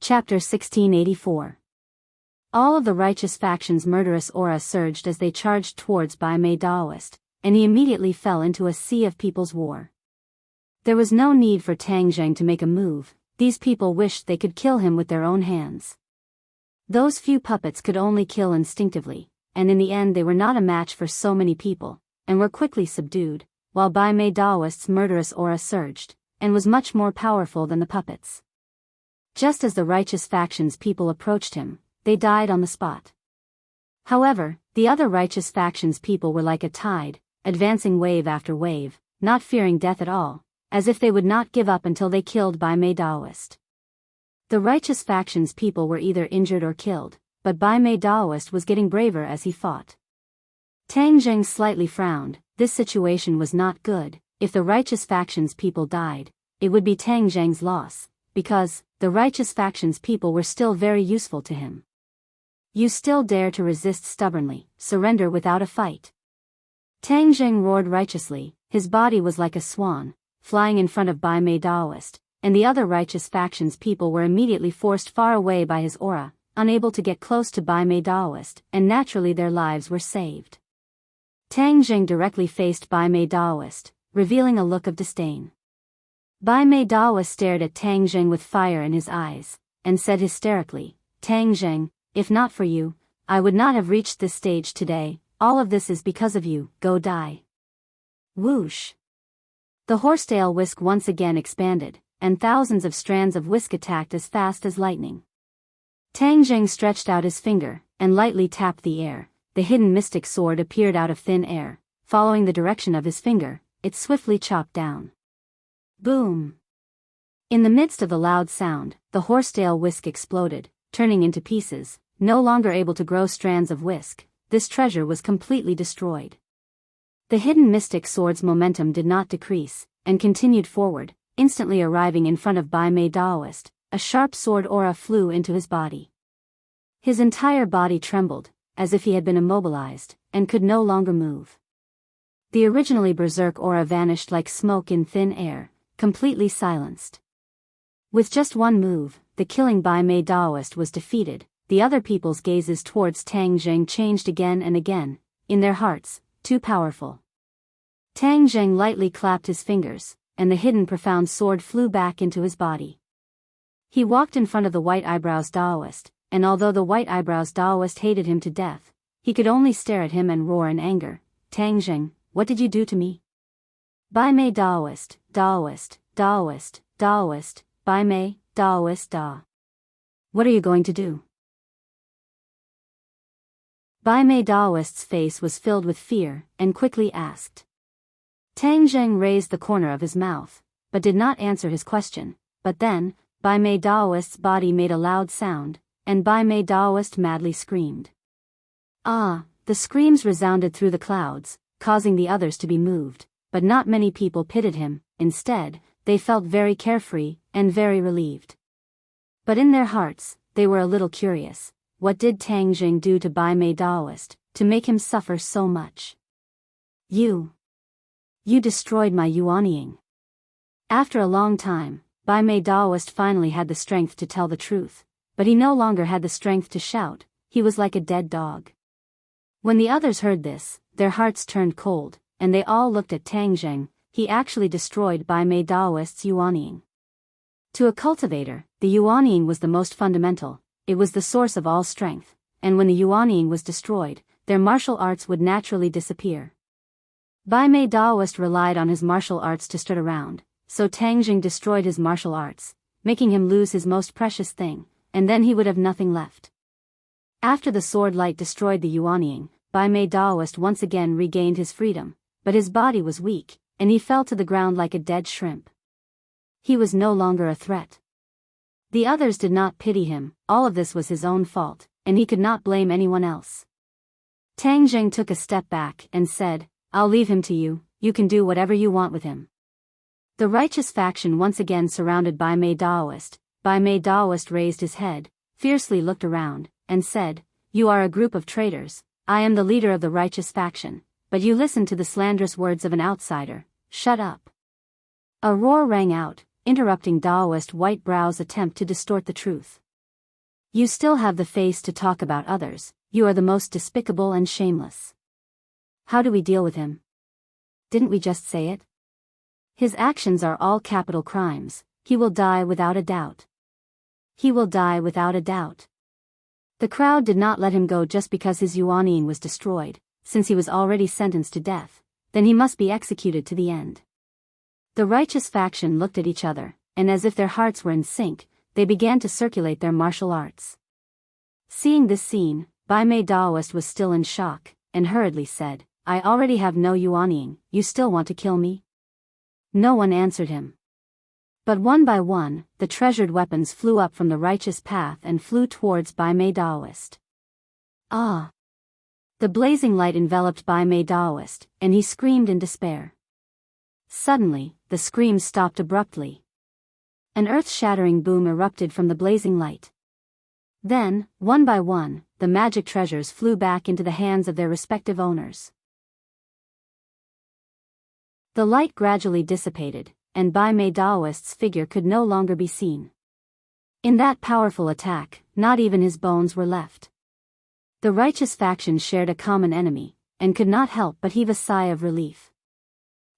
Chapter 1684. All of the righteous faction's murderous aura surged as they charged towards Bai Mei Daoist, and he immediately fell into a sea of people's war. There was no need for Tang Zheng to make a move. These people wished they could kill him with their own hands. Those few puppets could only kill instinctively, and in the end they were not a match for so many people, and were quickly subdued, while Bai Mei Daoist's murderous aura surged, and was much more powerful than the puppets. Just as the righteous faction's people approached him, they died on the spot. However, the other righteous faction's people were like a tide, advancing wave after wave, not fearing death at all, as if they would not give up until they killed Bai Mei Daoist. The righteous faction's people were either injured or killed, but Bai Mei Daoist was getting braver as he fought. Tang Zheng slightly frowned. This situation was not good. If the righteous faction's people died, it would be Tang Zheng's loss, because the righteous faction's people were still very useful to him. You still dare to resist stubbornly, surrender without a fight. Tang Zheng roared righteously. His body was like a swan, flying in front of Bai Mei Daoist, and the other righteous faction's people were immediately forced far away by his aura, unable to get close to Bai Mei Daoist, and naturally their lives were saved. Tang Zheng directly faced Bai Mei Daoist, revealing a look of disdain. Bai Mei Daoist stared at Tang Zheng with fire in his eyes, and said hysterically, "Tang Zheng, if not for you, I would not have reached this stage today. All of this is because of you. Go die." Whoosh! The horsetail whisk once again expanded, and thousands of strands of whisk attacked as fast as lightning. Tang Zheng stretched out his finger, and lightly tapped the air. The hidden mystic sword appeared out of thin air. Following the direction of his finger, it swiftly chopped down. Boom! In the midst of the loud sound, the horsetail whisk exploded, turning into pieces. No longer able to grow strands of whisk, this treasure was completely destroyed. The hidden mystic sword's momentum did not decrease, and continued forward, instantly arriving in front of Bai Mei Daoist. A sharp sword aura flew into his body. His entire body trembled, as if he had been immobilized, and could no longer move. The originally berserk aura vanished like smoke in thin air, completely silenced. With just one move, the killing Bai Mei Daoist was defeated. The other people's gazes towards Tang Zheng changed again and again, in their hearts, too powerful. Tang Zheng lightly clapped his fingers, and the hidden profound sword flew back into his body. He walked in front of the White Eyebrows Daoist, and although the White Eyebrows Daoist hated him to death, he could only stare at him and roar in anger, "Tang Zheng, what did you do to me?" Bai Mei Daoist, Daoist, Daoist, Daoist, Bai Mei, Daoist Da. What are you going to do? Bai Mei Daoist's face was filled with fear, and quickly asked. Tang Zheng raised the corner of his mouth, but did not answer his question. But then, Bai Mei Daoist's body made a loud sound, and Bai Mei Daoist madly screamed. Ah! The screams resounded through the clouds, causing the others to be moved, but not many people pitied him. Instead, they felt very carefree, and very relieved. But in their hearts, they were a little curious. What did Tang Zheng do to Bai Mei Daoist, to make him suffer so much? You destroyed my Yuanying. After a long time, Bai Mei Daoist finally had the strength to tell the truth, but he no longer had the strength to shout. He was like a dead dog. When the others heard this, their hearts turned cold, and they all looked at Tang Zheng. He actually destroyed Bai Mei Daoist's Yuanying. To a cultivator, the Yuanying was the most fundamental. It was the source of all strength, and when the Yuanying was destroyed, their martial arts would naturally disappear. Bai Mei Daoist relied on his martial arts to strut around, so Tang Zheng destroyed his martial arts, making him lose his most precious thing, and then he would have nothing left. After the sword light destroyed the Yuanying, Bai Mei Daoist once again regained his freedom, but his body was weak, and he fell to the ground like a dead shrimp. He was no longer a threat. The others did not pity him. All of this was his own fault, and he could not blame anyone else. Tang Zheng took a step back and said, "I'll leave him to you. You can do whatever you want with him." The righteous faction once again surrounded Bai Mei Daoist. Bai Mei Daoist raised his head, fiercely looked around, and said, "You are a group of traitors. I am the leader of the righteous faction, but you listen to the slanderous words of an outsider. Shut up." A roar rang out, interrupting Daoist White Brow's attempt to distort the truth. You still have the face to talk about others, you are the most despicable and shameless. How do we deal with him? Didn't we just say it? His actions are all capital crimes, he will die without a doubt. He will die without a doubt. The crowd did not let him go just because his yuaniying was destroyed, since he was already sentenced to death, then he must be executed to the end. The righteous faction looked at each other, and as if their hearts were in sync, they began to circulate their martial arts. Seeing this scene, Bai Mei Daoist was still in shock, and hurriedly said, I already have no yuaniying, you still want to kill me? No one answered him. But one by one, the treasured weapons flew up from the righteous path and flew towards Bai Mei Daoist. Ah! The blazing light enveloped Bai Mei Daoist, and he screamed in despair. Suddenly, the scream stopped abruptly. An earth-shattering boom erupted from the blazing light. Then, one by one, the magic treasures flew back into the hands of their respective owners. The light gradually dissipated, and Bai Mei Daoist's figure could no longer be seen. In that powerful attack, not even his bones were left. The righteous faction shared a common enemy, and could not help but heave a sigh of relief.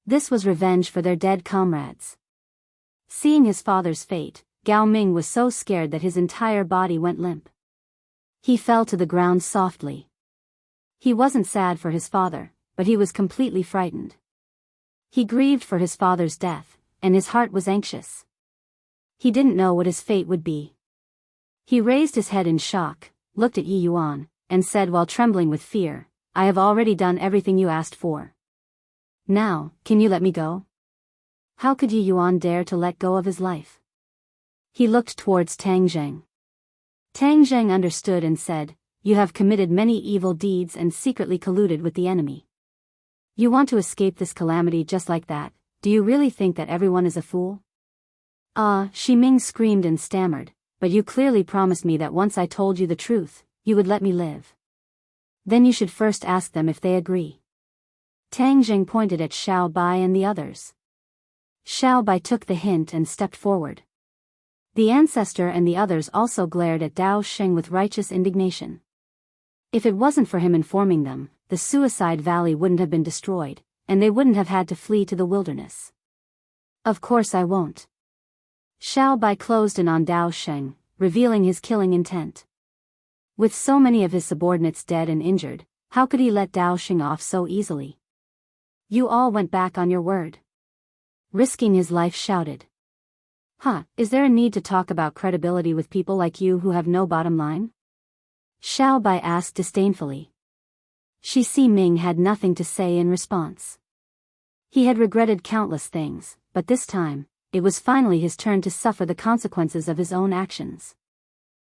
This was revenge for their dead comrades. Seeing his father's fate, Gao Ming was so scared that his entire body went limp. He fell to the ground softly. He wasn't sad for his father, but he was completely frightened. He grieved for his father's death, and his heart was anxious. He didn't know what his fate would be. He raised his head in shock, looked at Yi Yuan, and said while trembling with fear, I have already done everything you asked for. Now, can you let me go? How could Yi Yuan dare to let go of his life? He looked towards Tang Zheng. Tang Zheng understood and said, You have committed many evil deeds and secretly colluded with the enemy. You want to escape this calamity just like that, do you really think that everyone is a fool? Shi Ming screamed and stammered, but you clearly promised me that once I told you the truth, you would let me live. Then you should first ask them if they agree. Tang Zheng pointed at Xiao Bai and the others. Xiao Bai took the hint and stepped forward. The ancestor and the others also glared at Dao Sheng with righteous indignation. If it wasn't for him informing them, the Suicide Valley wouldn't have been destroyed, and they wouldn't have had to flee to the wilderness. Of course I won't. Xiao Bai closed in on Dao Sheng, revealing his killing intent. With so many of his subordinates dead and injured, how could he let Dao Sheng off so easily? You all went back on your word. Risking his life shouted. Is there a need to talk about credibility with people like you who have no bottom line? Xiao Bai asked disdainfully. Shi Si Ming had nothing to say in response. He had regretted countless things, but this time, it was finally his turn to suffer the consequences of his own actions.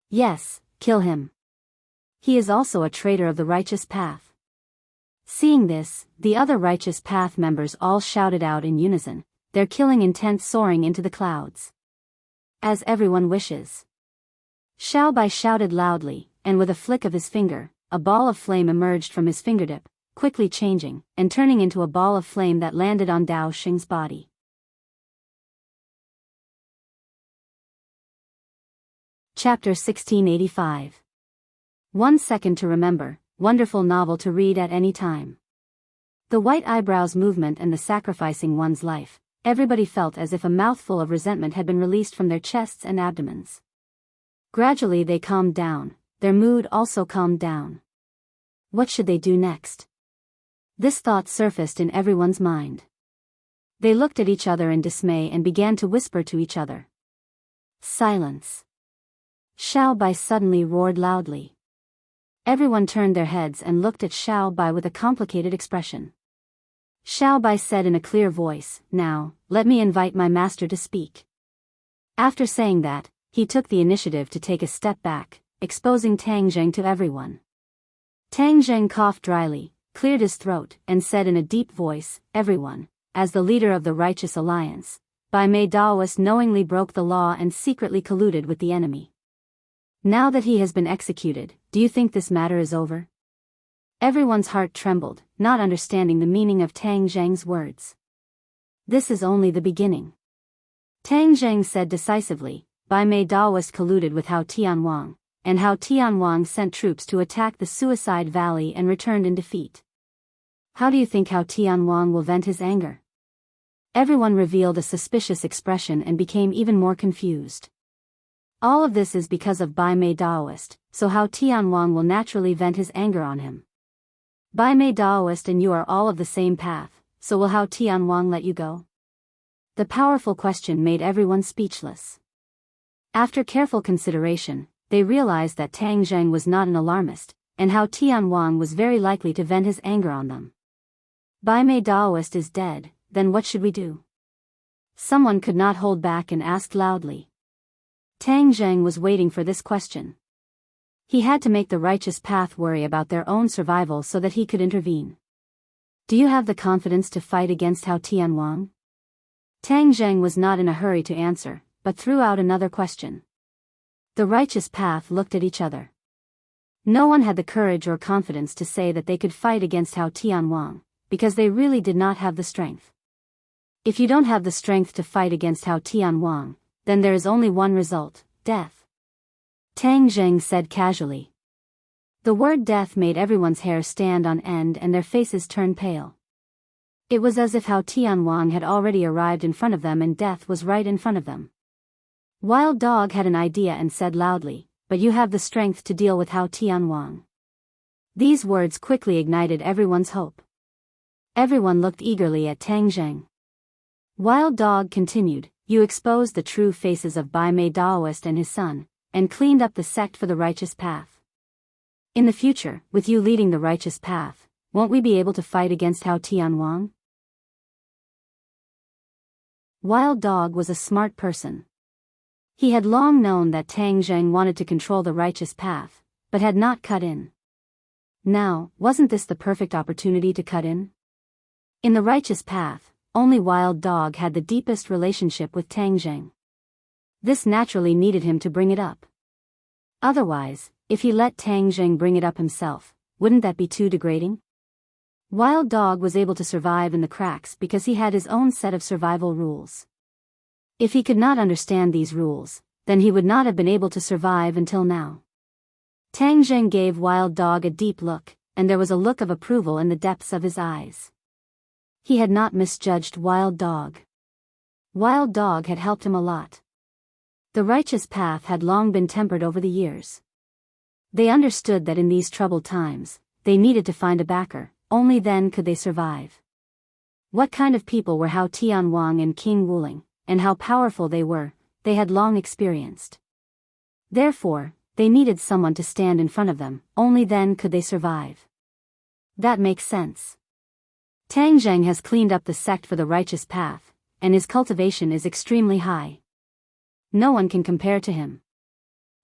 Yes, kill him. He is also a traitor of the righteous path. Seeing this, the other righteous path members all shouted out in unison, their killing intent soaring into the clouds. As everyone wishes. Xiao Bai shouted loudly, and with a flick of his finger, a ball of flame emerged from his fingertip, quickly changing, and turning into a ball of flame that landed on Dao Sheng's body. Chapter 1685. 1 Second to Remember, wonderful novel to read at any time. The white eyebrows movement and the sacrificing one's life, everybody felt as if a mouthful of resentment had been released from their chests and abdomens. Gradually they calmed down, their mood also calmed down. What should they do next? This thought surfaced in everyone's mind. They looked at each other in dismay and began to whisper to each other. Silence. Xiao Bai suddenly roared loudly. Everyone turned their heads and looked at Xiao Bai with a complicated expression. Xiao Bai said in a clear voice, Now, let me invite my master to speak. After saying that, he took the initiative to take a step back, exposing Tang Zheng to everyone. Tang Zheng coughed dryly, cleared his throat, and said in a deep voice, Everyone, as the leader of the Righteous Alliance, Bai Mei Daoist knowingly broke the law and secretly colluded with the enemy. Now that he has been executed, do you think this matter is over? Everyone's heart trembled, not understanding the meaning of Tang Zheng's words. This is only the beginning. Tang Zheng said decisively, Bai Mei Daoist colluded with Hao Tianwang, and how Tianwang sent troops to attack the Suicide Valley and returned in defeat. How do you think how Tianwang will vent his anger? Everyone revealed a suspicious expression and became even more confused. All of this is because of Bai Mei Daoist, so how Tianwang will naturally vent his anger on him. Bai Mei Daoist and you are all of the same path, so will how Tianwang let you go? The powerful question made everyone speechless. After careful consideration, they realized that Tang Zheng was not an alarmist, and how Tianwang was very likely to vent his anger on them. Bai Mei Daoist is dead, then what should we do? Someone could not hold back and asked loudly. Tang Zheng was waiting for this question. He had to make the righteous path worry about their own survival so that he could intervene. Do you have the confidence to fight against Hao Tianwang? Tang Zheng was not in a hurry to answer, but threw out another question. The righteous path looked at each other. No one had the courage or confidence to say that they could fight against Hao Tianwang, because they really did not have the strength. If you don't have the strength to fight against Hao Tianwang, then there is only one result, death. Tang Zheng said casually. The word death made everyone's hair stand on end and their faces turn pale. It was as if Hao Tianwang had already arrived in front of them and death was right in front of them. Wild Dog had an idea and said loudly, but you have the strength to deal with Hao Tianwang. These words quickly ignited everyone's hope. Everyone looked eagerly at Tang Zheng. Wild Dog continued, you exposed the true faces of Bai Mei Daoist and his son, and cleaned up the sect for the righteous path. In the future, with you leading the righteous path, won't we be able to fight against Hao Tianwang? Wild Dog was a smart person. He had long known that Tang Zheng wanted to control the righteous path, but had not cut in. Now, wasn't this the perfect opportunity to cut in? In the righteous path, only Wild Dog had the deepest relationship with Tang Zheng. This naturally needed him to bring it up. Otherwise, if he let Tang Zheng bring it up himself, wouldn't that be too degrading? Wild Dog was able to survive in the cracks because he had his own set of survival rules. If he could not understand these rules, then he would not have been able to survive until now. Tang Zheng gave Wild Dog a deep look, and there was a look of approval in the depths of his eyes. He had not misjudged Wild Dog. Wild Dog had helped him a lot. The righteous path had long been tempered over the years. They understood that in these troubled times, they needed to find a backer, only then could they survive. What kind of people were Hao Tianwang and King Wuling, and how powerful they were, they had long experienced. Therefore, they needed someone to stand in front of them, only then could they survive. That makes sense. Tang Zheng has cleaned up the sect for the righteous path, and his cultivation is extremely high. No one can compare to him.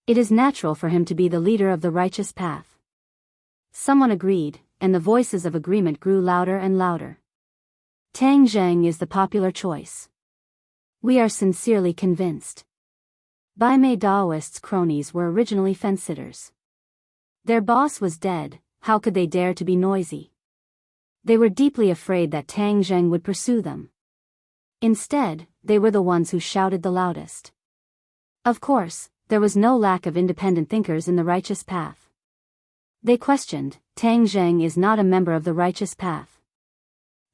It is natural for him to be the leader of the righteous path. Someone agreed, and the voices of agreement grew louder and louder. Tang Zheng is the popular choice. We are sincerely convinced. Bai Mei Daoist's cronies were originally fence-sitters. Their boss was dead, how could they dare to be noisy? They were deeply afraid that Tang Zheng would pursue them. Instead, they were the ones who shouted the loudest. Of course, there was no lack of independent thinkers in the righteous path. They questioned, Tang Zheng is not a member of the righteous path.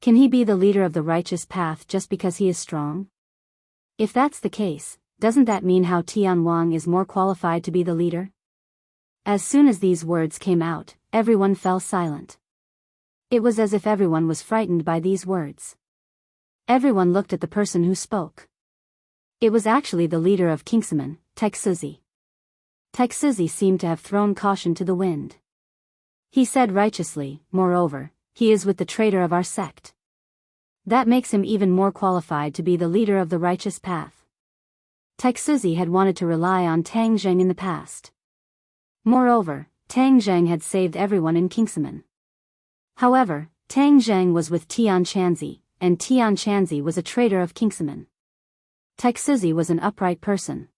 Can he be the leader of the righteous path just because he is strong? If that's the case, doesn't that mean Hao Tianwang is more qualified to be the leader? As soon as these words came out, everyone fell silent. It was as if everyone was frightened by these words. Everyone looked at the person who spoke. It was actually the leader of Kingsaman, Taixuzi. Taixuzi seemed to have thrown caution to the wind. He said righteously, moreover, he is with the traitor of our sect. That makes him even more qualified to be the leader of the righteous path. Taixuzi had wanted to rely on Tang Zheng in the past. Moreover, Tang Zheng had saved everyone in Kingsaman. However, Tang Zheng was with Tian Chanzi, and Tian Chanzi was a traitor of Kingsaman. Taixuzi was an upright person.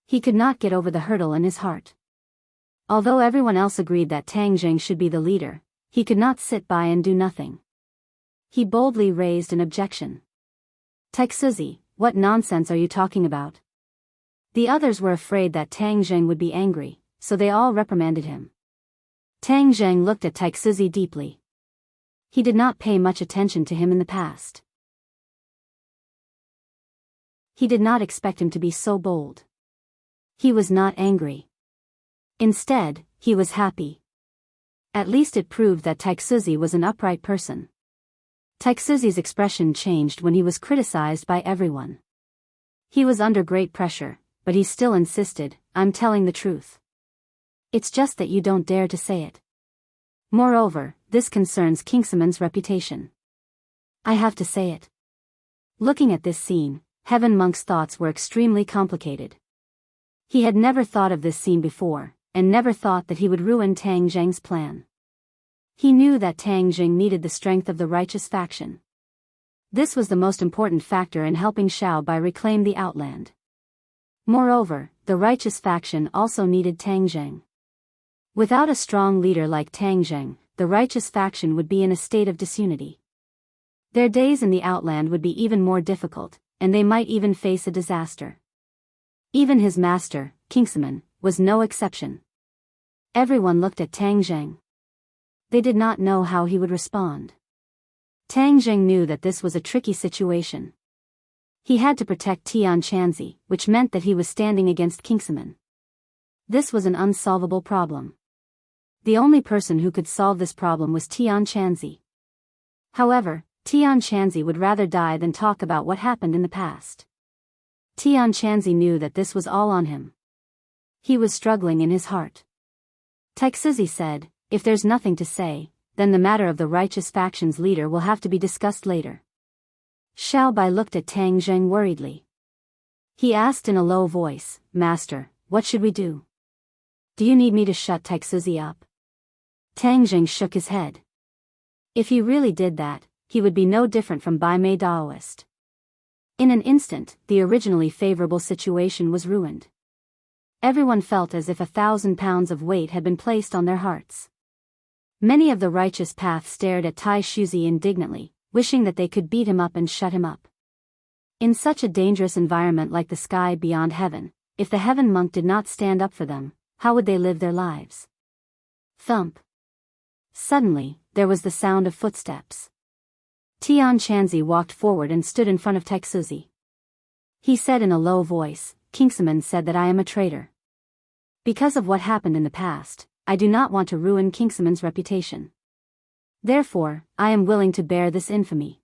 He could not get over the hurdle in his heart. Although everyone else agreed that Tang Zheng should be the leader, he could not sit by and do nothing. He boldly raised an objection. Taixuzi, what nonsense are you talking about? The others were afraid that Tang Zheng would be angry, so they all reprimanded him. Tang Zheng looked at Taixuzi deeply. He did not pay much attention to him in the past. He did not expect him to be so bold. He was not angry. Instead, he was happy. At least it proved that Taixuzi was an upright person. Taixuzi's expression changed when he was criticized by everyone. He was under great pressure, but he still insisted, "I'm telling the truth. It's just that you don't dare to say it. Moreover, this concerns Kingsuman's reputation. I have to say it." Looking at this scene, Heaven Monk's thoughts were extremely complicated. He had never thought of this scene before, and never thought that he would ruin Tang Zheng's plan. He knew that Tang Zheng needed the strength of the righteous faction. This was the most important factor in helping Xiao Bai reclaim the Outland. Moreover, the righteous faction also needed Tang Zheng. Without a strong leader like Tang Zheng, the righteous faction would be in a state of disunity. Their days in the Outland would be even more difficult, and they might even face a disaster. Even his master, Kingsuman, was no exception. Everyone looked at Tang Zheng. They did not know how he would respond. Tang Zheng knew that this was a tricky situation. He had to protect Tian Chanzi, which meant that he was standing against Kingsuman. This was an unsolvable problem. The only person who could solve this problem was Tian Chanzi. However, Tian Chanzi would rather die than talk about what happened in the past. Tian Chanzi knew that this was all on him. He was struggling in his heart. Taixuzi said, "If there's nothing to say, then the matter of the righteous faction's leader will have to be discussed later." Xiao Bai looked at Tang Zheng worriedly. He asked in a low voice, "Master, what should we do? Do you need me to shut Taixuzi up?" Tang Zheng shook his head. If he really did that, he would be no different from Bai Mei Daoist. In an instant, the originally favorable situation was ruined. Everyone felt as if 1,000 pounds of weight had been placed on their hearts. Many of the righteous path stared at Taixuzi indignantly, wishing that they could beat him up and shut him up. In such a dangerous environment like the sky beyond heaven, if the Heaven Monk did not stand up for them, how would they live their lives? Thump. Suddenly, there was the sound of footsteps. Tian Chanzi walked forward and stood in front of Taixuzi. He said in a low voice, "Kingsuman said that I am a traitor. Because of what happened in the past, I do not want to ruin Kingsuman's reputation. Therefore, I am willing to bear this infamy.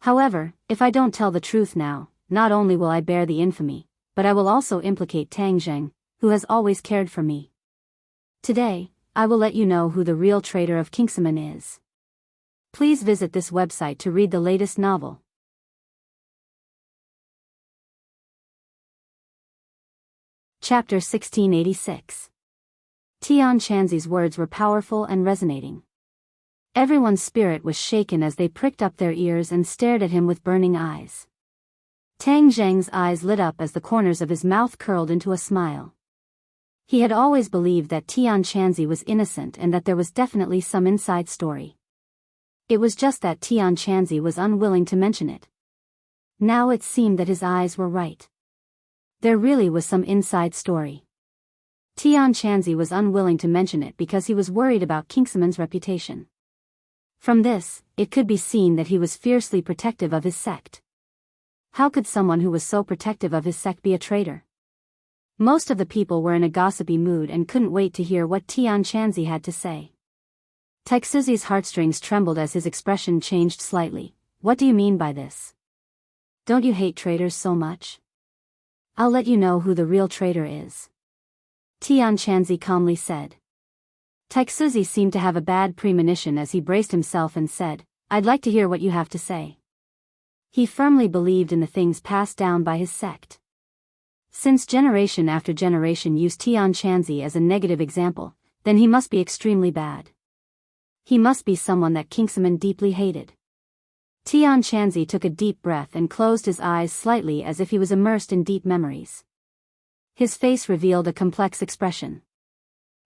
However, if I don't tell the truth now, not only will I bear the infamy, but I will also implicate Tang Zheng, who has always cared for me. Today, I will let you know who the real traitor of Kingsuman is." Please visit this website to read the latest novel. Chapter 1686. Tian Chanzi's words were powerful and resonating. Everyone's spirit was shaken as they pricked up their ears and stared at him with burning eyes. Tang Zheng's eyes lit up as the corners of his mouth curled into a smile. He had always believed that Tian Chanzi was innocent and that there was definitely some inside story. It was just that Tian Chanzi was unwilling to mention it. Now it seemed that his eyes were right. There really was some inside story. Tian Chanzi was unwilling to mention it because he was worried about Kingsuman's reputation. From this, it could be seen that he was fiercely protective of his sect. How could someone who was so protective of his sect be a traitor? Most of the people were in a gossipy mood and couldn't wait to hear what Tian Chanzi had to say. Taixuzi's heartstrings trembled as his expression changed slightly. "What do you mean by this? Don't you hate traitors so much? I'll let you know who the real traitor is," Tian Chanzi calmly said. Taixuzi seemed to have a bad premonition as he braced himself and said, "I'd like to hear what you have to say." He firmly believed in the things passed down by his sect. Since generation after generation used Tian Chanzi as a negative example, then he must be extremely bad. He must be someone that Kingsuman deeply hated. Tian Chanzi took a deep breath and closed his eyes slightly as if he was immersed in deep memories. His face revealed a complex expression.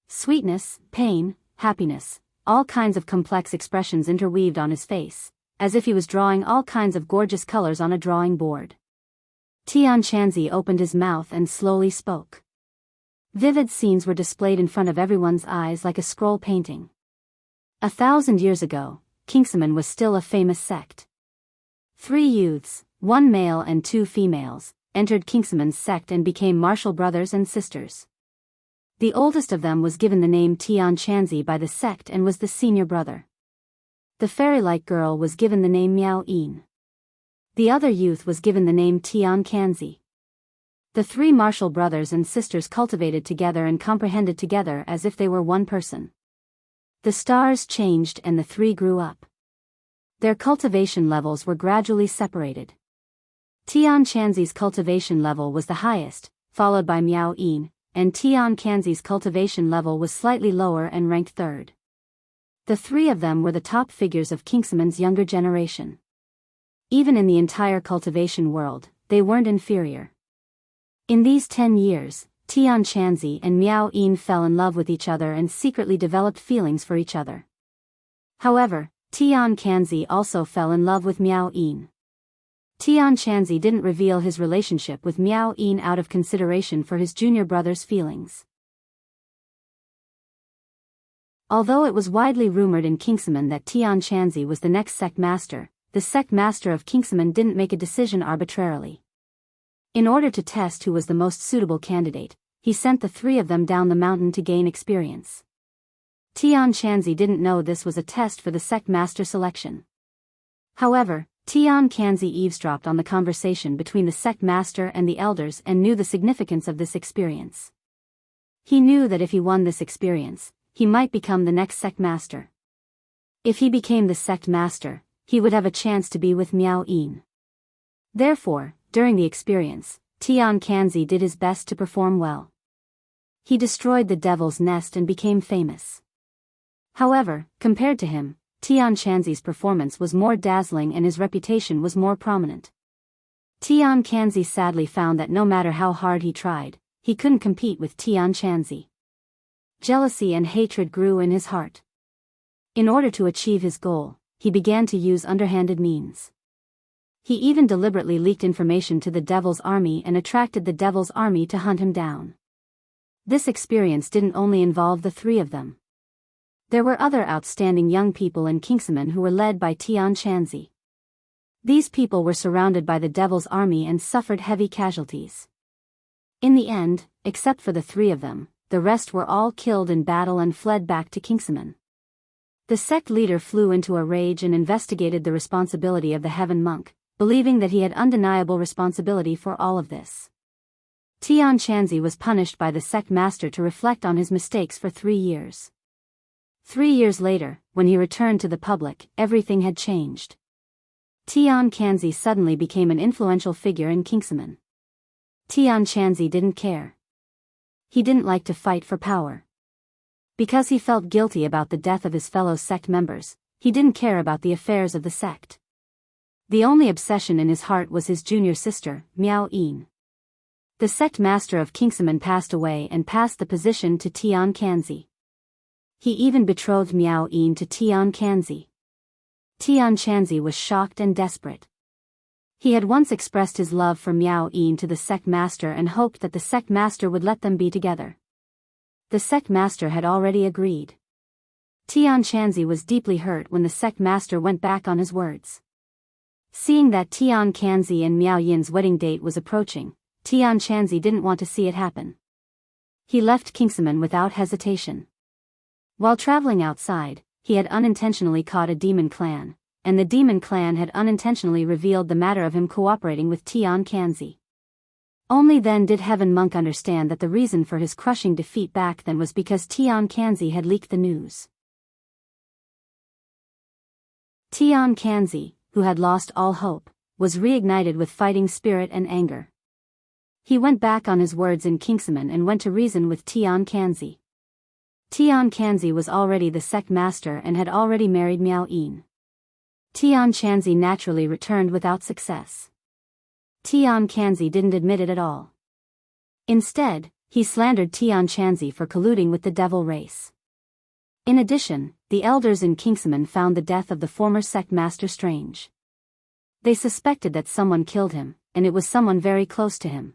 Sweetness, pain, happiness, all kinds of complex expressions interweaved on his face, as if he was drawing all kinds of gorgeous colors on a drawing board. Tian Chanzi opened his mouth and slowly spoke. Vivid scenes were displayed in front of everyone's eyes like a scroll painting. 1,000 years ago, Kingsman was still a famous sect. 3 youths, 1 male and 2 females, entered Kingsman's sect and became martial brothers and sisters. The oldest of them was given the name Enchanting by the sect and was the senior brother. The fairy-like girl was given the name Miao-yin. The other youth was given the name Enchanting. The 3 martial brothers and sisters cultivated together and comprehended together as if they were one person. The stars changed and the 3 grew up. Their cultivation levels were gradually separated. Enchanting's cultivation level was the highest, followed by Miao-yin, and Enchanting's cultivation level was slightly lower and ranked 3rd. The 3 of them were the top figures of Kingsman's younger generation. Even in the entire cultivation world, they weren't inferior. In these 10 years, Enchanting and Miao-yin fell in love with each other and secretly developed feelings for each other. However, Enchanting also fell in love with Miao-yin. Enchanting didn't reveal his relationship with Miao-yin out of consideration for his junior brother's feelings. Although it was widely rumored in Kingsman that Enchanting was the next sect master, the sect master of Kingsman didn't make a decision arbitrarily. In order to test who was the most suitable candidate, he sent the 3 of them down the mountain to gain experience. Enchanting didn't know this was a test for the sect master selection. However, Enchanting eavesdropped on the conversation between the sect master and the elders and knew the significance of this experience. He knew that if he won this experience, he might become the next sect master. If he became the sect master, he would have a chance to be with Miao-yin. Therefore, during the experience, Enchanting did his best to perform well. He destroyed the devil's nest and became famous. However, compared to him, Enchanting's performance was more dazzling and his reputation was more prominent. Enchanting sadly found that no matter how hard he tried, he couldn't compete with Enchanting. Jealousy and hatred grew in his heart. In order to achieve his goal, he began to use underhanded means. He even deliberately leaked information to the Devil's Army and attracted the Devil's Army to hunt him down. This experience didn't only involve the 3 of them. There were other outstanding young people in Kingsman who were led by Enchanting. These people were surrounded by the Devil's Army and suffered heavy casualties. In the end, except for the 3 of them, the rest were all killed in battle and fled back to Kingsman. The sect leader flew into a rage and investigated the responsibility of the Heaven Monk, believing that he had undeniable responsibility for all of this. Enchanting was punished by the sect master to reflect on his mistakes for 3 years. 3 years later, when he returned to the public, everything had changed. Enchanting suddenly became an influential figure in Kingsman. Enchanting didn't care. He didn't like to fight for power. Because he felt guilty about the death of his fellow sect members, he didn't care about the affairs of the sect. The only obsession in his heart was his junior sister, Miao-yin. The sect master of Kingsman passed away and passed the position to Enchanting. He even betrothed Miao-yin to Enchanting. Enchanting was shocked and desperate. He had once expressed his love for Miao-yin to the sect master and hoped that the sect master would let them be together. The sect master had already agreed. Enchanting was deeply hurt when the sect master went back on his words. Seeing that Enchanting and Miao-yin's wedding date was approaching, Enchanting didn't want to see it happen. He left Kingsman without hesitation. While traveling outside, he had unintentionally caught a demon clan, and the demon clan had unintentionally revealed the matter of him cooperating with Enchanting. Only then did Heaven Monk understand that the reason for his crushing defeat back then was because Enchanting had leaked the news. Enchanting, who had lost all hope, was reignited with fighting spirit and anger. He went back on his words in Kingsman and went to reason with Enchanting. Enchanting was already the sect master and had already married Miao-yin. Enchanting naturally returned without success. Enchanting didn't admit it at all. Instead, he slandered Enchanting for colluding with the devil race. In addition, the elders in Kingsman found the death of the former sect master strange. They suspected that someone killed him, and it was someone very close to him.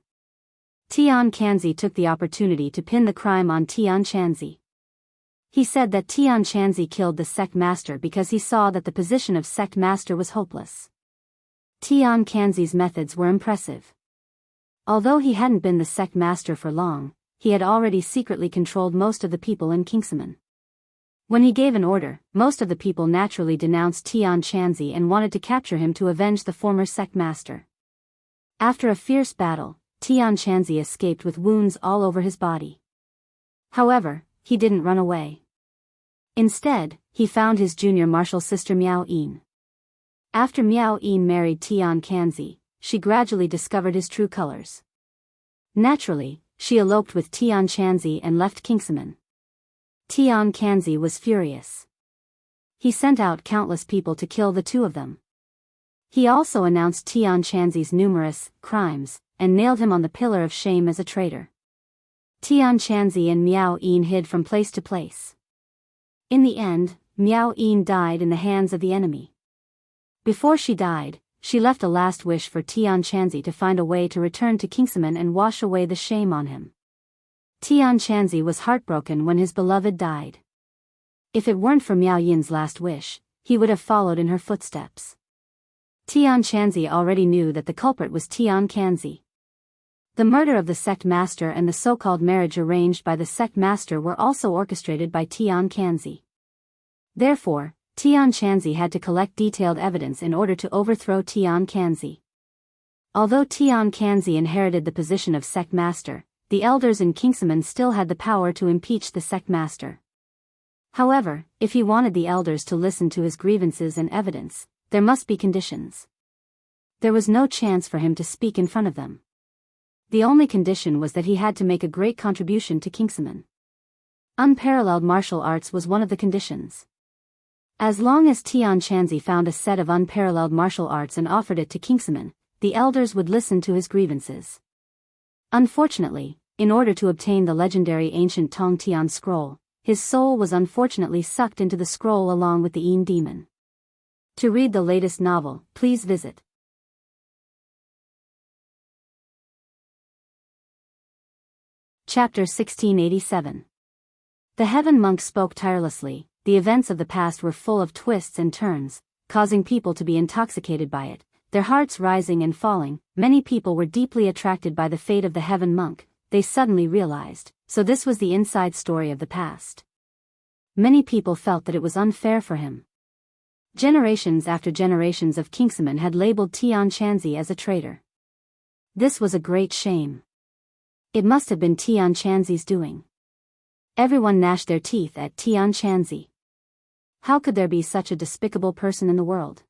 Tian Kanzi took the opportunity to pin the crime on Tian Chanzi. He said that Tian Chanzi killed the sect master because he saw that the position of sect master was hopeless. Tian Kanzi's methods were impressive. Although he hadn't been the sect master for long, he had already secretly controlled most of the people in Kingsman. When he gave an order, most of the people naturally denounced Tian Chanzi and wanted to capture him to avenge the former sect master. After a fierce battle, Tian Chanzi escaped with wounds all over his body. However, he didn't run away. Instead, he found his junior martial sister Miao Yin. After Miao Yin married Tian Kanzi, she gradually discovered his true colors. Naturally, she eloped with Tian Chanzi and left Kingsman. Tian Kanzi was furious. He sent out countless people to kill the two of them. He also announced Tian Chanzi's numerous crimes, and nailed him on the pillar of shame as a traitor. Tian Chanzi and Miao Yin hid from place to place. In the end, Miao Yin died in the hands of the enemy. Before she died, she left a last wish for Tian Chanzi to find a way to return to Kingsman and wash away the shame on him. Tian Chanzi was heartbroken when his beloved died. If it weren't for Miao Yin's last wish, he would have followed in her footsteps. Tian Chanzi already knew that the culprit was Tian Kanzi. The murder of the sect master and the so-called marriage arranged by the sect master were also orchestrated by Tian Kanzi. Therefore, Tian Chanzi had to collect detailed evidence in order to overthrow Tian Kanzi. Although Tian Kanzi inherited the position of sect master, the elders in Kingsman still had the power to impeach the sect master. However, if he wanted the elders to listen to his grievances and evidence, there must be conditions. There was no chance for him to speak in front of them. The only condition was that he had to make a great contribution to Kingsman. Unparalleled martial arts was one of the conditions. As long as Tian Chanzi found a set of unparalleled martial arts and offered it to Kingsman, the elders would listen to his grievances. Unfortunately, in order to obtain the legendary ancient Tong Tian scroll, his soul was unfortunately sucked into the scroll along with the Yin demon. To read the latest novel, please visit Chapter 1687. The Heaven Monk spoke tirelessly. The events of the past were full of twists and turns, causing people to be intoxicated by it, their hearts rising and falling. Many people were deeply attracted by the fate of the Heaven Monk. They suddenly realized, so this was the inside story of the past. Many people felt that it was unfair for him. Generations after generations of Kingsmen had labeled Tian Chanzi as a traitor. This was a great shame. It must have been Tian Chanzi's doing. Everyone gnashed their teeth at Tian Chanzi. How could there be such a despicable person in the world?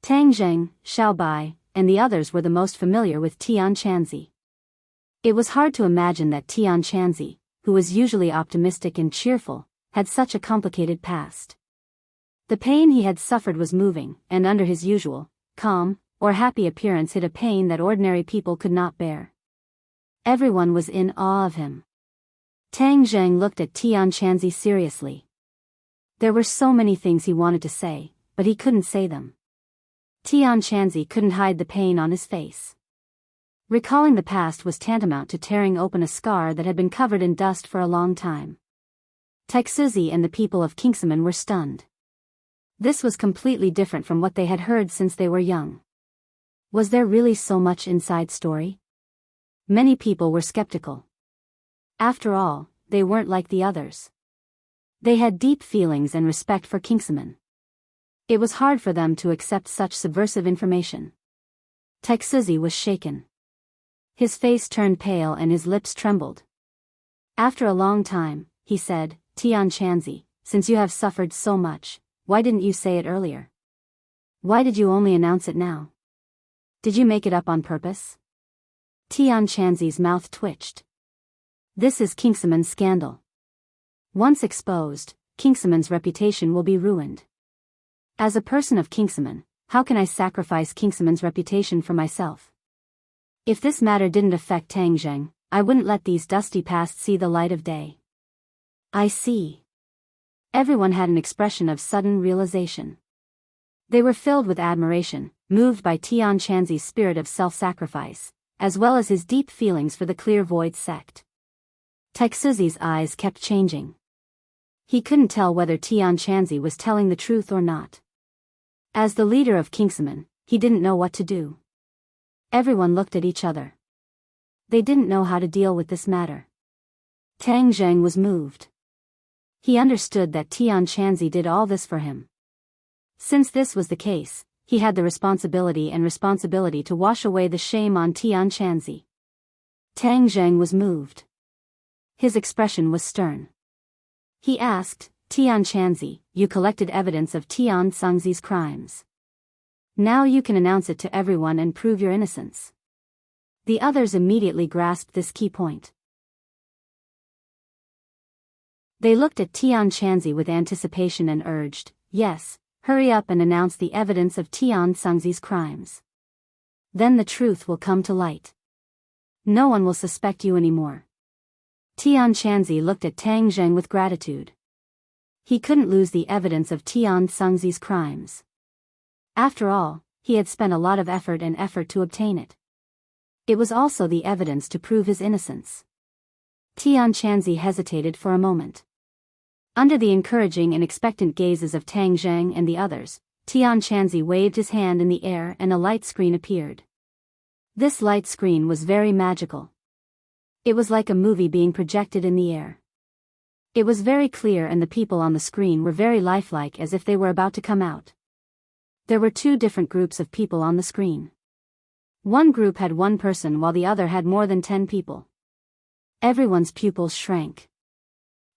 Tang Zheng, Xiao Bai, and the others were the most familiar with Tian Chanzi. It was hard to imagine that Tian Chanzi, who was usually optimistic and cheerful, had such a complicated past. The pain he had suffered was moving, and under his usual, calm, or happy appearance hid a pain that ordinary people could not bear. Everyone was in awe of him. Tang Zheng looked at Tian Chanzi seriously. There were so many things he wanted to say, but he couldn't say them. Tian Chanzi couldn't hide the pain on his face. Recalling the past was tantamount to tearing open a scar that had been covered in dust for a long time. Taixuzi and the people of Kingsman were stunned. This was completely different from what they had heard since they were young. Was there really so much inside story? Many people were skeptical. After all, they weren't like the others. They had deep feelings and respect for Kingsman. It was hard for them to accept such subversive information. Taixuzi was shaken. His face turned pale and his lips trembled. After a long time, he said, Tian Chanzi, since you have suffered so much, why didn't you say it earlier? Why did you only announce it now? Did you make it up on purpose? Tian Chanzi's mouth twitched. This is Kingsman's scandal. Once exposed, Kingsman's reputation will be ruined. As a person of Kingsman, how can I sacrifice Kingsman's reputation for myself? If this matter didn't affect Tang Zheng, I wouldn't let these dusty pasts see the light of day. I see. Everyone had an expression of sudden realization. They were filled with admiration, moved by Tian Chanzi's spirit of self-sacrifice. as well as his deep feelings for the Clear Void sect. Taixuzi's eyes kept changing. He couldn't tell whether Tian Chanzi was telling the truth or not. As the leader of Kingsman, he didn't know what to do. Everyone looked at each other. They didn't know how to deal with this matter. Tang Zheng was moved. He understood that Tian Chanzi did all this for him. Since this was the case, he had the responsibility to wash away the shame on Tian Chanzi. Tang Zheng was moved. His expression was stern. He asked, Tian Chanzi, you collected evidence of Tian Sangzi's crimes. Now you can announce it to everyone and prove your innocence. The others immediately grasped this key point. They looked at Tian Chanzi with anticipation and urged, yes, hurry up and announce the evidence of Tian Sangzi's crimes. Then the truth will come to light. No one will suspect you anymore. Tian Chanzi looked at Tang Zheng with gratitude. He couldn't lose the evidence of Tian Sangzi's crimes. After all, he had spent a lot of effort to obtain it. It was also the evidence to prove his innocence. Tian Chanzi hesitated for a moment. Under the encouraging and expectant gazes of Tang Zheng and the others, Tian Chanzi waved his hand in the air and a light screen appeared. This light screen was very magical. It was like a movie being projected in the air. It was very clear and the people on the screen were very lifelike, as if they were about to come out. There were two different groups of people on the screen. One group had one person while the other had more than 10 people. Everyone's pupils shrank.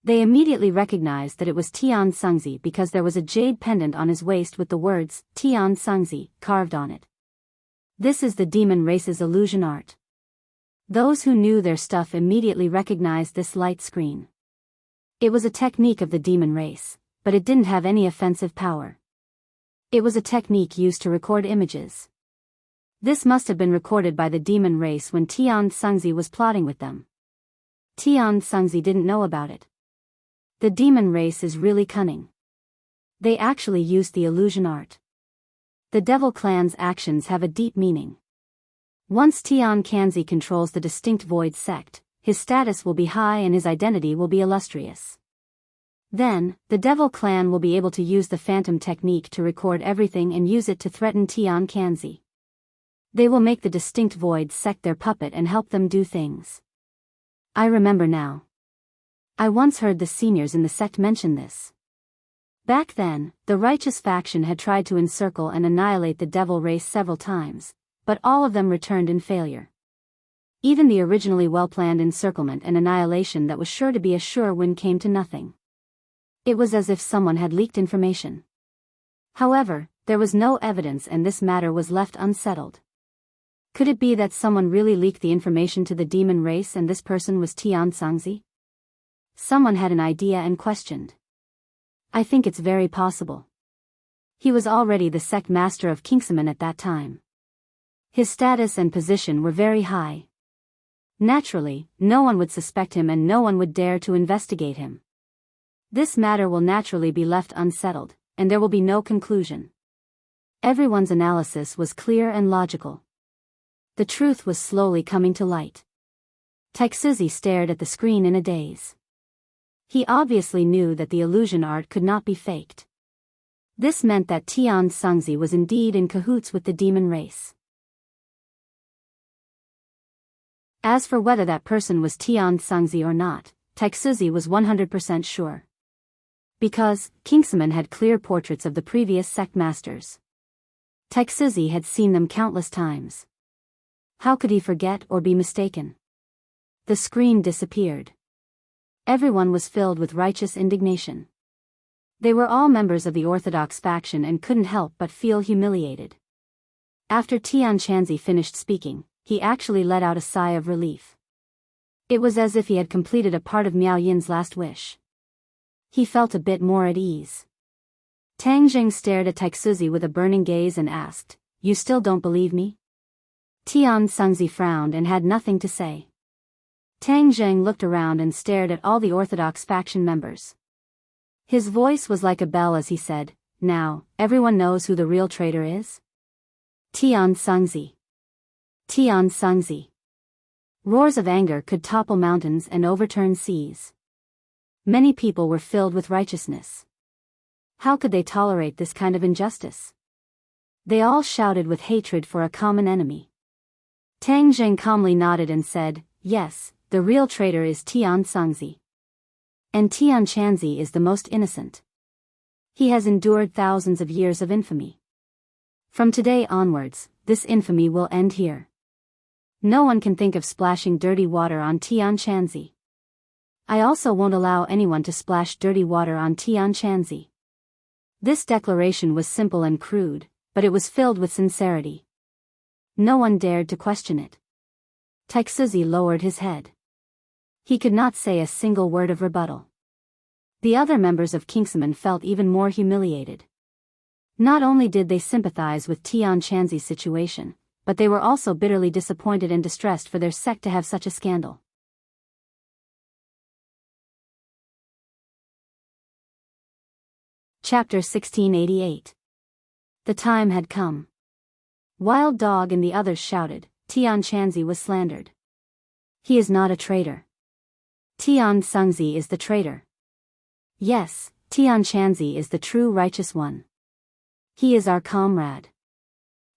They immediately recognized that it was Tian Sangzi because there was a jade pendant on his waist with the words, Tian Sangzi, carved on it. This is the demon race's illusion art. Those who knew their stuff immediately recognized this light screen. It was a technique of the demon race, but it didn't have any offensive power. It was a technique used to record images. This must have been recorded by the demon race when Tian Sangzi was plotting with them. Tian Sangzi didn't know about it. The demon race is really cunning. They actually used the illusion art. The Devil Clan's actions have a deep meaning. Once Tian Chanzi controls the distinct Void sect, his status will be high and his identity will be illustrious. Then, the Devil Clan will be able to use the Phantom technique to record everything and use it to threaten Tian Chanzi. They will make the distinct Void sect their puppet and help them do things. I remember now. I once heard the seniors in the sect mention this. Back then, the righteous faction had tried to encircle and annihilate the devil race several times, but all of them returned in failure. Even the originally well-planned encirclement and annihilation that was sure to be a sure win came to nothing. It was as if someone had leaked information. However, there was no evidence and this matter was left unsettled. Could it be that someone really leaked the information to the demon race and this person was Tian Sangzi? Someone had an idea and questioned. I think it's very possible. He was already the sect master of Kingsman at that time. His status and position were very high. Naturally, no one would suspect him and no one would dare to investigate him. This matter will naturally be left unsettled, and there will be no conclusion. Everyone's analysis was clear and logical. The truth was slowly coming to light. Taixuzi stared at the screen in a daze. He obviously knew that the illusion art could not be faked. This meant that Tian Sangzi was indeed in cahoots with the demon race. As for whether that person was Tian Sangzi or not, Taixuzi was 100% sure. Because, Kingsman had clear portraits of the previous sect masters. Taixuzi had seen them countless times. How could he forget or be mistaken? The screen disappeared. Everyone was filled with righteous indignation. They were all members of the Orthodox faction and couldn't help but feel humiliated. After Tian Chanzi finished speaking, he actually let out a sigh of relief. It was as if he had completed a part of Miao Yin's last wish. He felt a bit more at ease. Tang Zheng stared at Taixuzi with a burning gaze and asked, "You still don't believe me?" Tian Sangzi frowned and had nothing to say. Tang Zheng looked around and stared at all the Orthodox faction members. His voice was like a bell as he said, "Now, everyone knows who the real traitor is? Tian Sangzi. Tian Sangzi." Roars of anger could topple mountains and overturn seas. Many people were filled with righteousness. How could they tolerate this kind of injustice? They all shouted with hatred for a common enemy. Tang Zheng calmly nodded and said, "Yes, the real traitor is Tian Sangzi. And Tian Chanzi is the most innocent. He has endured thousands of years of infamy. From today onwards, this infamy will end here. No one can think of splashing dirty water on Tian Chanzi. I also won't allow anyone to splash dirty water on Tian Chanzi." This declaration was simple and crude, but it was filled with sincerity. No one dared to question it. Taixuzi lowered his head. He could not say a single word of rebuttal. The other members of Kingsman felt even more humiliated. Not only did they sympathize with Tian Chanzi's situation, but they were also bitterly disappointed and distressed for their sect to have such a scandal. Chapter 1688. The time had come. Wild Dog and the others shouted, "Tian Chanzi was slandered. He is not a traitor. Tian Sangzi is the traitor. Yes, Tian Chanzi is the true righteous one. He is our comrade."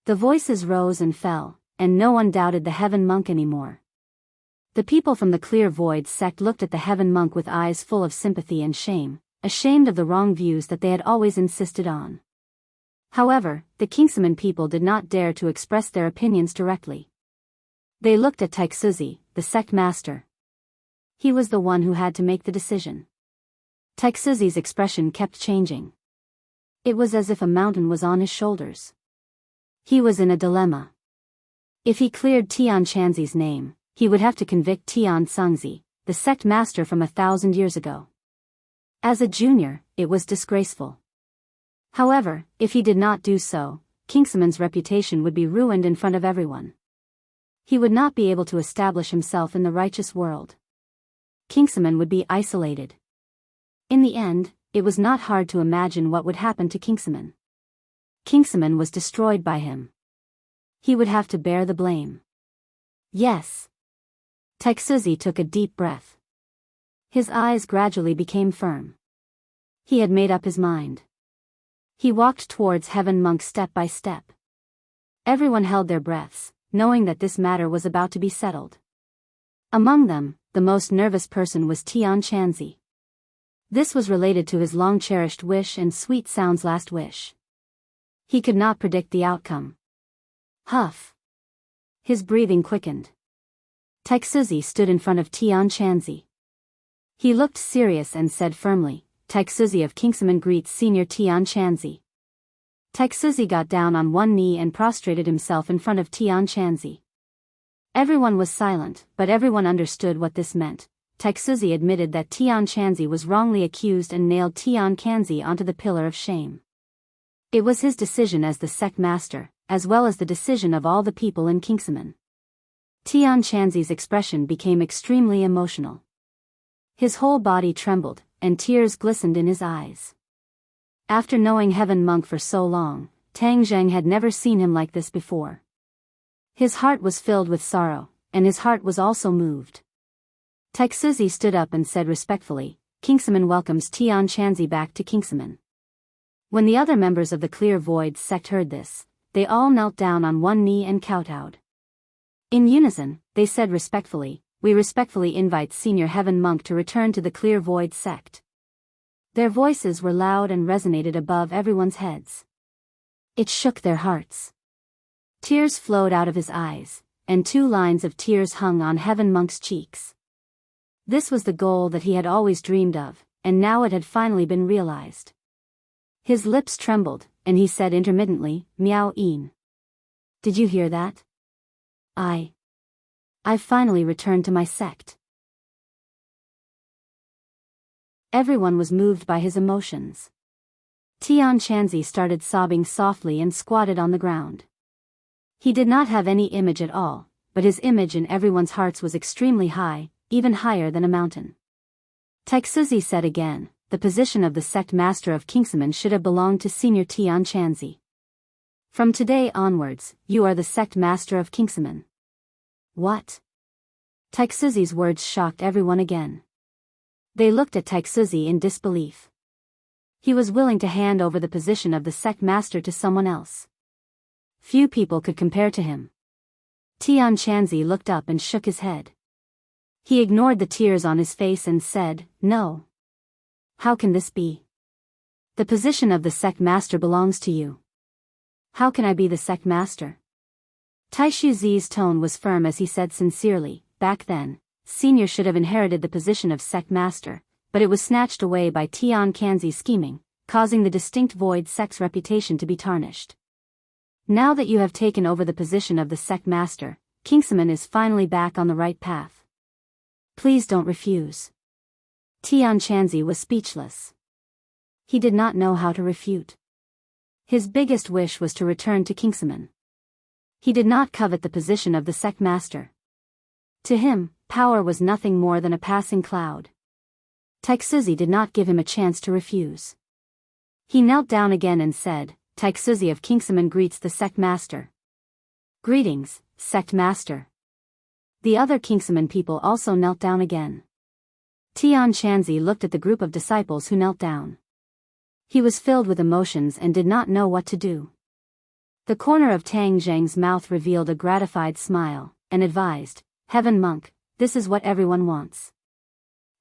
The voices rose and fell, and no one doubted the Heaven Monk anymore. The people from the Clear Void sect looked at the Heaven Monk with eyes full of sympathy and shame, ashamed of the wrong views that they had always insisted on. However, the Kingsman people did not dare to express their opinions directly. They looked at Taixuzi, the sect master. He was the one who had to make the decision. Taixuzi's expression kept changing. It was as if a mountain was on his shoulders. He was in a dilemma. If he cleared Tian Chanzi's name, he would have to convict Tian Sangzi, the sect master from 1,000 years ago. As a junior, it was disgraceful. However, if he did not do so, Kingsman's reputation would be ruined in front of everyone. He would not be able to establish himself in the righteous world. Kingsman would be isolated. In the end, it was not hard to imagine what would happen to Kingsman. Kingsman was destroyed by him. He would have to bear the blame. Yes. Taixuzi took a deep breath. His eyes gradually became firm. He had made up his mind. He walked towards Heaven Monk step by step. Everyone held their breaths, knowing that this matter was about to be settled. Among them, the most nervous person was Tian Chanzi. This was related to his long-cherished wish and Sweet Sound's last wish. He could not predict the outcome. Huff. His breathing quickened. Taixuzi stood in front of Tian Chanzi. He looked serious and said firmly, "Taixuzi of Kingsman greets Senior Tian Chanzi." Taixuzi got down on one knee and prostrated himself in front of Tian Chanzi. Everyone was silent, but everyone understood what this meant. Taixuzi admitted that Tian Chanzi was wrongly accused and nailed Tian Chanzi onto the pillar of shame. It was his decision as the sect master, as well as the decision of all the people in Kingsman. Tian Chanzi's expression became extremely emotional. His whole body trembled, and tears glistened in his eyes. After knowing Heaven Monk for so long, Tang Zheng had never seen him like this before. His heart was filled with sorrow, and his heart was also moved. Taixuzi stood up and said respectfully, "Kingsman welcomes Tian Chanzi back to Kingsman." When the other members of the Clear Void sect heard this, they all knelt down on one knee and kowtowed. In unison, they said respectfully, "We respectfully invite Senior Heaven Monk to return to the Clear Void sect." Their voices were loud and resonated above everyone's heads. It shook their hearts. Tears flowed out of his eyes, and 2 lines of tears hung on Heaven Monk's cheeks. This was the goal that he had always dreamed of, and now it had finally been realized. His lips trembled, and he said intermittently, "Miao Yin. Did you hear that? I finally returned to my sect." Everyone was moved by his emotions. Tian Chanzi started sobbing softly and squatted on the ground. He did not have any image at all, but his image in everyone's hearts was extremely high, even higher than a mountain. Taixuzi said again, "The position of the sect master of Kingsman should have belonged to Senior Tian Chanzi. From today onwards, you are the sect master of Kingsman." "What? Taixuzi's words shocked everyone again. They looked at Taixuzi in disbelief. He was willing to hand over the position of the sect master to someone else. Few people could compare to him. Tian Chanzi looked up and shook his head. He ignored the tears on his face and said, "No. How can this be? The position of the sect master belongs to you. How can I be the sect master?" Taixuzi's tone was firm as he said sincerely, "Back then, Senior should have inherited the position of sect master, but it was snatched away by Tian Chanzi's scheming, causing the distinct void sect's reputation to be tarnished. Now that you have taken over the position of the sect master, Kingsman is finally back on the right path. Please don't refuse." Tian Chanzi was speechless. He did not know how to refute. His biggest wish was to return to Kingsman. He did not covet the position of the sect master. To him, power was nothing more than a passing cloud. Taixuzi did not give him a chance to refuse. He knelt down again and said, "Taixuzi of Kingsman greets the sect master." "Greetings, sect master." The other Kingsman people also knelt down again. Tian Chanzi looked at the group of disciples who knelt down. He was filled with emotions and did not know what to do. The corner of Tang Zheng's mouth revealed a gratified smile, and advised, "Heaven monk, this is what everyone wants.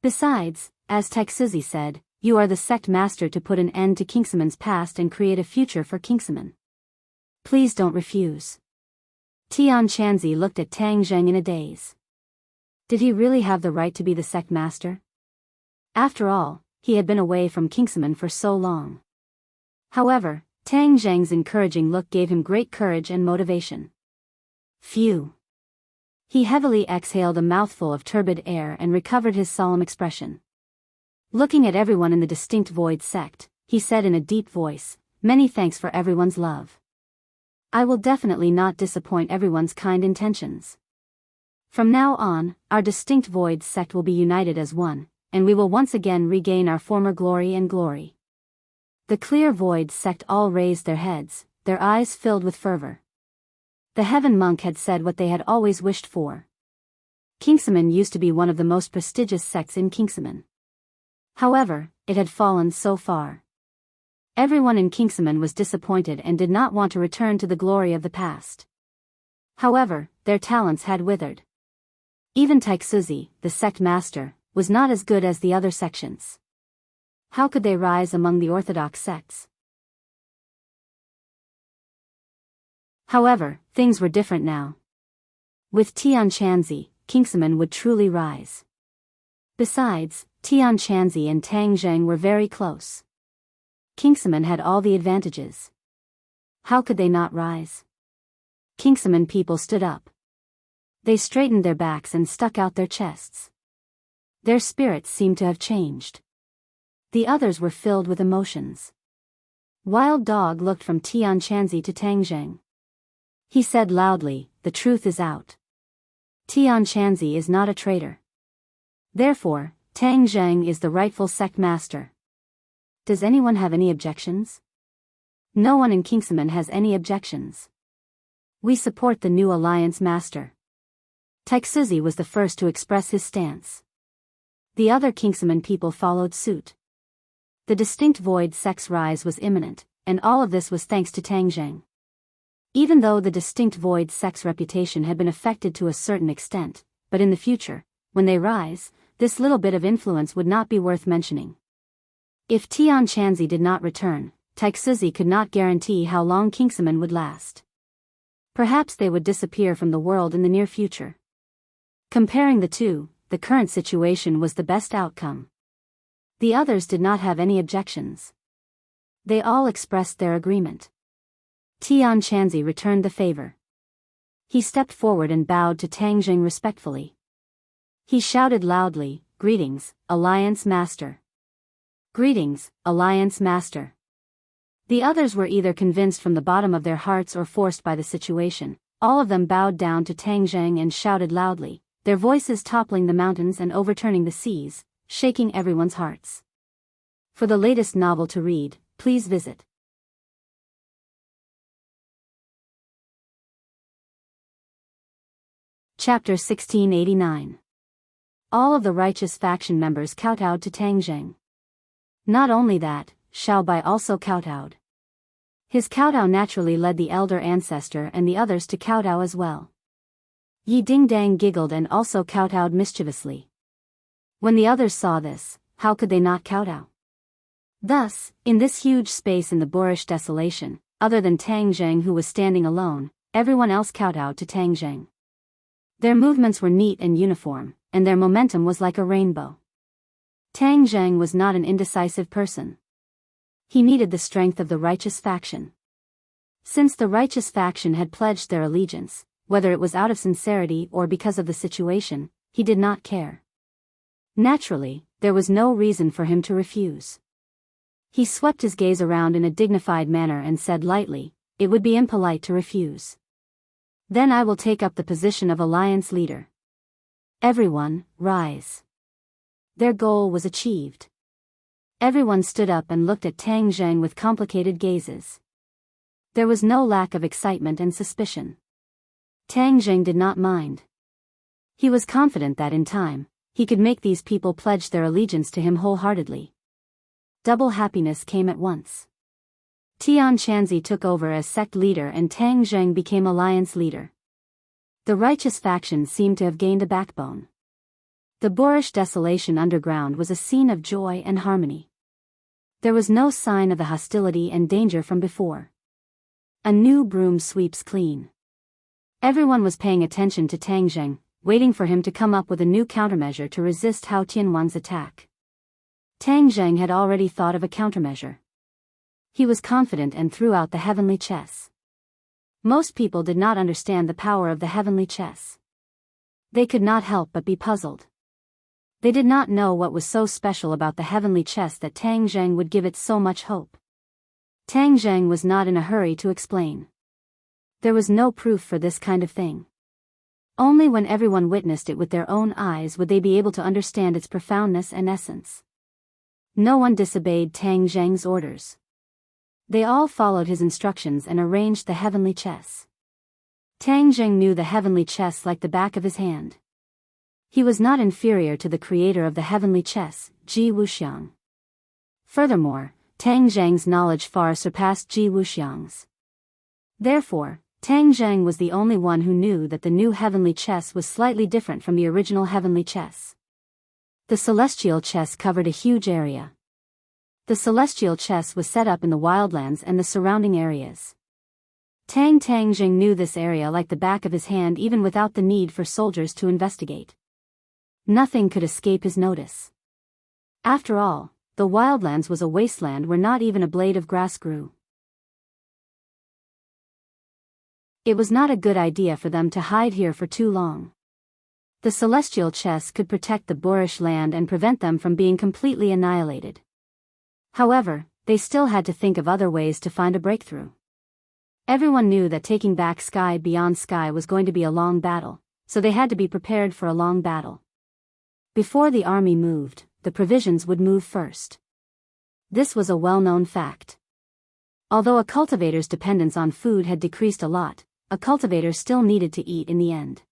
Besides, as Taixuzi said, you are the sect master to put an end to Kingsman's past and create a future for Kingsman. Please don't refuse." Tian Chanzi looked at Tang Zheng in a daze. Did he really have the right to be the sect master? After all, he had been away from Kingsman for so long. However, Tang Zheng's encouraging look gave him great courage and motivation. Phew. He heavily exhaled a mouthful of turbid air and recovered his solemn expression. Looking at everyone in the distinct void sect, he said in a deep voice, "Many thanks for everyone's love. I will definitely not disappoint everyone's kind intentions. From now on, our distinct void sect will be united as one, and we will once again regain our former glory and glory." The clear void sect all raised their heads, their eyes filled with fervor. The heaven monk had said what they had always wished for. Kingsman used to be one of the most prestigious sects in Kingsman. However, it had fallen so far. Everyone in Kingsman was disappointed and did not want to return to the glory of the past. However, their talents had withered. Even Taixuzi, the sect master, was not as good as the other sections. How could they rise among the orthodox sects? However, things were different now. With Tian Chanzi, Kingsman would truly rise. Besides, Tian Chanzi and Tang Zheng were very close. Kingsman had all the advantages. How could they not rise? Kingsman people stood up. They straightened their backs and stuck out their chests. Their spirits seemed to have changed. The others were filled with emotions. Wild Dog looked from Tian Chanzi to Tang Zheng. He said loudly, "The truth is out. Tian Chanzi is not a traitor. Therefore, Tang Zheng is the rightful sect master." Does anyone have any objections? No one in Kingsman has any objections. We support the new alliance master. Taixuzi was the first to express his stance. The other Kingsman people followed suit. The distinct void sect's rise was imminent, and all of this was thanks to Tang Zheng. Even though the distinct void sect's reputation had been affected to a certain extent, but in the future, when they rise, this little bit of influence would not be worth mentioning. If Tian Chanzi did not return, Taixuzi could not guarantee how long Kingsman would last. Perhaps they would disappear from the world in the near future. Comparing the two, the current situation was the best outcome. The others did not have any objections. They all expressed their agreement. Tian Chanzi returned the favor. He stepped forward and bowed to Tang Zheng respectfully. He shouted loudly, "Greetings, Alliance Master. Greetings, Alliance Master." The others were either convinced from the bottom of their hearts or forced by the situation. All of them bowed down to Tang Zheng and shouted loudly, their voices toppling the mountains and overturning the seas, shaking everyone's hearts. For the latest novel to read, please visit Chapter 1689. all of the righteous faction members kowtowed to Tang Zheng. Not only that, Xiao Bai also kowtowed. His kowtow naturally led the elder ancestor and the others to kowtow as well. Yi Dingdang giggled and also kowtowed mischievously. When the others saw this, how could they not kowtow? Thus, in this huge space in the boorish desolation, other than Tang Zheng who was standing alone, everyone else kowtowed to Tang Zheng. Their movements were neat and uniform, and their momentum was like a rainbow. Tang Zheng was not an indecisive person. He needed the strength of the righteous faction. Since the righteous faction had pledged their allegiance, whether it was out of sincerity or because of the situation, he did not care. Naturally, there was no reason for him to refuse. He swept his gaze around in a dignified manner and said lightly, "It would be impolite to refuse. Then I will take up the position of alliance leader. Everyone, rise." Their goal was achieved. Everyone stood up and looked at Tang Zheng with complicated gazes. There was no lack of excitement and suspicion. Tang Zheng did not mind. He was confident that in time, he could make these people pledge their allegiance to him wholeheartedly. Double happiness came at once. Tian Chanzi took over as sect leader and Tang Zheng became alliance leader. The righteous faction seemed to have gained a backbone. The boorish desolation underground was a scene of joy and harmony. There was no sign of the hostility and danger from before. A new broom sweeps clean. Everyone was paying attention to Tang Zheng, waiting for him to come up with a new countermeasure to resist Hao Tianwan's attack. Tang Zheng had already thought of a countermeasure. He was confident and threw out the heavenly chess. Most people did not understand the power of the heavenly chess. They could not help but be puzzled. They did not know what was so special about the heavenly chess that Tang Zheng would give it so much hope. Tang Zheng was not in a hurry to explain. There was no proof for this kind of thing. Only when everyone witnessed it with their own eyes would they be able to understand its profoundness and essence. No one disobeyed Tang Zheng's orders. They all followed his instructions and arranged the heavenly chess. Tang Zheng knew the heavenly chess like the back of his hand. He was not inferior to the creator of the heavenly chess, Ji Wuxiang. Furthermore, Tang Zheng's knowledge far surpassed Ji Wuxiang's. Therefore, Tang Zheng was the only one who knew that the new heavenly chess was slightly different from the original heavenly chess. The celestial chess covered a huge area. The celestial chess was set up in the wildlands and the surrounding areas. Tang Zheng knew this area like the back of his hand even without the need for soldiers to investigate. Nothing could escape his notice. After all, the wildlands was a wasteland where not even a blade of grass grew. It was not a good idea for them to hide here for too long. The celestial chess could protect the boorish land and prevent them from being completely annihilated. However, they still had to think of other ways to find a breakthrough. Everyone knew that taking back Sky Beyond Sky was going to be a long battle, so they had to be prepared for a long battle. Before the army moved, the provisions would move first. This was a well-known fact. Although a cultivator's dependence on food had decreased a lot, a cultivator still needed to eat in the end.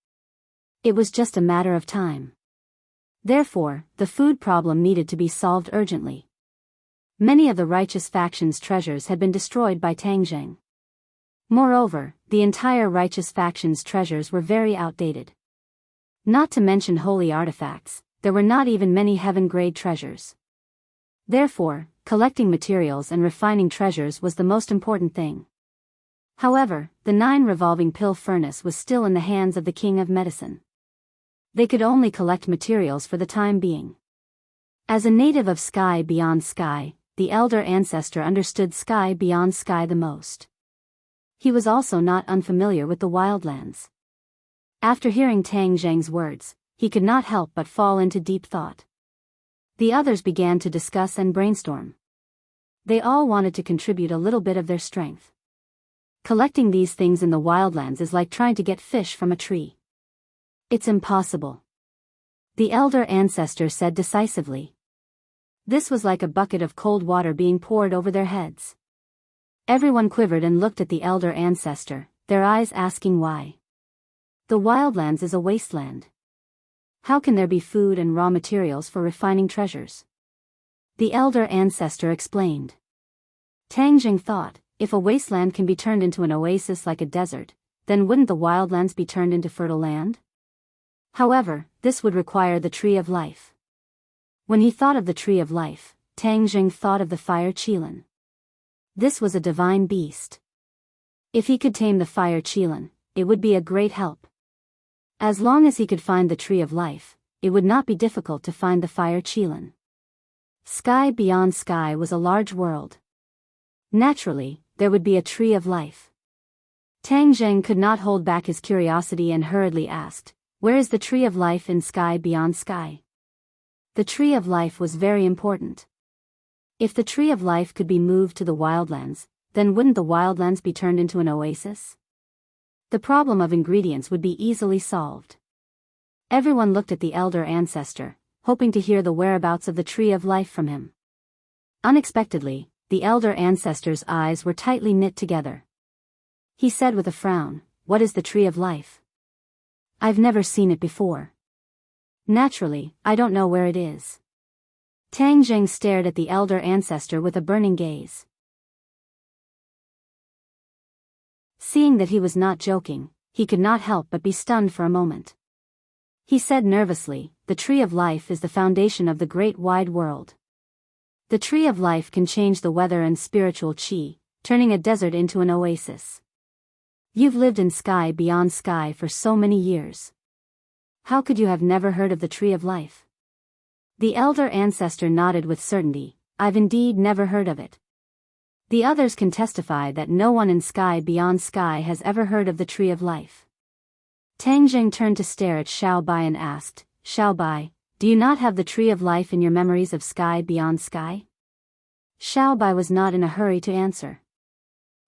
It was just a matter of time. Therefore, the food problem needed to be solved urgently. Many of the righteous faction's treasures had been destroyed by Tang Zheng. Moreover, the entire righteous faction's treasures were very outdated. Not to mention holy artifacts, there were not even many heaven-grade treasures. Therefore, collecting materials and refining treasures was the most important thing. However, the 9-revolving pill furnace was still in the hands of the king of medicine. They could only collect materials for the time being. As a native of Sky Beyond Sky, the elder ancestor understood Sky Beyond Sky the most. He was also not unfamiliar with the wildlands. After hearing Tang Zheng's words, he could not help but fall into deep thought. The others began to discuss and brainstorm. They all wanted to contribute a little bit of their strength. Collecting these things in the wildlands is like trying to get fish from a tree. It's impossible. The elder ancestor said decisively. This was like a bucket of cold water being poured over their heads. Everyone quivered and looked at the elder ancestor, their eyes asking why. The wildlands is a wasteland. How can there be food and raw materials for refining treasures? The elder ancestor explained. Tang Jing thought, if a wasteland can be turned into an oasis like a desert, then wouldn't the wildlands be turned into fertile land? However, this would require the Tree of Life. When he thought of the Tree of Life, Tang Jing thought of the fire qilin. This was a divine beast. If he could tame the fire qilin, it would be a great help. As long as he could find the Tree of Life, it would not be difficult to find the fire qilin. Sky beyond sky was a large world. Naturally, there would be a Tree of Life. Tang Jing could not hold back his curiosity and hurriedly asked, "Where is the Tree of Life in Sky beyond sky?" The Tree of Life was very important. If the Tree of Life could be moved to the wildlands, then wouldn't the wildlands be turned into an oasis? The problem of ingredients would be easily solved. Everyone looked at the elder ancestor, hoping to hear the whereabouts of the Tree of Life from him. Unexpectedly, the elder ancestor's eyes were tightly knit together. He said with a frown, "What is the Tree of Life? I've never seen it before. Naturally, I don't know where it is." Tang Jing stared at the elder ancestor with a burning gaze. Seeing that he was not joking, he could not help but be stunned for a moment. He said nervously, "The Tree of Life is the foundation of the great wide world. The Tree of Life can change the weather and spiritual qi, turning a desert into an oasis. You've lived in Sky beyond sky for so many years. How could you have never heard of the Tree of Life?" The elder ancestor nodded with certainty, "I've indeed never heard of it. The others can testify that no one in Sky beyond sky has ever heard of the Tree of Life." Tang Jing turned to stare at Xiao Bai and asked, "Xiao Bai, do you not have the Tree of Life in your memories of Sky beyond sky?" Xiao Bai was not in a hurry to answer.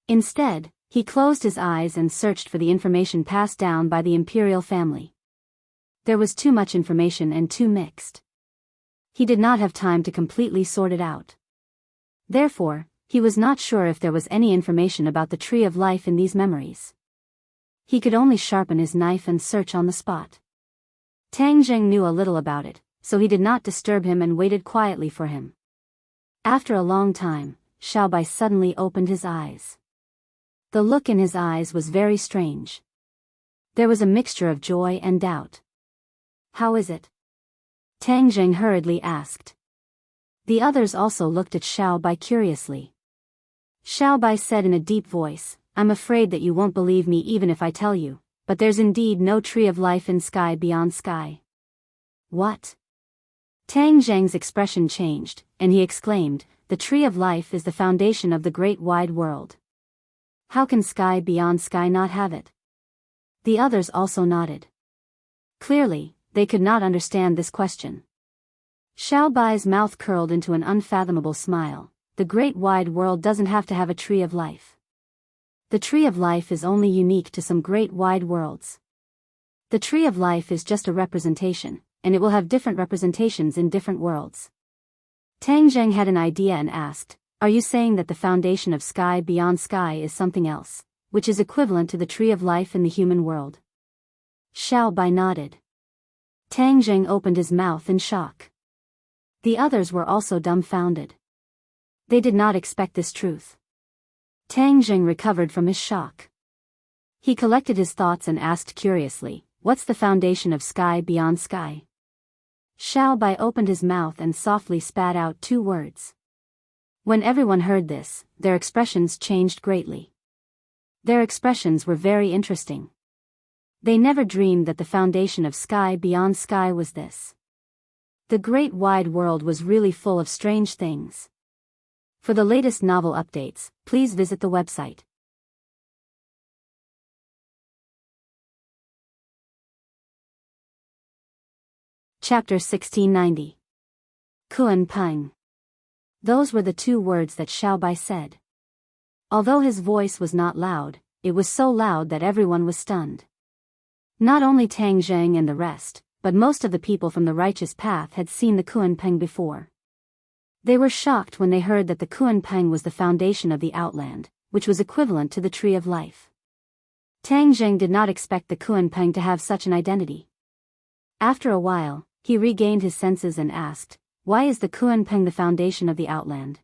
Instead, he closed his eyes and searched for the information passed down by the imperial family. There was too much information and too mixed. He did not have time to completely sort it out. Therefore, he was not sure if there was any information about the Tree of Life in these memories. He could only sharpen his knife and search on the spot. Tang Jing knew a little about it, so he did not disturb him and waited quietly for him. After a long time, Xiao Bai suddenly opened his eyes. The look in his eyes was very strange. There was a mixture of joy and doubt. "How is it?" Tang Jing hurriedly asked. The others also looked at Xiao Bai curiously. Xiao Bai said in a deep voice, "I'm afraid that you won't believe me even if I tell you, but there's indeed no Tree of Life in Sky beyond sky." "What?" Tang Jing's expression changed, and he exclaimed, "The Tree of Life is the foundation of the great wide world. How can Sky beyond sky not have it?" The others also nodded. Clearly, they could not understand this question. Xiao Bai's mouth curled into an unfathomable smile. "The great wide world doesn't have to have a Tree of Life. The Tree of Life is only unique to some great wide worlds. The Tree of Life is just a representation, and it will have different representations in different worlds." Tang Jing had an idea and asked, "Are you saying that the foundation of Sky beyond sky is something else, which is equivalent to the Tree of Life in the human world?" Xiao Bai nodded. Tang Jing opened his mouth in shock. The others were also dumbfounded. They did not expect this truth. Tang Jing recovered from his shock. He collected his thoughts and asked curiously, "What's the foundation of Sky beyond sky?" Xiao Bai opened his mouth and softly spat out 2 words. When everyone heard this, their expressions changed greatly. Their expressions were very interesting. They never dreamed that the foundation of Sky beyond sky was this. The great wide world was really full of strange things. For the latest novel updates, please visit the website. Chapter 1690. Kuan Peng. Those were the 2 words that Xiao Bai said. Although his voice was not loud, it was so loud that everyone was stunned. Not only Tang Jing and the rest, but most of the people from the righteous path had seen the Kuan Peng before. They were shocked when they heard that the Kuan Peng was the foundation of the Outland, which was equivalent to the Tree of Life. Tang Jing did not expect the Kuan Peng to have such an identity. After a while, he regained his senses and asked, "Why is the Kunpeng the foundation of the Outland?"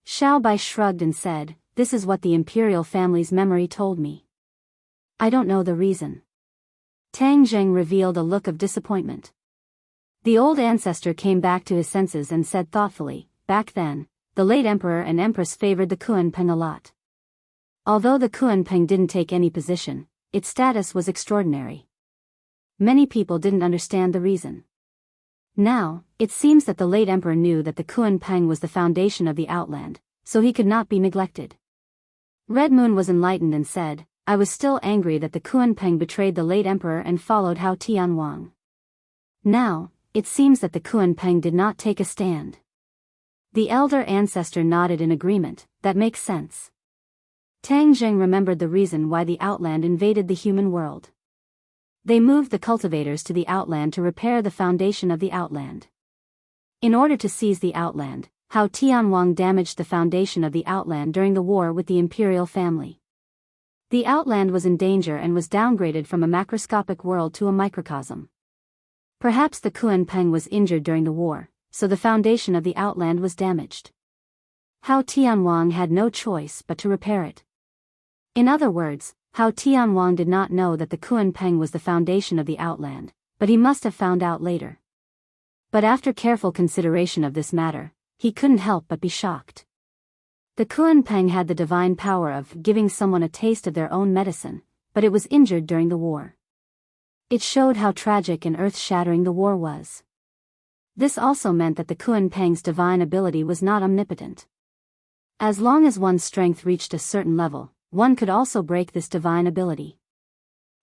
Xiao Bai shrugged and said, "This is what the imperial family's memory told me. I don't know the reason." Tang Zheng revealed a look of disappointment. The old ancestor came back to his senses and said thoughtfully, "Back then, the late emperor and empress favored the Kunpeng a lot. Although the Kunpeng didn't take any position, its status was extraordinary. Many people didn't understand the reason. Now, it seems that the late emperor knew that the Kunpeng was the foundation of the Outland, so he could not be neglected." Red Moon was enlightened and said, "I was still angry that the Kunpeng betrayed the late emperor and followed Hao Tianwang. Now, it seems that the Kunpeng did not take a stand." The elder ancestor nodded in agreement, "That makes sense." Tang Zheng remembered the reason why the Outland invaded the human world. They moved the cultivators to the Outland to repair the foundation of the Outland. In order to seize the Outland, Hao Tianwang damaged the foundation of the Outland during the war with the imperial family. The Outland was in danger and was downgraded from a macroscopic world to a microcosm. Perhaps the Kunpeng was injured during the war, so the foundation of the Outland was damaged. Hao Tianwang had no choice but to repair it. In other words, Hao Tianwang did not know that the Kunpeng was the foundation of the Outland, but he must have found out later. But after careful consideration of this matter, he couldn't help but be shocked. The Kunpeng had the divine power of giving someone a taste of their own medicine, but it was injured during the war. It showed how tragic and earth-shattering the war was. This also meant that the Kunpeng's divine ability was not omnipotent. As long as one's strength reached a certain level, one could also break this divine ability.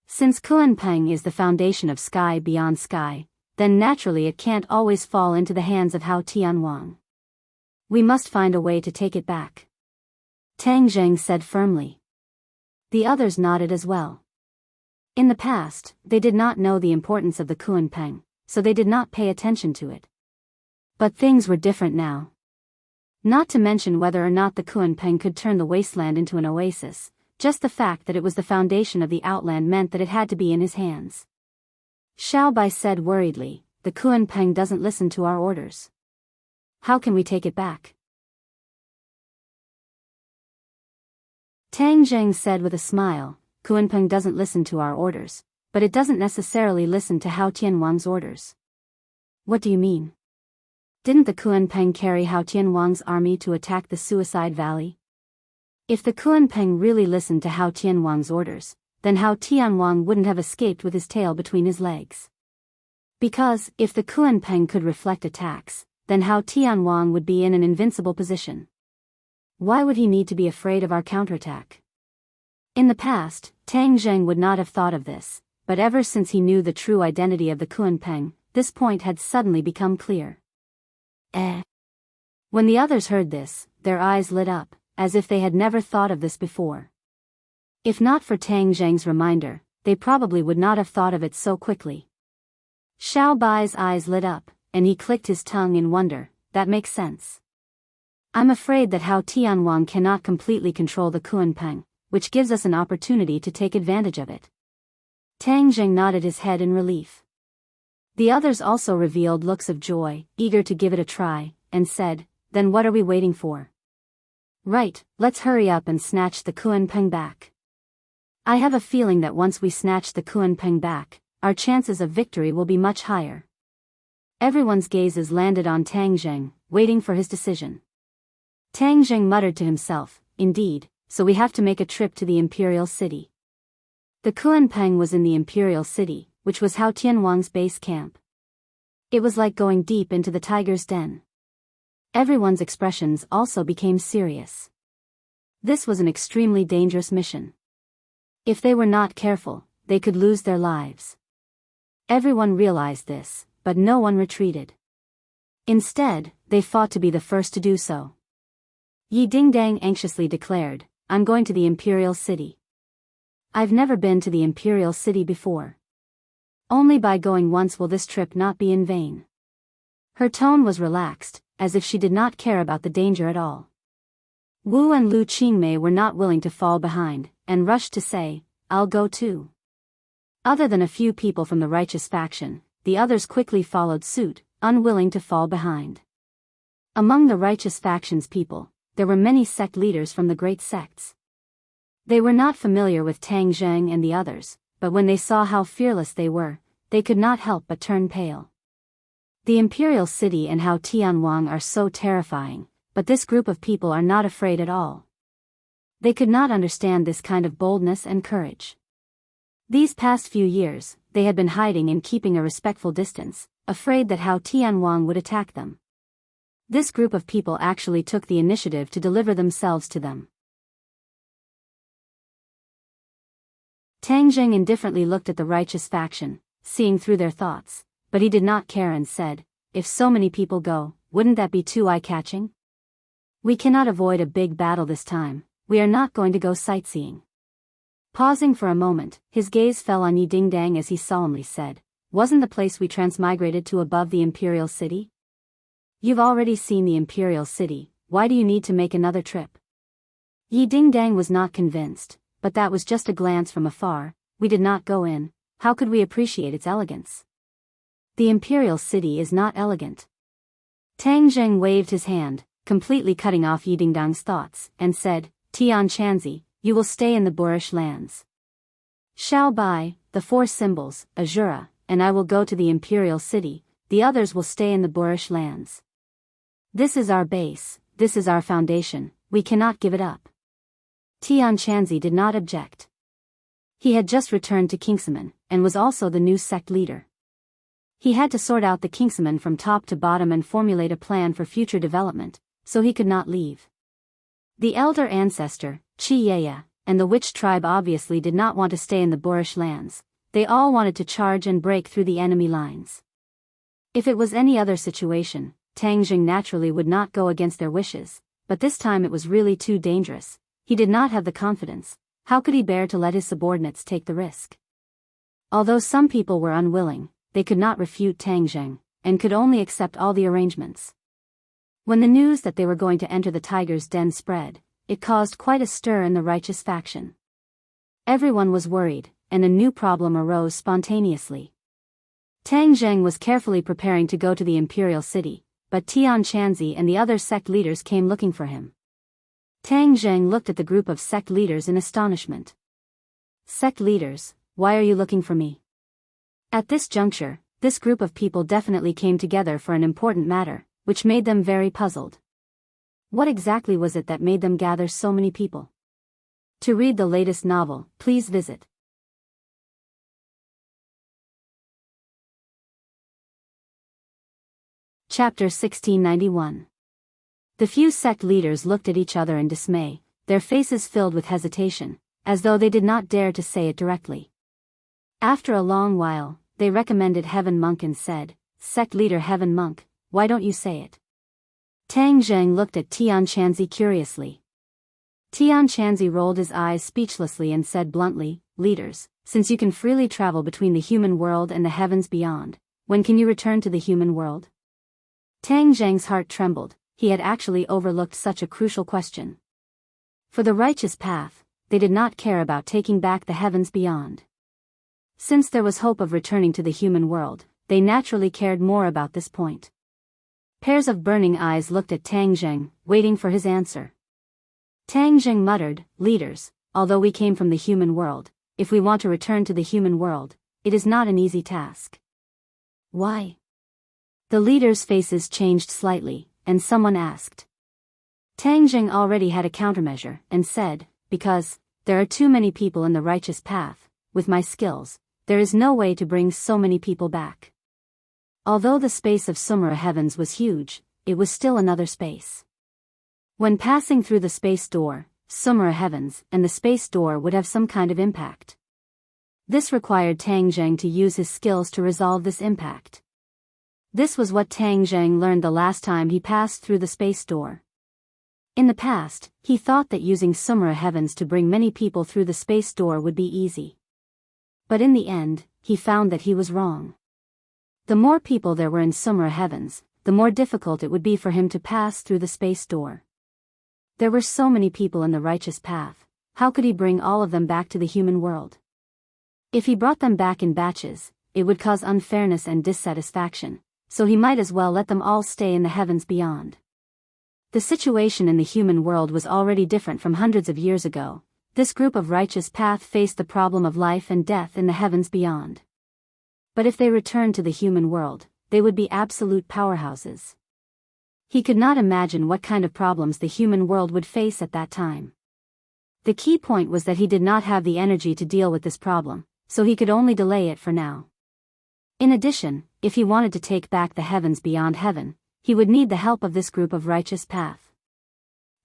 Since Kunpeng is the foundation of sky beyond sky, then naturally it can't always fall into the hands of Hao Tianwang. We must find a way to take it back. Tang Zheng said firmly. The others nodded as well. In the past, they did not know the importance of the Kunpeng, so they did not pay attention to it. But things were different now. Not to mention whether or not the Kunpeng could turn the wasteland into an oasis, just the fact that it was the foundation of the Outland meant that it had to be in his hands. Xiao Bai said worriedly, "The Kunpeng doesn't listen to our orders. How can we take it back?" Tang Zheng said with a smile, "Kunpeng doesn't listen to our orders, but it doesn't necessarily listen to Hao Tianwang's orders." "What do you mean? Didn't the Kunpeng carry Hao Tianwang's army to attack the Suicide Valley? If the Kunpeng really listened to Hao Tianwang's orders, then Hao Tianwang wouldn't have escaped with his tail between his legs. Because, if the Kunpeng could reflect attacks, then Hao Tianwang would be in an invincible position. Why would he need to be afraid of our counterattack?" In the past, Tang Zheng would not have thought of this, but ever since he knew the true identity of the Kunpeng, this point had suddenly become clear. When the others heard this, their eyes lit up, as if they had never thought of this before. If not for Tang Zheng's reminder, they probably would not have thought of it so quickly. Xiao Bai's eyes lit up, and he clicked his tongue in wonder. "That makes sense. I'm afraid that Hao Tianwang cannot completely control the Kunpeng, which gives us an opportunity to take advantage of it." Tang Zheng nodded his head in relief. The others also revealed looks of joy, eager to give it a try, and said, "Then what are we waiting for? Right, let's hurry up and snatch the Kunpeng back. I have a feeling that once we snatch the Kunpeng back, our chances of victory will be much higher." Everyone's gazes landed on Tang Zheng, waiting for his decision. Tang Zheng muttered to himself, "Indeed, so we have to make a trip to the Imperial City." The Kunpeng was in the Imperial City, which was Hao Tianwang's base camp. It was like going deep into the tiger's den. Everyone's expressions also became serious. This was an extremely dangerous mission. If they were not careful, they could lose their lives. Everyone realized this, but no one retreated. Instead, they fought to be the first to do so. Yi Dingdang anxiously declared, "I'm going to the Imperial City. I've never been to the Imperial City before. Only by going once will this trip not be in vain." Her tone was relaxed, as if she did not care about the danger at all. Wu and Lu Qingmei were not willing to fall behind, and rushed to say, "I'll go too." Other than a few people from the righteous faction, the others quickly followed suit, unwilling to fall behind. Among the righteous faction's people, there were many sect leaders from the great sects. They were not familiar with Tang Zheng and the others, but when they saw how fearless they were, they could not help but turn pale. The imperial city and Hao Tianwang are so terrifying, but this group of people are not afraid at all. They could not understand this kind of boldness and courage. These past few years, they had been hiding and keeping a respectful distance, afraid that Hao Tianwang would attack them. This group of people actually took the initiative to deliver themselves to them. Tang Zheng indifferently looked at the righteous faction, seeing through their thoughts, but he did not care and said, "If so many people go, wouldn't that be too eye-catching? We cannot avoid a big battle this time, we are not going to go sightseeing." Pausing for a moment, his gaze fell on Yi Dingdang as he solemnly said, "Wasn't the place we transmigrated to above the imperial city? You've already seen the imperial city, why do you need to make another trip?" Yi Dingdang was not convinced, but that was just a glance from afar. "We did not go in, how could we appreciate its elegance? The imperial city is not elegant." Tang Zheng waved his hand, completely cutting off Yi Dingdang's thoughts, and said, "Tian Chanzi, you will stay in the boorish lands. Shao Bai, the four symbols, Azura, and I will go to the imperial city, the others will stay in the boorish lands. This is our base, this is our foundation, we cannot give it up." Tian Chanzi did not object. He had just returned to Kingsman, and was also the new sect leader. He had to sort out the Kingsman from top to bottom and formulate a plan for future development, so he could not leave. The elder ancestor, Chi Yaya, and the witch tribe obviously did not want to stay in the boorish lands, they all wanted to charge and break through the enemy lines. If it was any other situation, Tang Zheng naturally would not go against their wishes, but this time it was really too dangerous. He did not have the confidence. How could he bear to let his subordinates take the risk? Although some people were unwilling, they could not refute Tang Zheng, and could only accept all the arrangements. When the news that they were going to enter the tiger's den spread, it caused quite a stir in the righteous faction. Everyone was worried, and a new problem arose spontaneously. Tang Zheng was carefully preparing to go to the imperial city, but Tian Chanzi and the other sect leaders came looking for him. Tang Zheng looked at the group of sect leaders in astonishment. "Sect leaders, why are you looking for me?" At this juncture, this group of people definitely came together for an important matter, which made them very puzzled. What exactly was it that made them gather so many people? To read the latest novel, please visit Chapter 1691. The few sect leaders looked at each other in dismay, their faces filled with hesitation, as though they did not dare to say it directly. After a long while, they recommended Heaven Monk and said, "Sect leader Heaven Monk, why don't you say it?" Tang Zheng looked at Tian Chanzi curiously. Tian Chanzi rolled his eyes speechlessly and said bluntly, "Leaders, since you can freely travel between the human world and the heavens beyond, when can you return to the human world?" Tang Zheng's heart trembled, he had actually overlooked such a crucial question. For the righteous path, they did not care about taking back the heavens beyond. Since there was hope of returning to the human world, they naturally cared more about this point. Pairs of burning eyes looked at Tang Zheng, waiting for his answer. Tang Zheng muttered, "Leaders, although we came from the human world, if we want to return to the human world, it is not an easy task." "Why?" The leaders' faces changed slightly, and someone asked. Tang Zheng already had a countermeasure, and said, "Because there are too many people in the righteous path. With my skills, there is no way to bring so many people back." Although the space of Sumera heavens was huge, it was still another space. When passing through the space door, Sumera heavens and the space door would have some kind of impact. This required Tang Zheng to use his skills to resolve this impact. This was what Tang Zheng learned the last time he passed through the space door. In the past, he thought that using Sumera heavens to bring many people through the space door would be easy. But in the end, he found that he was wrong. The more people there were in Sumera heavens, the more difficult it would be for him to pass through the space door. There were so many people in the righteous path, how could he bring all of them back to the human world? If he brought them back in batches, it would cause unfairness and dissatisfaction, so he might as well let them all stay in the heavens beyond. The situation in the human world was already different from hundreds of years ago. This group of righteous path faced the problem of life and death in the heavens beyond. But if they returned to the human world, they would be absolute powerhouses. He could not imagine what kind of problems the human world would face at that time. The key point was that he did not have the energy to deal with this problem, so he could only delay it for now. In addition, if he wanted to take back the heavens beyond heaven, he would need the help of this group of righteous path.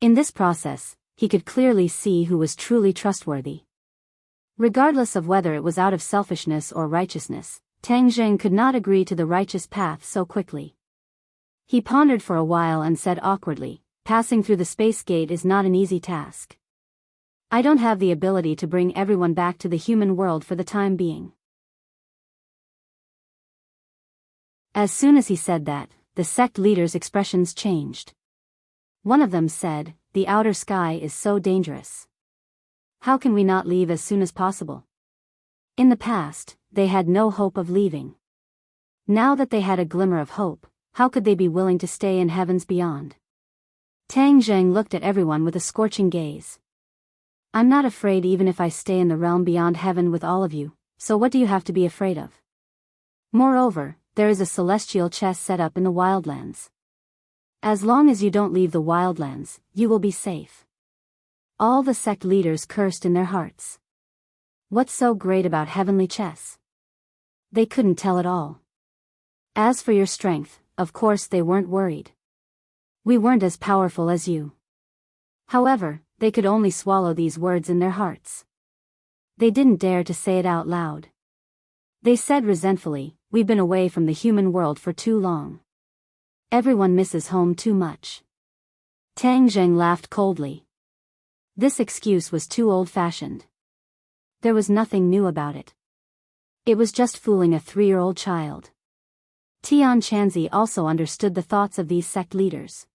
In this process, he could clearly see who was truly trustworthy. Regardless of whether it was out of selfishness or righteousness, Tang Zheng could not agree to the righteous path so quickly. He pondered for a while and said awkwardly, "Passing through the space gate is not an easy task. I don't have the ability to bring everyone back to the human world for the time being." As soon as he said that, the sect leaders' expressions changed. One of them said, "The outer sky is so dangerous. How can we not leave as soon as possible?" In the past, they had no hope of leaving. Now that they had a glimmer of hope, how could they be willing to stay in heavens beyond? Tang Zheng looked at everyone with a scorching gaze. "I'm not afraid even if I stay in the realm beyond heaven with all of you, so what do you have to be afraid of? Moreover, there is a celestial chest set up in the wildlands. As long as you don't leave the wildlands, you will be safe." All the sect leaders cursed in their hearts. What's so great about heavenly chess? They couldn't tell at all. As for your strength, of course they weren't worried. "We weren't as powerful as you." However, they could only swallow these words in their hearts. They didn't dare to say it out loud. They said resentfully, "We've been away from the human world for too long. Everyone misses home too much." Tang Zheng laughed coldly. This excuse was too old-fashioned. There was nothing new about it. It was just fooling a 3-year-old child. Tian Chanzi also understood the thoughts of these sect leaders.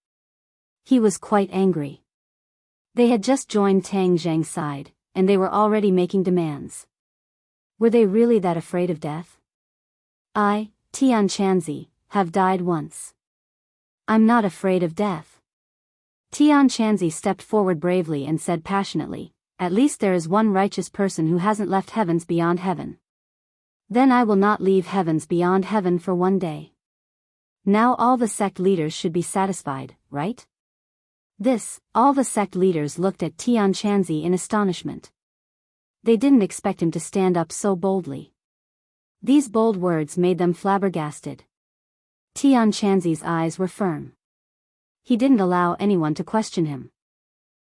He was quite angry. They had just joined Tang Zheng's side, and they were already making demands. Were they really that afraid of death? "I, Tian Chanzi, have died once. I'm not afraid of death." Tian Chanzi stepped forward bravely and said passionately, "At least there is one righteous person who hasn't left heavens beyond heaven. Then I will not leave heavens beyond heaven for one day." Now all the sect leaders should be satisfied, right? All the sect leaders looked at Tian Chanzi in astonishment. They didn't expect him to stand up so boldly. These bold words made them flabbergasted. Tian Chanzi's eyes were firm. He didn't allow anyone to question him.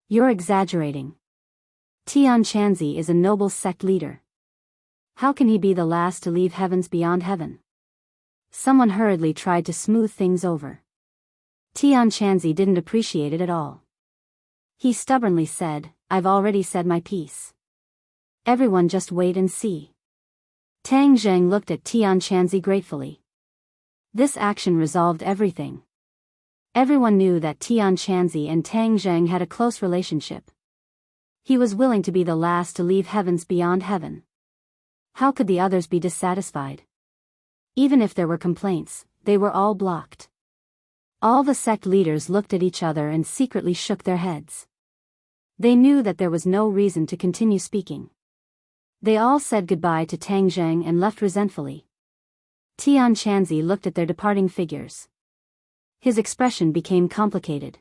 "You're exaggerating. Tian Chanzi is a noble sect leader. How can he be the last to leave heavens beyond heaven?" Someone hurriedly tried to smooth things over. Tian Chanzi didn't appreciate it at all. He stubbornly said, "I've already said my piece. Everyone just wait and see." Tang Zheng looked at Tian Chanzi gratefully. This action resolved everything. Everyone knew that Tian Chanzi and Tang Zheng had a close relationship. He was willing to be the last to leave heavens beyond heaven. How could the others be dissatisfied? Even if there were complaints, they were all blocked. All the sect leaders looked at each other and secretly shook their heads. They knew that there was no reason to continue speaking. They all said goodbye to Tang Zheng and left resentfully. Tian Chanzi looked at their departing figures. His expression became complicated.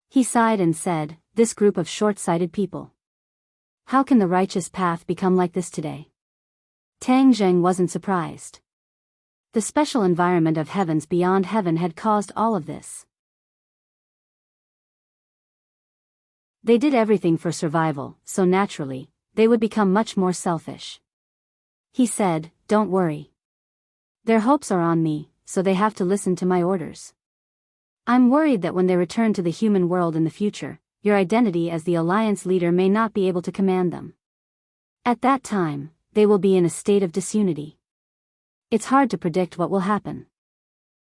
He sighed and said, "This group of short-sighted people. How can the righteous path become like this today?" Tang Zheng wasn't surprised. The special environment of heavens beyond heaven had caused all of this. They did everything for survival, so naturally, they would become much more selfish. He said, "Don't worry. Their hopes are on me, so they have to listen to my orders. I'm worried that when they return to the human world in the future, your identity as the alliance leader may not be able to command them. At that time, they will be in a state of disunity. It's hard to predict what will happen."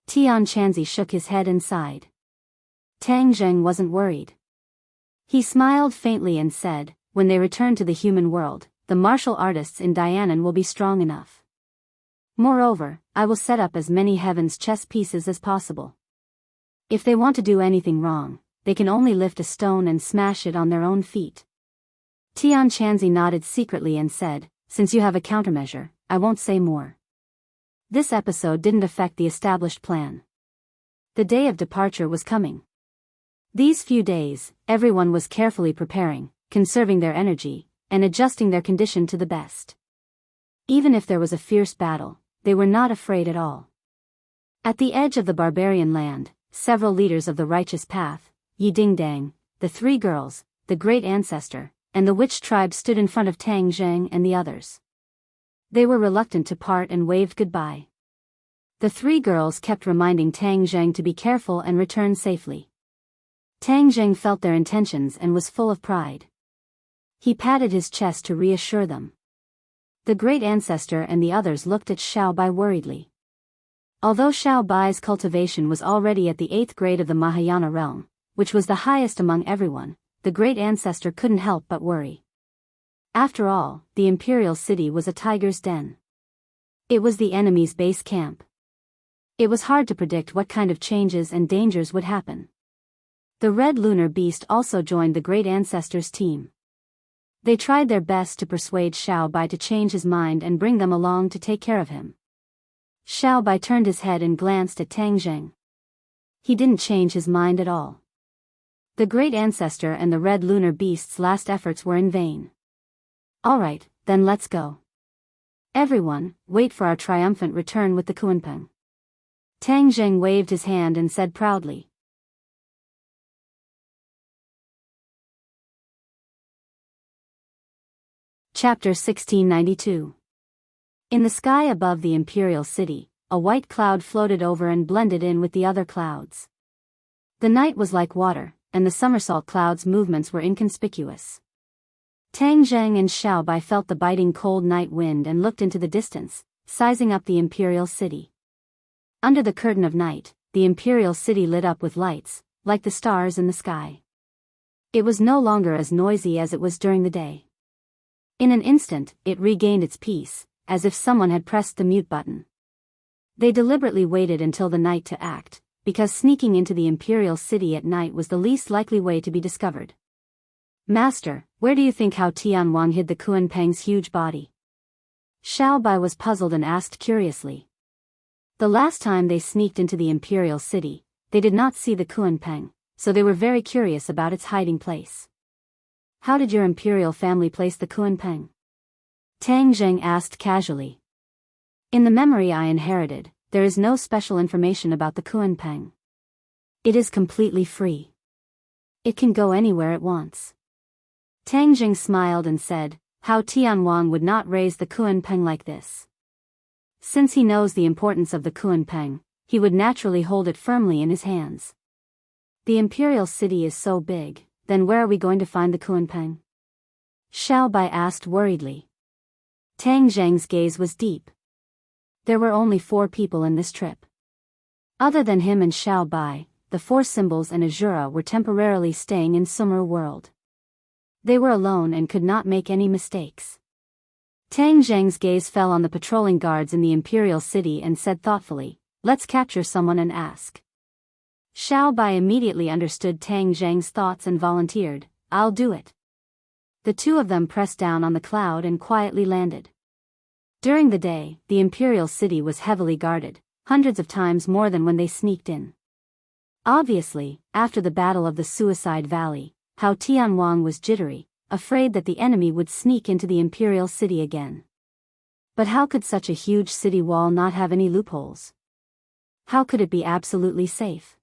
Tian Chanzi shook his head and sighed. Tang Zheng wasn't worried. He smiled faintly and said, "When they return to the human world, the martial artists in Dianan will be strong enough. Moreover, I will set up as many heaven's chess pieces as possible. If they want to do anything wrong, they can only lift a stone and smash it on their own feet. Tian Chanzi nodded secretly and said, since you have a countermeasure, I won't say more. This episode didn't affect the established plan. The day of departure was coming. These few days, everyone was carefully preparing, conserving their energy, and adjusting their condition to the best. Even if there was a fierce battle, they were not afraid at all. At the edge of the barbarian land, several leaders of the righteous path, Yi Dingdang, the three girls, the great ancestor, and the witch tribe stood in front of Tang Zheng and the others. They were reluctant to part and waved goodbye. The three girls kept reminding Tang Zheng to be careful and return safely. Tang Zheng felt their intentions and was full of pride. He patted his chest to reassure them. The great ancestor and the others looked at Xiao Bai worriedly. Although Xiao Bai's cultivation was already at the 8th grade of the Mahayana realm, which was the highest among everyone, the great ancestor couldn't help but worry. After all, the imperial city was a tiger's den. It was the enemy's base camp. It was hard to predict what kind of changes and dangers would happen. The red lunar beast also joined the great ancestor's team. They tried their best to persuade Xiao Bai to change his mind and bring them along to take care of him. Xiao Bai turned his head and glanced at Tang Zheng. He didn't change his mind at all. The great ancestor and the red lunar beast's last efforts were in vain. Alright, then let's go. Everyone, wait for our triumphant return with the Kunpeng. Tang Zheng waved his hand and said proudly. Chapter 1692. In the sky above the imperial city, a white cloud floated over and blended in with the other clouds. The night was like water, and the somersault cloud's movements were inconspicuous. Tang Zheng and Xiao Bai felt the biting cold night wind and looked into the distance, sizing up the imperial city. Under the curtain of night, the imperial city lit up with lights, like the stars in the sky. It was no longer as noisy as it was during the day. In an instant, it regained its peace, as if someone had pressed the mute button. They deliberately waited until the night to act, because sneaking into the imperial city at night was the least likely way to be discovered. Master, where do you think Hao Tianwang hid the Kunpeng's huge body? Xiao Bai was puzzled and asked curiously. The last time they sneaked into the imperial city, they did not see the Kunpeng, so they were very curious about its hiding place. How did your imperial family place the Kunpeng? Tang Zheng asked casually. In the memory I inherited, there is no special information about the Kunpeng. It is completely free. It can go anywhere it wants. Tang Zheng smiled and said, Hao Tianwang would not raise the Kunpeng like this. Since he knows the importance of the Kunpeng, he would naturally hold it firmly in his hands. The imperial city is so big, then where are we going to find the Kunpeng? Xiao Bai asked worriedly. Tang Zheng's gaze was deep. There were only 4 people in this trip. Other than him and Xiao Bai, the 4 symbols and Azura were temporarily staying in Sumer world. They were alone and could not make any mistakes. Tang Zheng's gaze fell on the patrolling guards in the imperial city and said thoughtfully, let's capture someone and ask. Xiao Bai immediately understood Tang Zheng's thoughts and volunteered, I'll do it. The 2 of them pressed down on the cloud and quietly landed. During the day, the imperial city was heavily guarded, hundreds of times more than when they sneaked in. Obviously, after the Battle of the Suicide Valley, Hao Tianwang was jittery, afraid that the enemy would sneak into the imperial city again. But how could such a huge city wall not have any loopholes? How could it be absolutely safe?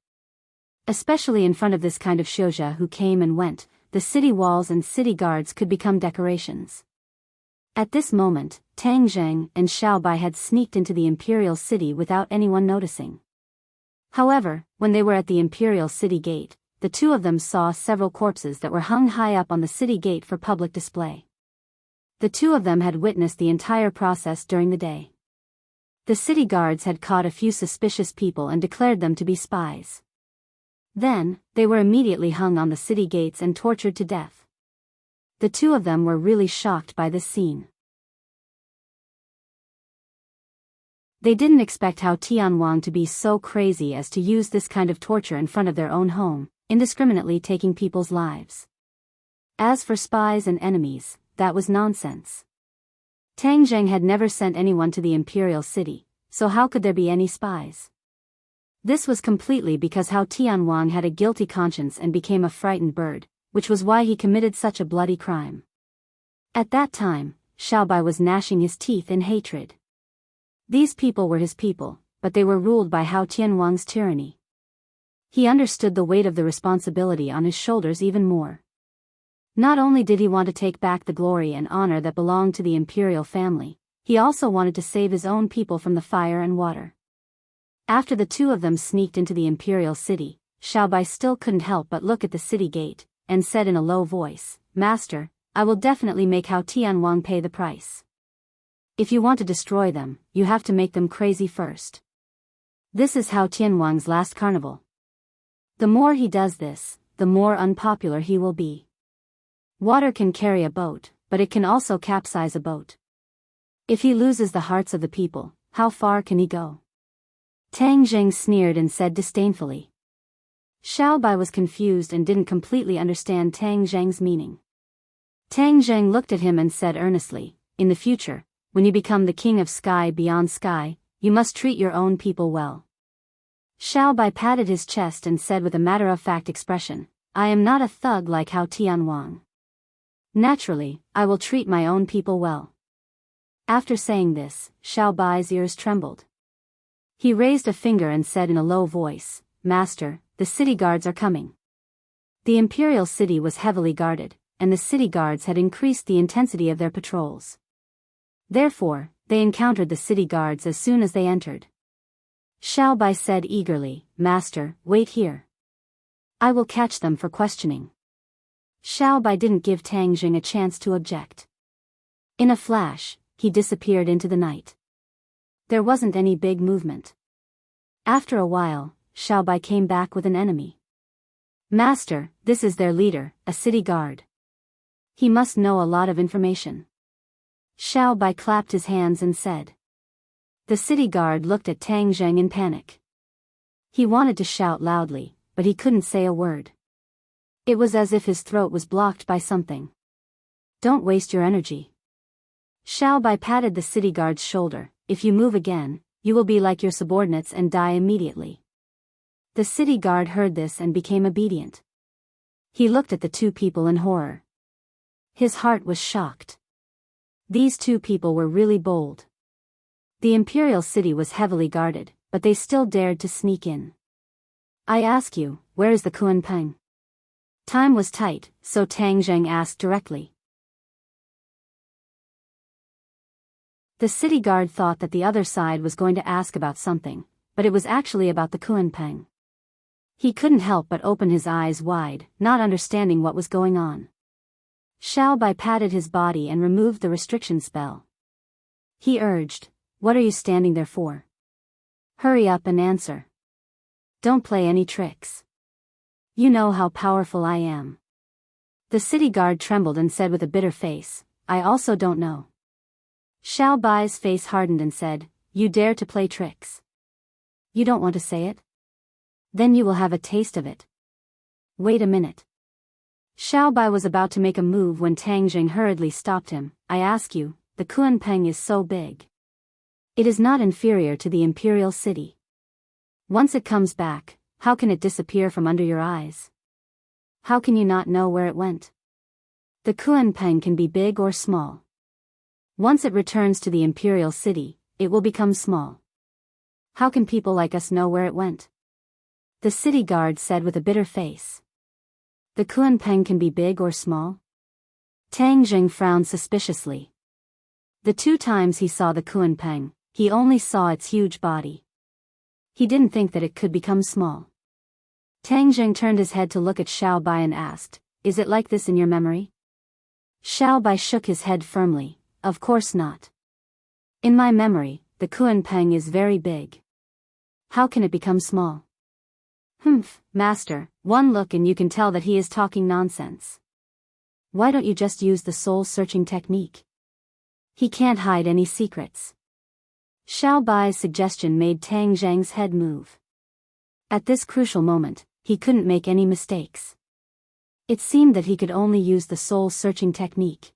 Especially in front of this kind of Shouja who came and went, the city walls and city guards could become decorations. At this moment, Tang Zheng and Xiao Bai had sneaked into the imperial city without anyone noticing. However, when they were at the imperial city gate, the 2 of them saw several corpses that were hung high up on the city gate for public display. The 2 of them had witnessed the entire process during the day. The city guards had caught a few suspicious people and declared them to be spies. Then, they were immediately hung on the city gates and tortured to death. The 2 of them were really shocked by this scene. They didn't expect Hao Tianwang to be so crazy as to use this kind of torture in front of their own home, indiscriminately taking people's lives. As for spies and enemies, that was nonsense. Tang Zheng had never sent anyone to the imperial city, so how could there be any spies? This was completely because Hao Tianwang had a guilty conscience and became a frightened bird, which was why he committed such a bloody crime. At that time, Xiaobai was gnashing his teeth in hatred. These people were his people, but they were ruled by Hao Tianwang's tyranny. He understood the weight of the responsibility on his shoulders even more. Not only did he want to take back the glory and honor that belonged to the imperial family, he also wanted to save his own people from the fire and water. After the two of them sneaked into the imperial city, Xiaobai still couldn't help but look at the city gate, and said in a low voice, "Master, I will definitely make Hao Tianwang pay the price. If you want to destroy them, you have to make them crazy first. This is Hao Tianwang's last carnival. The more he does this, the more unpopular he will be. Water can carry a boat, but it can also capsize a boat. If he loses the hearts of the people, how far can he go?" Tang Zheng sneered and said disdainfully. Xiaobai was confused and didn't completely understand Tang Zheng's meaning. Tang Zheng looked at him and said earnestly, "In the future, when you become the king of sky beyond sky, you must treat your own people well." Xiaobai patted his chest and said with a matter-of-fact expression, "I am not a thug like Hao Tianwang. Naturally, I will treat my own people well." After saying this, Xiaobai's ears trembled. He raised a finger and said in a low voice, "Master, the city guards are coming." The imperial city was heavily guarded, and the city guards had increased the intensity of their patrols. Therefore, they encountered the city guards as soon as they entered. Xiaobai said eagerly, "Master, wait here. I will catch them for questioning." Xiaobai didn't give Tang Zheng a chance to object. In a flash, he disappeared into the night. There wasn't any big movement. After a while, Xiaobai came back with an enemy. "Master, this is their leader, a city guard. He must know a lot of information." Xiaobai clapped his hands and said. The city guard looked at Tang Zheng in panic. He wanted to shout loudly, but he couldn't say a word. It was as if his throat was blocked by something. "Don't waste your energy." Xiaobai patted the city guard's shoulder. "If you move again, you will be like your subordinates and die immediately." The city guard heard this and became obedient. He looked at the two people in horror. His heart was shocked. These two people were really bold. The imperial city was heavily guarded, but they still dared to sneak in. "I ask you, where is the Kunpeng?" Time was tight, so Tang Zheng asked directly. The city guard thought that the other side was going to ask about something, but it was actually about the Kunpeng. He couldn't help but open his eyes wide, not understanding what was going on. Xiaobai patted his body and removed the restriction spell. He urged, "What are you standing there for? Hurry up and answer. Don't play any tricks. You know how powerful I am." The city guard trembled and said with a bitter face, "I also don't know." Xiaobai's face hardened and said, "You dare to play tricks? You don't want to say it? Then you will have a taste of it. Wait a minute." Xiaobai was about to make a move when Tang Zheng hurriedly stopped him. "I ask you, the Kunpeng is so big. It is not inferior to the imperial city. Once it comes back, how can it disappear from under your eyes? How can you not know where it went? The Kunpeng can be big or small. Once it returns to the imperial city, it will become small. How can people like us know where it went?" The city guard said with a bitter face. "The Kunpeng can be big or small?" Tang Zheng frowned suspiciously. The two times he saw the Kunpeng, he only saw its huge body. He didn't think that it could become small. Tang Zheng turned his head to look at Xiaobai and asked, "Is it like this in your memory?" Xiaobai shook his head firmly. "Of course not. In my memory, the Kunpeng is very big. How can it become small?" "Humph, master, one look and you can tell that he is talking nonsense. Why don't you just use the soul-searching technique? He can't hide any secrets." Xiao Bai's suggestion made Tang Zheng's head move. At this crucial moment, he couldn't make any mistakes. It seemed that he could only use the soul-searching technique.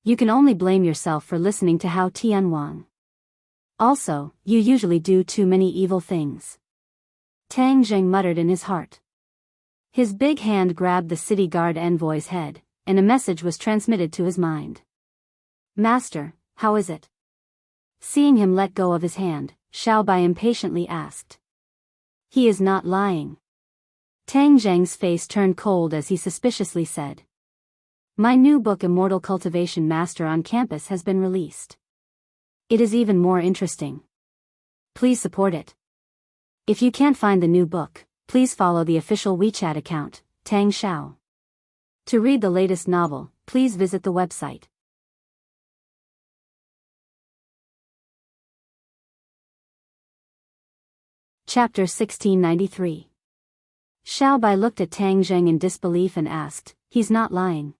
You can only blame yourself for listening to Hao Tianwang. Also, you usually do too many evil things. Tang Zheng muttered in his heart. His big hand grabbed the city guard envoy's head, and a message was transmitted to his mind. Master, how is it? Seeing him let go of his hand, Xiao Bai impatiently asked. He is not lying. Tang Zheng's face turned cold as he suspiciously said. My new book Immortal Cultivation Master on Campus has been released. It is even more interesting. Please support it. If you can't find the new book, please follow the official WeChat account, Tang Xiao. To read the latest novel, please visit the website. Chapter 1693. Xiao Bai looked at Tang Zheng in disbelief and asked, He's not lying.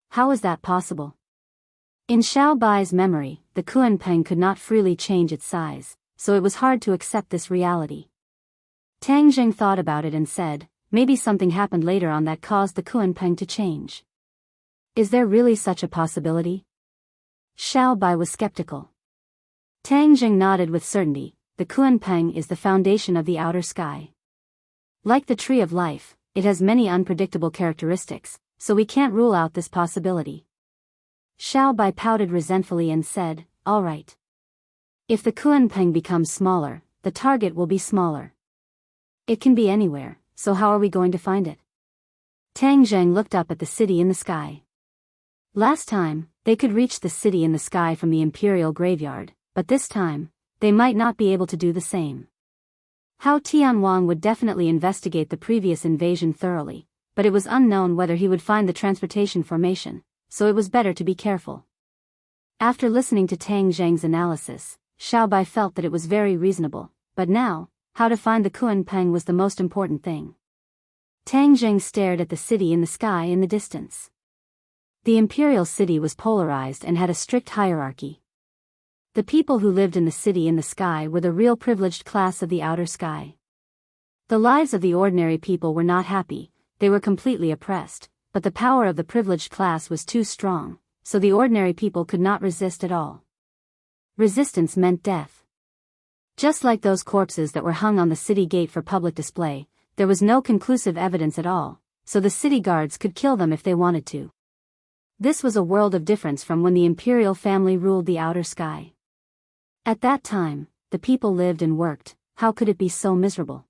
How is that possible? In Xiao Bai's memory, the Kuanpeng could not freely change its size, so it was hard to accept this reality. Tang Zheng thought about it and said, maybe something happened later on that caused the Kuanpeng to change. Is there really such a possibility? Xiao Bai was skeptical. Tang Zheng nodded with certainty. The Kuanpeng is the foundation of the outer sky. Like the tree of life, it has many unpredictable characteristics, so we can't rule out this possibility. Xiao Bai pouted resentfully and said, all right. If the Kuanpeng becomes smaller, the target will be smaller. It can be anywhere, so how are we going to find it? Tang Zheng looked up at the city in the sky. Last time, they could reach the city in the sky from the Imperial Graveyard, but this time, they might not be able to do the same. Hao Tianwang would definitely investigate the previous invasion thoroughly, but it was unknown whether he would find the transportation formation, so it was better to be careful. After listening to Tang Zheng's analysis, Xiao Bai felt that it was very reasonable, but now, how to find the Kuanpeng was the most important thing. Tang Zheng stared at the city in the sky in the distance. The imperial city was polarized and had a strict hierarchy. The people who lived in the city in the sky were the real privileged class of the outer sky. The lives of the ordinary people were not happy, they were completely oppressed, but the power of the privileged class was too strong, so the ordinary people could not resist at all. Resistance meant death. Just like those corpses that were hung on the city gate for public display, there was no conclusive evidence at all, so the city guards could kill them if they wanted to. This was a world of difference from when the imperial family ruled the outer sky. At that time, the people lived and worked, how could it be so miserable?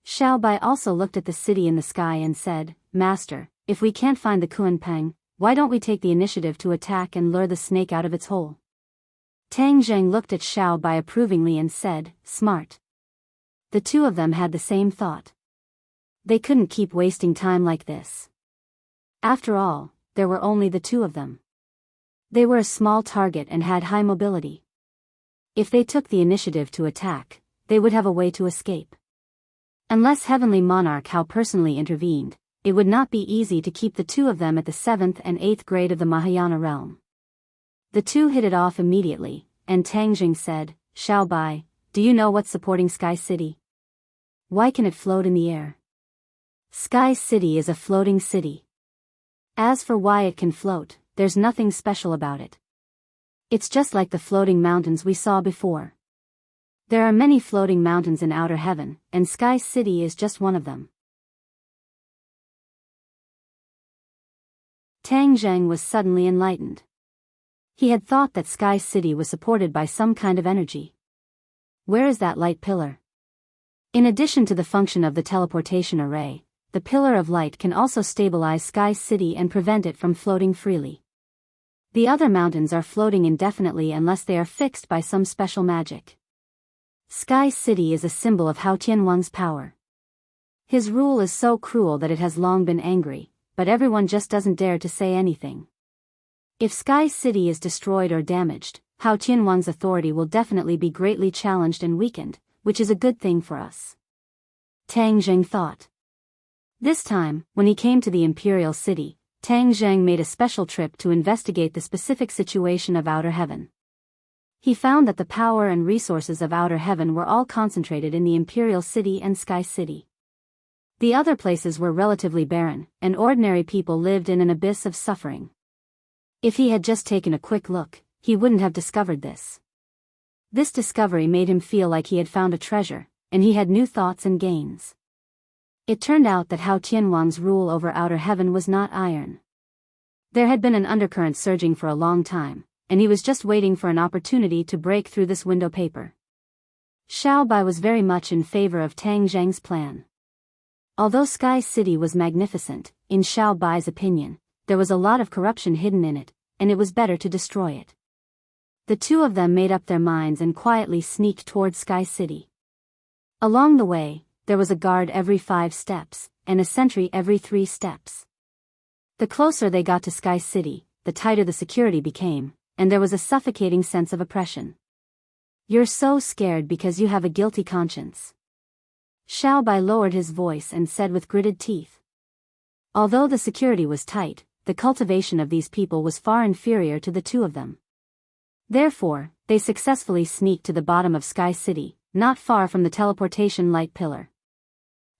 Xiao Bai also looked at the city in the sky and said, Master, if we can't find the Kuanpeng, why don't we take the initiative to attack and lure the snake out of its hole? Tang Zheng looked at Xiao Bai approvingly and said, smart. The two of them had the same thought. They couldn't keep wasting time like this. After all, there were only the two of them. They were a small target and had high mobility. If they took the initiative to attack, they would have a way to escape. Unless Heavenly Monarch Hao personally intervened, it would not be easy to keep the two of them at the 7th and 8th grade of the Mahayana realm. The two hit it off immediately, and Tang Zheng said, Xiao Bai, do you know what's supporting Sky City? Why can it float in the air? Sky City is a floating city. As for why it can float, there's nothing special about it. It's just like the floating mountains we saw before. There are many floating mountains in outer heaven, and Sky City is just one of them. Tang Zheng was suddenly enlightened. He had thought that Sky City was supported by some kind of energy. Where is that light pillar? In addition to the function of the teleportation array, the pillar of light can also stabilize Sky City and prevent it from floating freely. The other mountains are floating indefinitely unless they are fixed by some special magic. Sky City is a symbol of Hao Tianwang's power. His rule is so cruel that it has long been angry, but everyone just doesn't dare to say anything. If Sky City is destroyed or damaged, Hao Tianwang's authority will definitely be greatly challenged and weakened, which is a good thing for us. Tang Zheng thought. This time, when he came to the imperial city, Tang Zheng made a special trip to investigate the specific situation of outer heaven. He found that the power and resources of outer heaven were all concentrated in the Imperial City and Sky City. The other places were relatively barren, and ordinary people lived in an abyss of suffering. If he had just taken a quick look, he wouldn't have discovered this. This discovery made him feel like he had found a treasure, and he had new thoughts and gains. It turned out that Hao Tianwang's rule over outer heaven was not iron. There had been an undercurrent surging for a long time, and he was just waiting for an opportunity to break through this window paper. Xiao Bai was very much in favor of Tang Zheng's plan. Although Sky City was magnificent, in Xiao Bai's opinion, there was a lot of corruption hidden in it, and it was better to destroy it. The two of them made up their minds and quietly sneaked toward Sky City. Along the way, there was a guard every 5 steps, and a sentry every 3 steps. The closer they got to Sky City, the tighter the security became, and there was a suffocating sense of oppression. You're so scared because you have a guilty conscience. Xiao Bai lowered his voice and said with gritted teeth. Although the security was tight, the cultivation of these people was far inferior to the two of them. Therefore, they successfully sneaked to the bottom of Sky City, not far from the teleportation light pillar.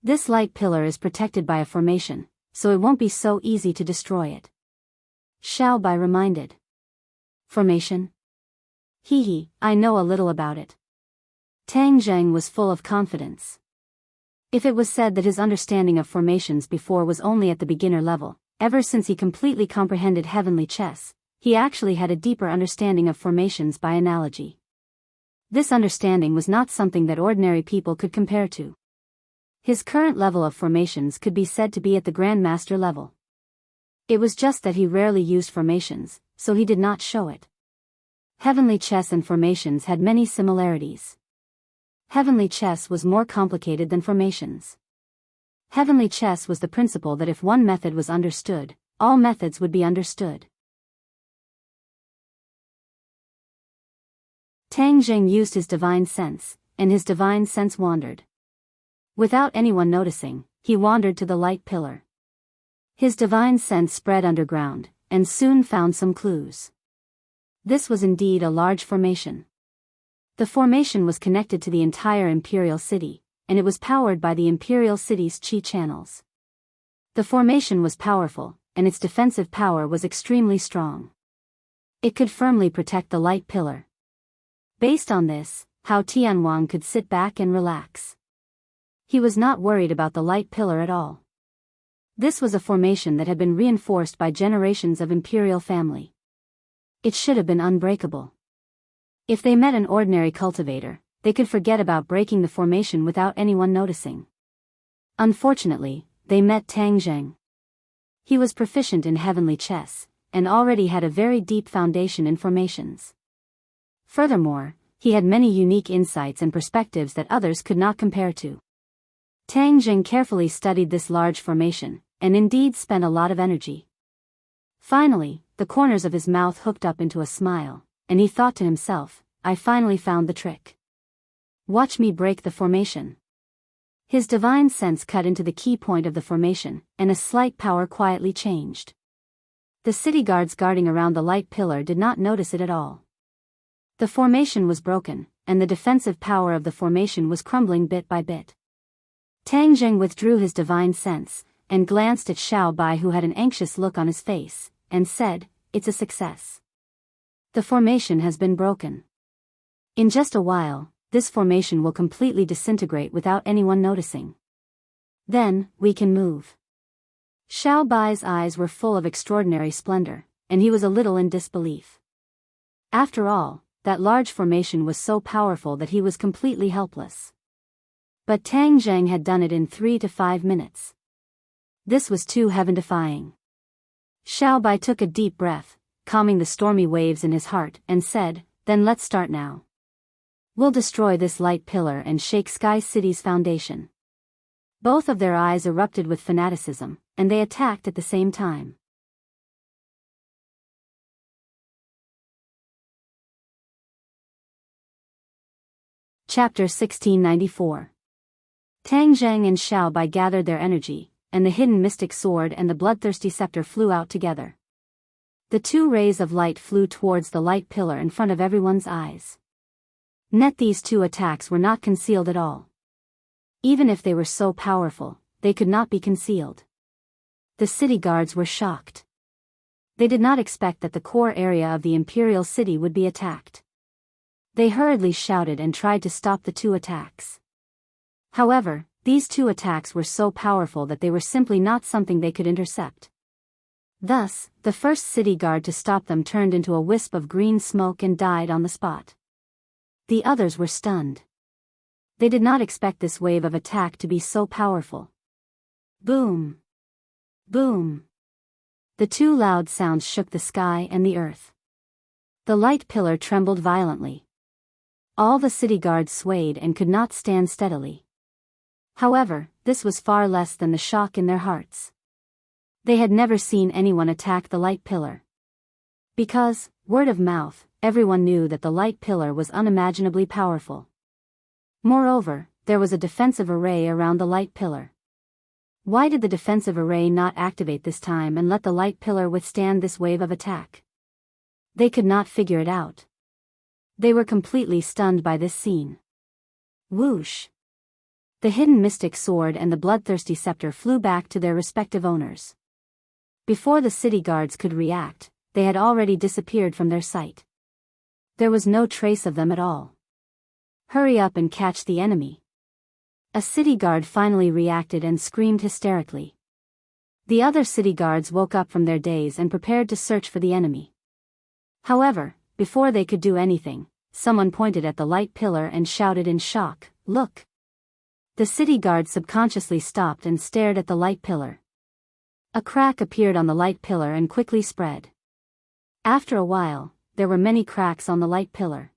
This light pillar is protected by a formation, so it won't be so easy to destroy it. Xiao Bai reminded. Formation? Hee, I know a little about it. Tang Zheng was full of confidence. If it was said that his understanding of formations before was only at the beginner level, ever since he completely comprehended heavenly chess, he actually had a deeper understanding of formations by analogy. This understanding was not something that ordinary people could compare to. His current level of formations could be said to be at the Grandmaster level. It was just that he rarely used formations, so he did not show it. Heavenly chess and formations had many similarities. Heavenly chess was more complicated than formations. Heavenly chess was the principle that if one method was understood, all methods would be understood. Tang Zheng used his divine sense, and his divine sense wandered. Without anyone noticing, he wandered to the light pillar. His divine sense spread underground, and soon found some clues. This was indeed a large formation. The formation was connected to the entire Imperial City, and it was powered by the Imperial City's chi channels. The formation was powerful, and its defensive power was extremely strong. It could firmly protect the light pillar. Based on this, Hao Tianwang could sit back and relax. He was not worried about the light pillar at all. This was a formation that had been reinforced by generations of Imperial family. It should have been unbreakable. If they met an ordinary cultivator, they could forget about breaking the formation without anyone noticing. Unfortunately, they met Tang Zheng. He was proficient in heavenly chess, and already had a very deep foundation in formations. Furthermore, he had many unique insights and perspectives that others could not compare to. Tang Zheng carefully studied this large formation, and indeed spent a lot of energy. Finally, the corners of his mouth hooked up into a smile, and he thought to himself, I finally found the trick. Watch me break the formation. His divine sense cut into the key point of the formation, and a slight power quietly changed. The city guards guarding around the light pillar did not notice it at all. The formation was broken, and the defensive power of the formation was crumbling bit by bit. Tang Zheng withdrew his divine sense, and glanced at Xiao Bai, who had an anxious look on his face, and said, It's a success. The formation has been broken. In just a while, this formation will completely disintegrate without anyone noticing. Then, we can move. Xiao Bai's eyes were full of extraordinary splendor, and he was a little in disbelief. After all, that large formation was so powerful that he was completely helpless. But Tang Zheng had done it in 3 to 5 minutes. This was too heaven-defying. Xiao Bai took a deep breath, calming the stormy waves in his heart, and said, Then let's start now. We'll destroy this light pillar and shake Sky City's foundation. Both of their eyes erupted with fanaticism, and they attacked at the same time. Chapter 1694. Tang Zheng and Xiao Bai gathered their energy, and the hidden mystic sword and the bloodthirsty scepter flew out together. The two rays of light flew towards the light pillar in front of everyone's eyes. Yet these two attacks were not concealed at all. Even if they were so powerful, they could not be concealed. The city guards were shocked. They did not expect that the core area of the imperial city would be attacked. They hurriedly shouted and tried to stop the two attacks. However, these two attacks were so powerful that they were simply not something they could intercept. Thus, the first city guard to stop them turned into a wisp of green smoke and died on the spot. The others were stunned. They did not expect this wave of attack to be so powerful. Boom! Boom! The two loud sounds shook the sky and the earth. The light pillar trembled violently. All the city guards swayed and could not stand steadily. However, this was far less than the shock in their hearts. They had never seen anyone attack the light pillar. Because, word of mouth, everyone knew that the light pillar was unimaginably powerful. Moreover, there was a defensive array around the light pillar. Why did the defensive array not activate this time and let the light pillar withstand this wave of attack? They could not figure it out. They were completely stunned by this scene. Whoosh! The hidden mystic sword and the bloodthirsty scepter flew back to their respective owners. Before the city guards could react, they had already disappeared from their sight. There was no trace of them at all. Hurry up and catch the enemy. A city guard finally reacted and screamed hysterically. The other city guards woke up from their daze and prepared to search for the enemy. However, before they could do anything, someone pointed at the light pillar and shouted in shock, "Look!" The city guards subconsciously stopped and stared at the light pillar. A crack appeared on the light pillar and quickly spread. After a while, there were many cracks on the light pillar.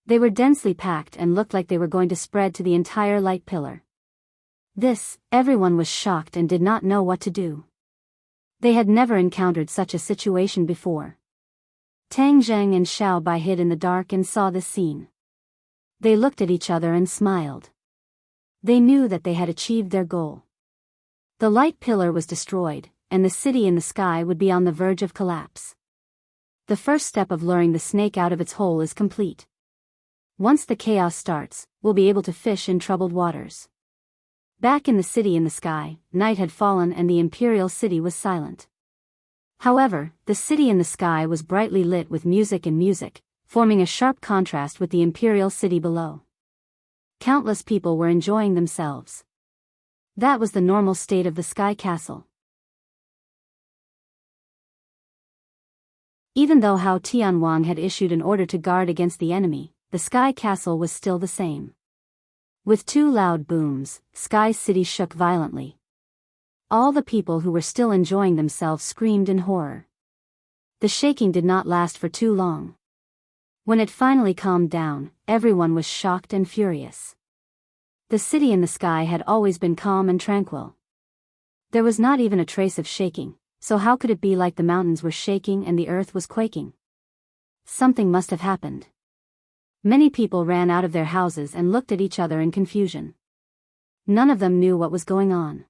They were densely packed and looked like they were going to spread to the entire light pillar. Everyone was shocked and did not know what to do. They had never encountered such a situation before. Tang Zheng and Xiao Bai hid in the dark and saw this scene. They looked at each other and smiled. They knew that they had achieved their goal. The light pillar was destroyed, and the city in the sky would be on the verge of collapse. The first step of luring the snake out of its hole is complete. Once the chaos starts, we'll be able to fish in troubled waters. Back in the city in the sky, night had fallen and the imperial city was silent. However, the city in the sky was brightly lit with music, forming a sharp contrast with the imperial city below. Countless people were enjoying themselves. That was the normal state of the Sky Castle. Even though Hao Tianwang had issued an order to guard against the enemy, the Sky Castle was still the same. With two loud booms, Sky City shook violently. All the people who were still enjoying themselves screamed in horror. The shaking did not last for too long. When it finally calmed down, everyone was shocked and furious. The city in the sky had always been calm and tranquil. There was not even a trace of shaking, so how could it be like the mountains were shaking and the earth was quaking? Something must have happened. Many people ran out of their houses and looked at each other in confusion. None of them knew what was going on.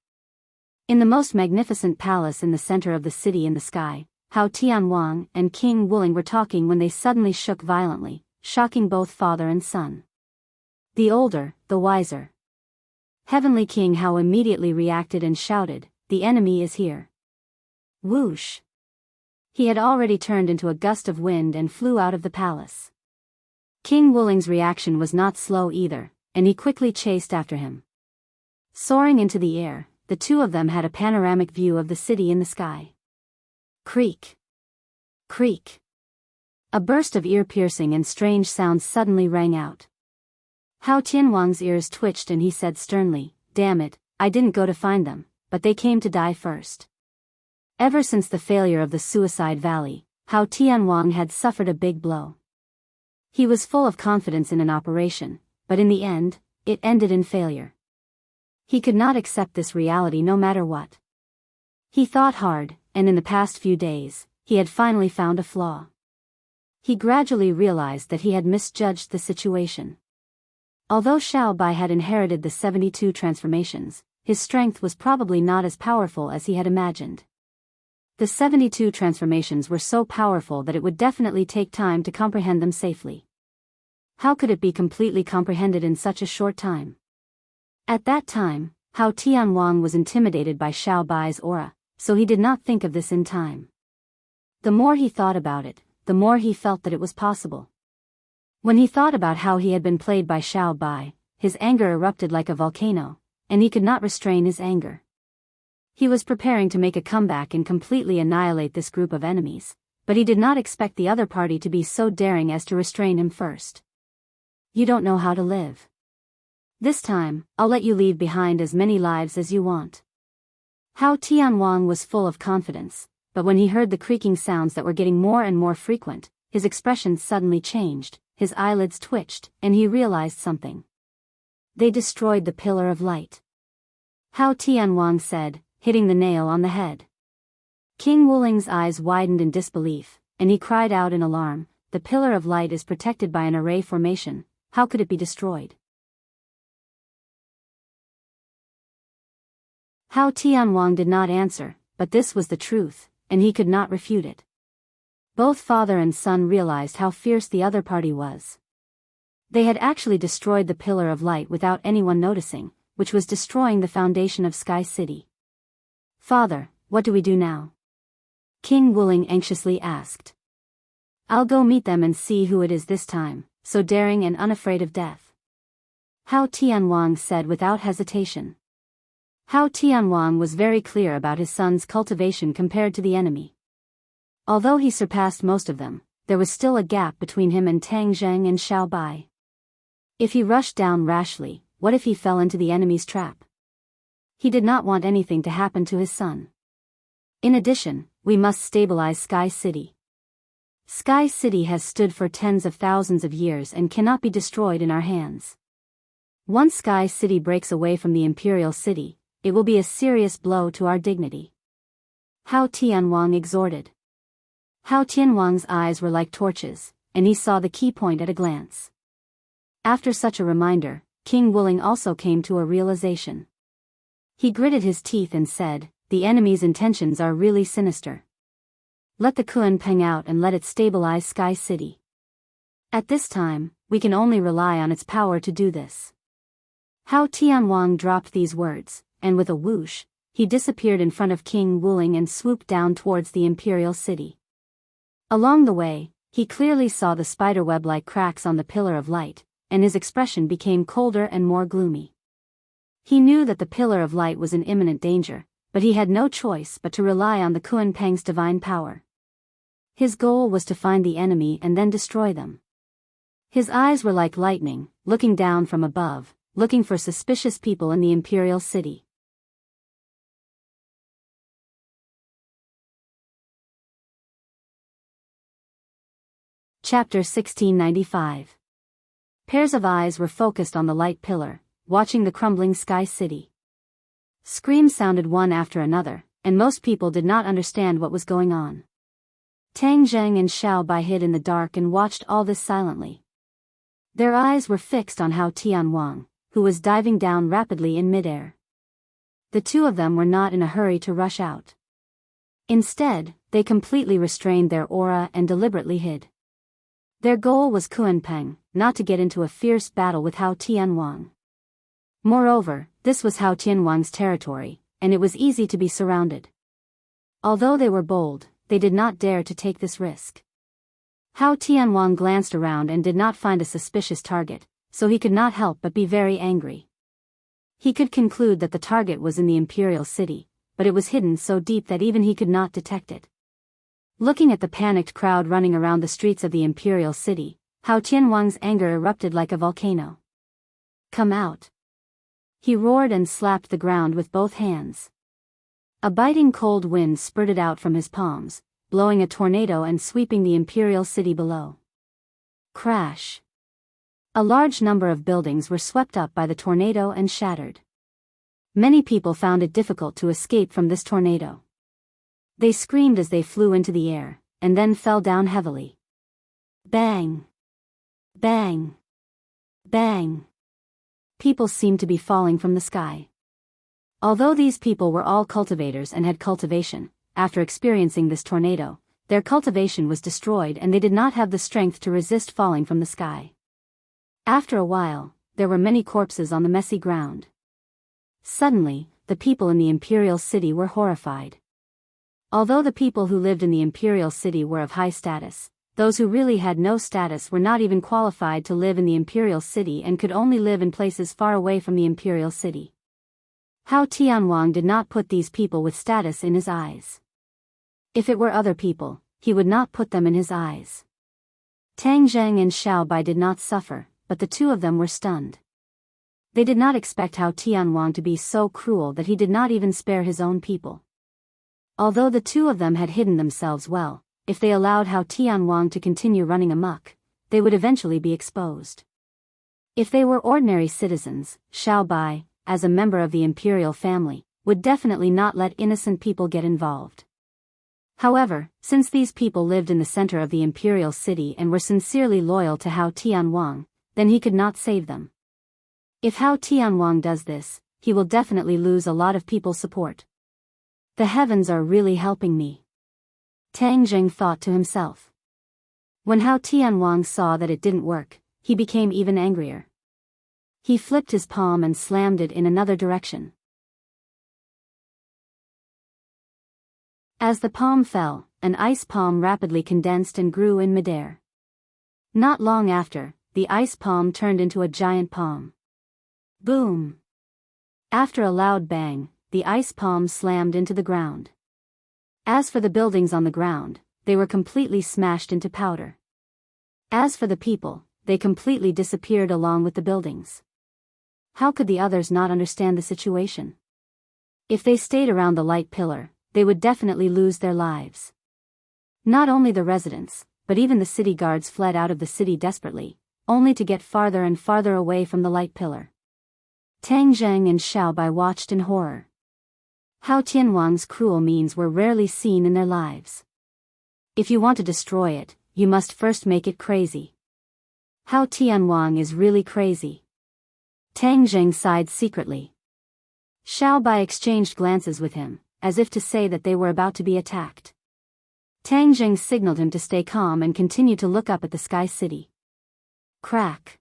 In the most magnificent palace in the center of the city in the sky, Hao Tianwang and King Wuling were talking when they suddenly shook violently, shocking both father and son. The older, the wiser. Heavenly King Hao immediately reacted and shouted, "The enemy is here." Whoosh! He had already turned into a gust of wind and flew out of the palace. King Wuling's reaction was not slow either, and he quickly chased after him. Soaring into the air, the two of them had a panoramic view of the city in the sky. Creak! Creak! A burst of ear-piercing and strange sounds suddenly rang out. Hao Tianwang's ears twitched and he said sternly, "Damn it, I didn't go to find them, but they came to die first." Ever since the failure of the Suicide Valley, Hao Tianwang had suffered a big blow. He was full of confidence in an operation, but in the end, it ended in failure. He could not accept this reality no matter what. He thought hard, and in the past few days, he had finally found a flaw. He gradually realized that he had misjudged the situation. Although Xiao Bai had inherited the 72 transformations, his strength was probably not as powerful as he had imagined. The 72 transformations were so powerful that it would definitely take time to comprehend them safely. How could it be completely comprehended in such a short time? At that time, Hao Tianwang was intimidated by Xiao Bai's aura, so he did not think of this in time. The more he thought about it, the more he felt that it was possible. When he thought about how he had been played by Xiao Bai, his anger erupted like a volcano, and he could not restrain his anger. He was preparing to make a comeback and completely annihilate this group of enemies, but he did not expect the other party to be so daring as to restrain him first. You don't know how to live. This time, I'll let you leave behind as many lives as you want. Hao Tianwang was full of confidence, but when he heard the creaking sounds that were getting more and more frequent, his expression suddenly changed, his eyelids twitched, and he realized something. They destroyed the pillar of light. Hao Tianwang said, hitting the nail on the head. King Wuling's eyes widened in disbelief, and he cried out in alarm, the pillar of light is protected by an array formation, how could it be destroyed? Hao Tianwang did not answer, but this was the truth, and he could not refute it. Both father and son realized how fierce the other party was. They had actually destroyed the pillar of light without anyone noticing, which was destroying the foundation of Sky City. Father, what do we do now? King Wuling anxiously asked. I'll go meet them and see who it is this time, so daring and unafraid of death. Hao Tianwang said without hesitation. Hao Tianwang was very clear about his son's cultivation compared to the enemy. Although he surpassed most of them, there was still a gap between him and Tang Zheng and Xiao Bai. If he rushed down rashly, what if he fell into the enemy's trap? He did not want anything to happen to his son. In addition, we must stabilize Sky City. Sky City has stood for tens of thousands of years and cannot be destroyed in our hands. Once Sky City breaks away from the Imperial City, it will be a serious blow to our dignity. Hao Tianwang exhorted. Hao Tianwang's eyes were like torches, and he saw the key point at a glance. After such a reminder, King Wuling also came to a realization. He gritted his teeth and said, the enemy's intentions are really sinister. Let the Kuan Peng out and let it stabilize Sky City. At this time, we can only rely on its power to do this. Hao Tianwang dropped these words, and with a whoosh, he disappeared in front of King Wuling and swooped down towards the Imperial City. Along the way, he clearly saw the spiderweb-like cracks on the pillar of light, and his expression became colder and more gloomy. He knew that the pillar of light was in imminent danger, but he had no choice but to rely on the Kuan Peng's divine power. His goal was to find the enemy and then destroy them. His eyes were like lightning, looking down from above, looking for suspicious people in the Imperial City. Chapter 1695. Pairs of eyes were focused on the light pillar, watching the crumbling Sky City. Screams sounded one after another, and most people did not understand what was going on. Tang Zheng and Xiao Bai hid in the dark and watched all this silently. Their eyes were fixed on Hao Tianwang, who was diving down rapidly in midair. The two of them were not in a hurry to rush out. Instead, they completely restrained their aura and deliberately hid. Their goal was Kuan Peng, not to get into a fierce battle with Hao Tianwang. Moreover, this was Hao Tianwang's territory, and it was easy to be surrounded. Although they were bold, they did not dare to take this risk. Hao Tianwang glanced around and did not find a suspicious target, so he could not help but be very angry. He could conclude that the target was in the Imperial City, but it was hidden so deep that even he could not detect it. Looking at the panicked crowd running around the streets of the Imperial City, Hao Tianwang's anger erupted like a volcano. Come out! He roared and slapped the ground with both hands. A biting cold wind spurted out from his palms, blowing a tornado and sweeping the Imperial City below. Crash! A large number of buildings were swept up by the tornado and shattered. Many people found it difficult to escape from this tornado. They screamed as they flew into the air, and then fell down heavily. Bang! Bang! Bang! People seemed to be falling from the sky. Although these people were all cultivators and had cultivation, after experiencing this tornado, their cultivation was destroyed and they did not have the strength to resist falling from the sky. After a while, there were many corpses on the messy ground. Suddenly, the people in the imperial city were horrified. Although the people who lived in the imperial city were of high status, those who really had no status were not even qualified to live in the imperial city and could only live in places far away from the imperial city. Hao Tianwang did not put these people with status in his eyes. If it were other people, he would not put them in his eyes. Tang Zheng and Xiao Bai did not suffer, but the two of them were stunned. They did not expect Hao Tianwang to be so cruel that he did not even spare his own people. Although the two of them had hidden themselves well, if they allowed Hao Tianwang to continue running amok, they would eventually be exposed. If they were ordinary citizens, Xiao Bai, as a member of the imperial family, would definitely not let innocent people get involved. However, since these people lived in the center of the imperial city and were sincerely loyal to Hao Tianwang, then he could not save them. If Hao Tianwang does this, he will definitely lose a lot of people's support. The heavens are really helping me, Tang Zheng thought to himself. When Hao Tianwang saw that it didn't work, he became even angrier. He flipped his palm and slammed it in another direction. As the palm fell, an ice palm rapidly condensed and grew in midair. Not long after, the ice palm turned into a giant palm. Boom! After a loud bang, the ice palm slammed into the ground. As for the buildings on the ground, they were completely smashed into powder. As for the people, they completely disappeared along with the buildings. How could the others not understand the situation? If they stayed around the light pillar, they would definitely lose their lives. Not only the residents, but even the city guards fled out of the city desperately, only to get farther and farther away from the light pillar. Tang Zheng and Xiao Bai watched in horror. Hao Tianwang's cruel means were rarely seen in their lives. If you want to destroy it, you must first make it crazy. Hao Tianwang is really crazy. Tang Zheng sighed secretly. Xiao Bai exchanged glances with him, as if to say that they were about to be attacked. Tang Zheng signaled him to stay calm and continue to look up at the sky city. Crack!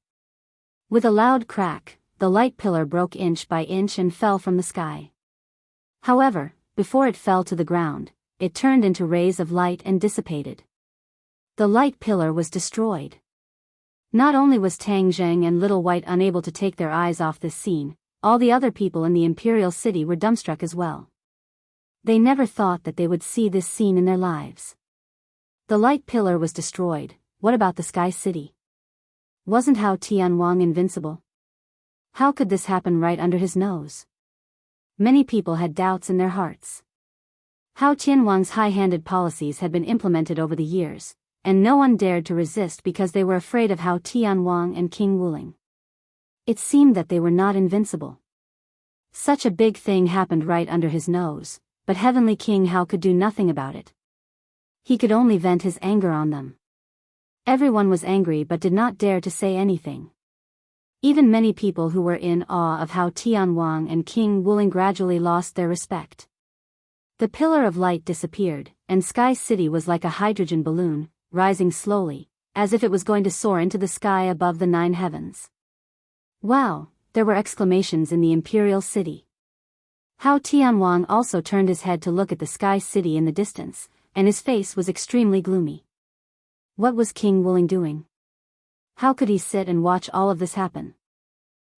With a loud crack, the light pillar broke inch by inch and fell from the sky. However, before it fell to the ground, it turned into rays of light and dissipated. The light pillar was destroyed. Not only was Tang Zheng and Little White unable to take their eyes off this scene, all the other people in the imperial city were dumbstruck as well. They never thought that they would see this scene in their lives. The light pillar was destroyed. What about the sky city? Wasn't Hao Tianwang invincible? How could this happen right under his nose? Many people had doubts in their hearts. Hao Tianwang's high-handed policies had been implemented over the years, and no one dared to resist because they were afraid of Hao Tianwang and King Wuling. It seemed that they were not invincible. Such a big thing happened right under his nose, but Heavenly King Hao could do nothing about it. He could only vent his anger on them. Everyone was angry but did not dare to say anything. Even many people who were in awe of Hao Tianwang and King Wuling gradually lost their respect. The pillar of light disappeared, and Sky City was like a hydrogen balloon, rising slowly, as if it was going to soar into the sky above the 9 heavens. Wow, there were exclamations in the imperial city. Hao Tianwang also turned his head to look at the Sky City in the distance, and his face was extremely gloomy. What was King Wuling doing? How could he sit and watch all of this happen?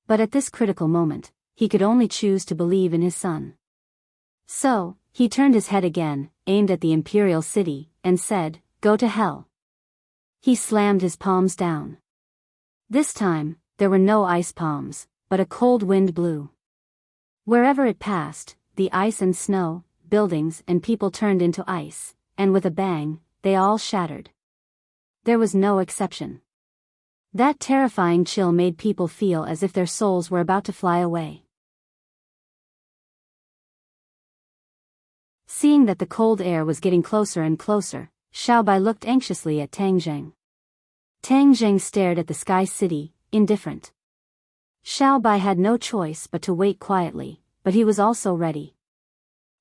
But at this critical moment, he could only choose to believe in his son. So, he turned his head again, aimed at the imperial city, and said, "Go to hell." He slammed his palms down. This time, there were no ice palms, but a cold wind blew. Wherever it passed, the ice and snow, buildings and people turned into ice, and with a bang, they all shattered. There was no exception. That terrifying chill made people feel as if their souls were about to fly away. Seeing that the cold air was getting closer and closer, Xiao Bai looked anxiously at Tang Zheng. Tang Zheng stared at the Sky City, indifferent. Xiao Bai had no choice but to wait quietly, but he was also ready.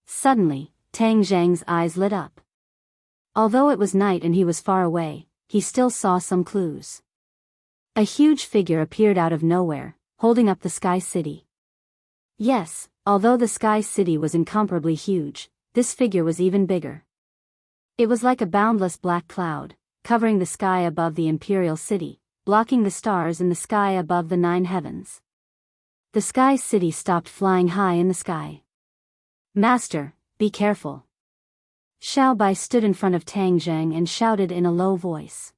Suddenly, Tang Zhang's eyes lit up. Although it was night and he was far away, he still saw some clues. A huge figure appeared out of nowhere, holding up the Sky City. Yes, although the Sky City was incomparably huge, this figure was even bigger. It was like a boundless black cloud, covering the sky above the Imperial City, blocking the stars in the sky above the 9 heavens. The Sky City stopped flying high in the sky. "Master, be careful." Xiao Bai stood in front of Tang Zhang and shouted in a low voice.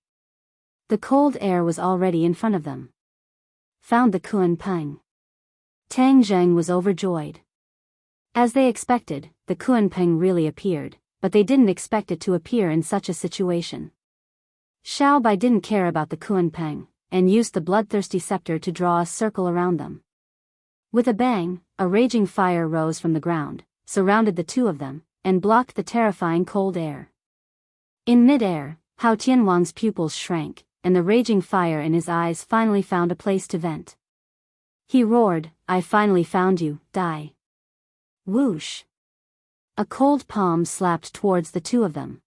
The cold air was already in front of them. "Found the Kuan Peng." Tang Zhang was overjoyed. As they expected, the Kuan Peng really appeared, but they didn't expect it to appear in such a situation. Xiao Bai didn't care about the Kuan Peng, and used the bloodthirsty scepter to draw a circle around them. With a bang, a raging fire rose from the ground, surrounded the two of them, and blocked the terrifying cold air. In mid-air, Hao Tianwang's pupils shrank, and the raging fire in his eyes finally found a place to vent. He roared, "I finally found you, die." Whoosh! A cold palm slapped towards the two of them.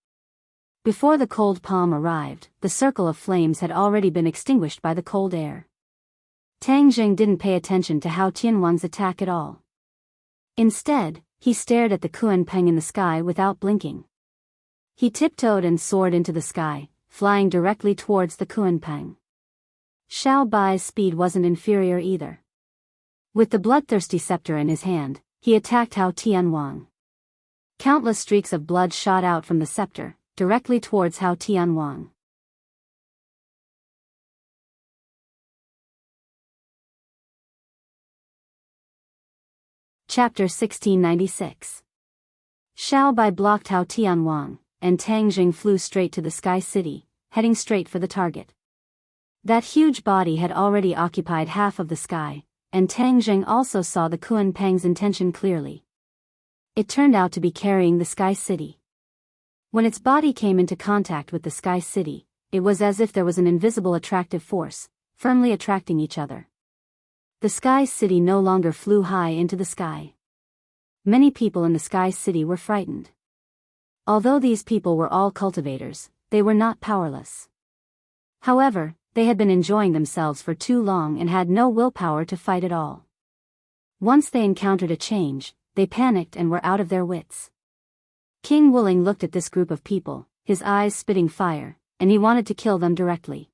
Before the cold palm arrived, the circle of flames had already been extinguished by the cold air. Tang Zheng didn't pay attention to Hao Tianwang's attack at all. Instead, he stared at the Kuan Peng in the sky without blinking. He tiptoed and soared into the sky, flying directly towards the Kuan Peng. Xiao Bai's speed wasn't inferior either. With the bloodthirsty scepter in his hand, he attacked Hao Tianwang. Countless streaks of blood shot out from the scepter, directly towards Hao Tianwang. Chapter 1696. Xiao Bai blocked Hao Tianwang, and Tang Zheng flew straight to the Sky City, heading straight for the target. That huge body had already occupied half of the sky, and Tang Zheng also saw the Kuan Peng's intention clearly. It turned out to be carrying the Sky City. When its body came into contact with the Sky City, it was as if there was an invisible attractive force, firmly attracting each other. The Sky City no longer flew high into the sky. Many people in the Sky City were frightened. Although these people were all cultivators, they were not powerless. However, they had been enjoying themselves for too long and had no willpower to fight at all. Once they encountered a change, they panicked and were out of their wits. King Wuling looked at this group of people, his eyes spitting fire, and he wanted to kill them directly.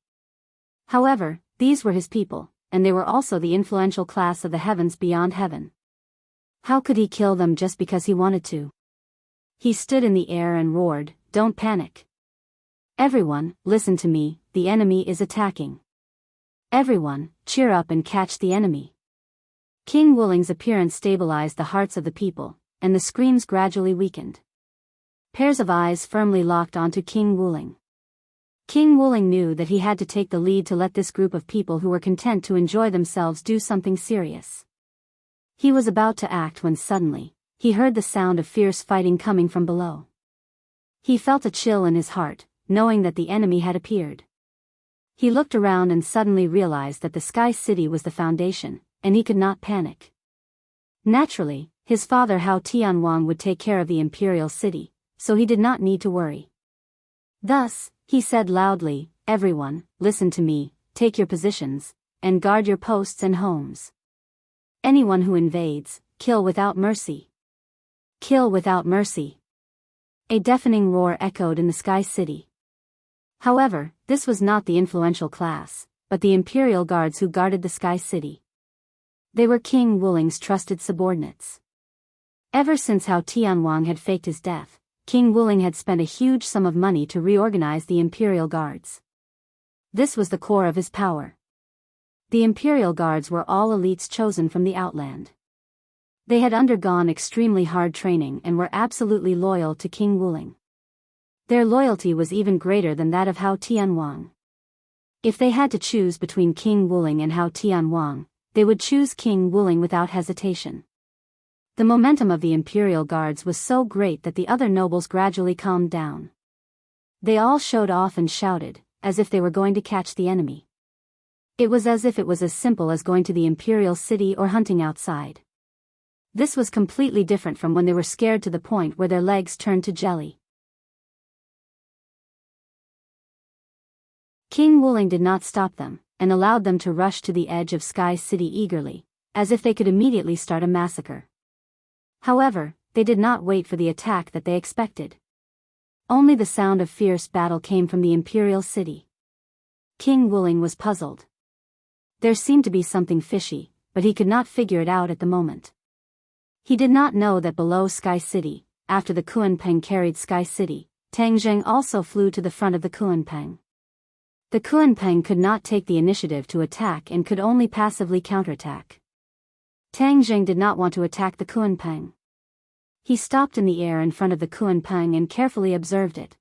However, these were his people, and they were also the influential class of the heavens beyond heaven. How could he kill them just because he wanted to? He stood in the air and roared, "Don't panic. Everyone, listen to me, the enemy is attacking. Everyone, cheer up and catch the enemy." King Wuling's appearance stabilized the hearts of the people, and the screams gradually weakened. Pairs of eyes firmly locked onto King Wuling. King Wuling knew that he had to take the lead to let this group of people who were content to enjoy themselves do something serious. He was about to act when suddenly, he heard the sound of fierce fighting coming from below. He felt a chill in his heart, knowing that the enemy had appeared. He looked around and suddenly realized that the Sky City was the foundation, and he could not panic. Naturally, his father Hao Tianwang would take care of the Imperial City, so he did not need to worry. Thus, he said loudly, "Everyone, listen to me, take your positions, and guard your posts and homes. Anyone who invades, kill without mercy. Kill without mercy." A deafening roar echoed in the Sky City. However, this was not the influential class, but the Imperial Guards who guarded the Sky City. They were King Wuling's trusted subordinates. Ever since Hao Tianwang had faked his death, King Wuling had spent a huge sum of money to reorganize the Imperial Guards. This was the core of his power. The Imperial Guards were all elites chosen from the Outland. They had undergone extremely hard training and were absolutely loyal to King Wuling. Their loyalty was even greater than that of Hao Tianwang. If they had to choose between King Wuling and Hao Tianwang, they would choose King Wuling without hesitation. The momentum of the Imperial Guards was so great that the other nobles gradually calmed down. They all showed off and shouted, as if they were going to catch the enemy. It was as if it was as simple as going to the Imperial City or hunting outside. This was completely different from when they were scared to the point where their legs turned to jelly. King Wuling did not stop them, and allowed them to rush to the edge of Sky City eagerly, as if they could immediately start a massacre. However, they did not wait for the attack that they expected. Only the sound of fierce battle came from the Imperial City. King Wuling was puzzled. There seemed to be something fishy, but he could not figure it out at the moment. He did not know that below Sky City, after the Kunpeng carried Sky City, Tang Zheng also flew to the front of the Kunpeng. The Kunpeng could not take the initiative to attack and could only passively counterattack. Tang Zheng did not want to attack the Kunpeng. He stopped in the air in front of the Kunpeng and carefully observed it.